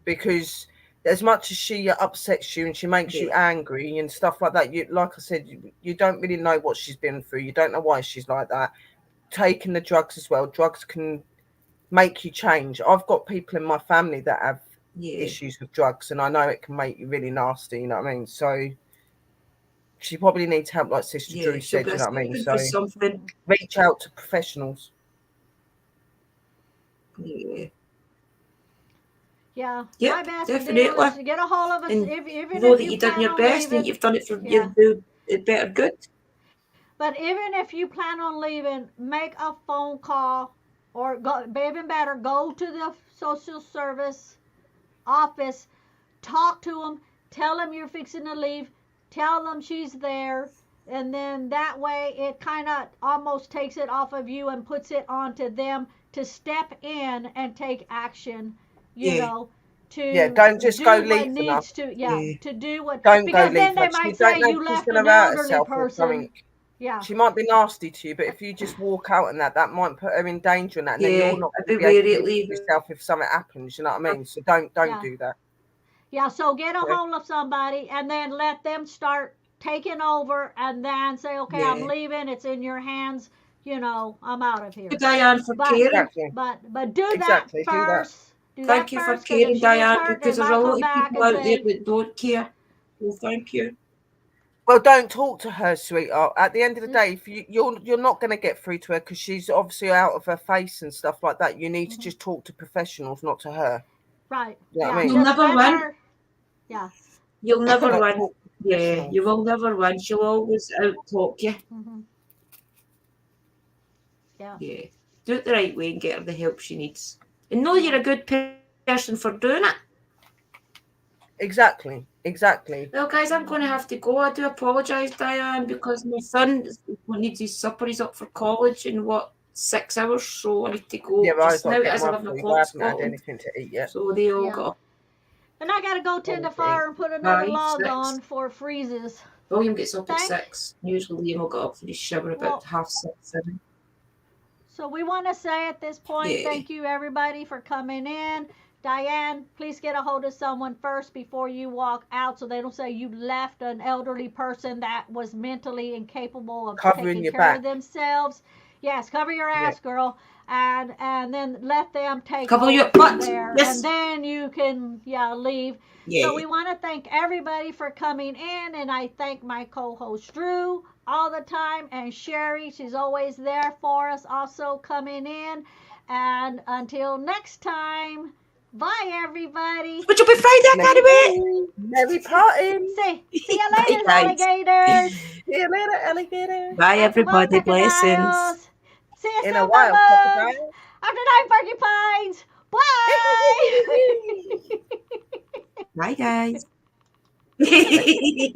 because as much as she upsets you and she makes you yeah, angry and stuff like that, you, like I said, you don't really know what she's been through. You don't know why she's like that. Taking the drugs as well. Drugs can make you change. I've got people in my family that have yeah, issues with drugs, and I know it can make you really nasty. You know what I mean? So she probably needs help, like Sister yeah. Drew She'll said. be You know what I mean? escaping for So something. reach out to professionals. Yeah, yeah. My yep, best deal is definitely. to get a hold of us, And if, even know if that you you've done plan your on best and leaving. you've done it for Yeah. you do it better good. But even if you plan on leaving, make a phone call, or go, even better, go to the social service office, talk to them, tell them you're fixing to leave, tell them she's there, and then that way it kind of almost takes it off of you and puts it onto them to step in and take action, you Yeah, know, Yeah, to don't just go do what leaving her. needs to, yeah, yeah, to do what, Don't go because then leave her. they She might don't say know if you she's left going an to hurt elderly herself or something. person. Yeah. She might be nasty to you, but if you just walk out and that might put her in danger and that, and then yeah. you're not I'd going to be be able to wary of live with leaving. yourself if something happens. You know what I mean? So don't Yeah. do that. Yeah, so get a Okay? hold of somebody and then let them start taking over, and then say, okay, I'm Yeah. leaving. It's in your hands. I'm out of You, here. Diane, for But caring. Exactly. but do that Exactly. Do that. first. Do that Thank you for first, because if caring, she is Diane, hurt, they because there's a might lot come of back people and out there say, that don't care. Well, thank you. Well, don't talk to her, sweetheart. At the end of the mm, day, if you're not going to get through to her because she's obviously out of her face and stuff like that. You need to mhm, just talk to professionals, not to her. right, You know what I yeah, You'll mean? just never let win. her, yeah, You'll never Like, win. talk to Yeah, you professionals. will never win. She'll always out talk you. hmm, yeah, Yeah. Do it the right way and get her the help she needs. And know yeah. you're a good person for doing it. Exactly. Exactly. Well, guys, I'm going to have to go. I do apologise, Diane, because my son needs his supper. He's up for college in 6 hours, so I need to Yeah, go but I've just got now. to It get is my 11 food. I o'clock haven't had Scotland, anything to eat yet. so they all Yeah. got And I gotta go tend the Wanted to eat. fire and put another 5, log 6. on for freezes. William gets up at Thank 6. Usually Liam will get up for his shower about well, 6:30, 7. So we want to say at this point, Yeah. thank you everybody for coming in. Diane, please get a hold of someone first before you walk out, so they don't say you left an elderly person that was mentally incapable of Covering taking your care of back. themselves. Yes, cover your Yeah. ass, girl, and then let them take Cover your over from butt. there, and Yes. then you can leave. So Yeah. we want to thank everybody for coming in, and I thank my co-host Drew all the time, and Sherry, she's always there for us, also coming in. And until next time, bye everybody. Which will be Friday, I can't wait. Merry parting. See you Bye, later, guys. alligators. See you later, alligator. Bye, After one, everybody. Blessings. crocodiles. See you In a soon, while, bubbles. crocodile. After nine, porcupines. Bye. Bye, guys.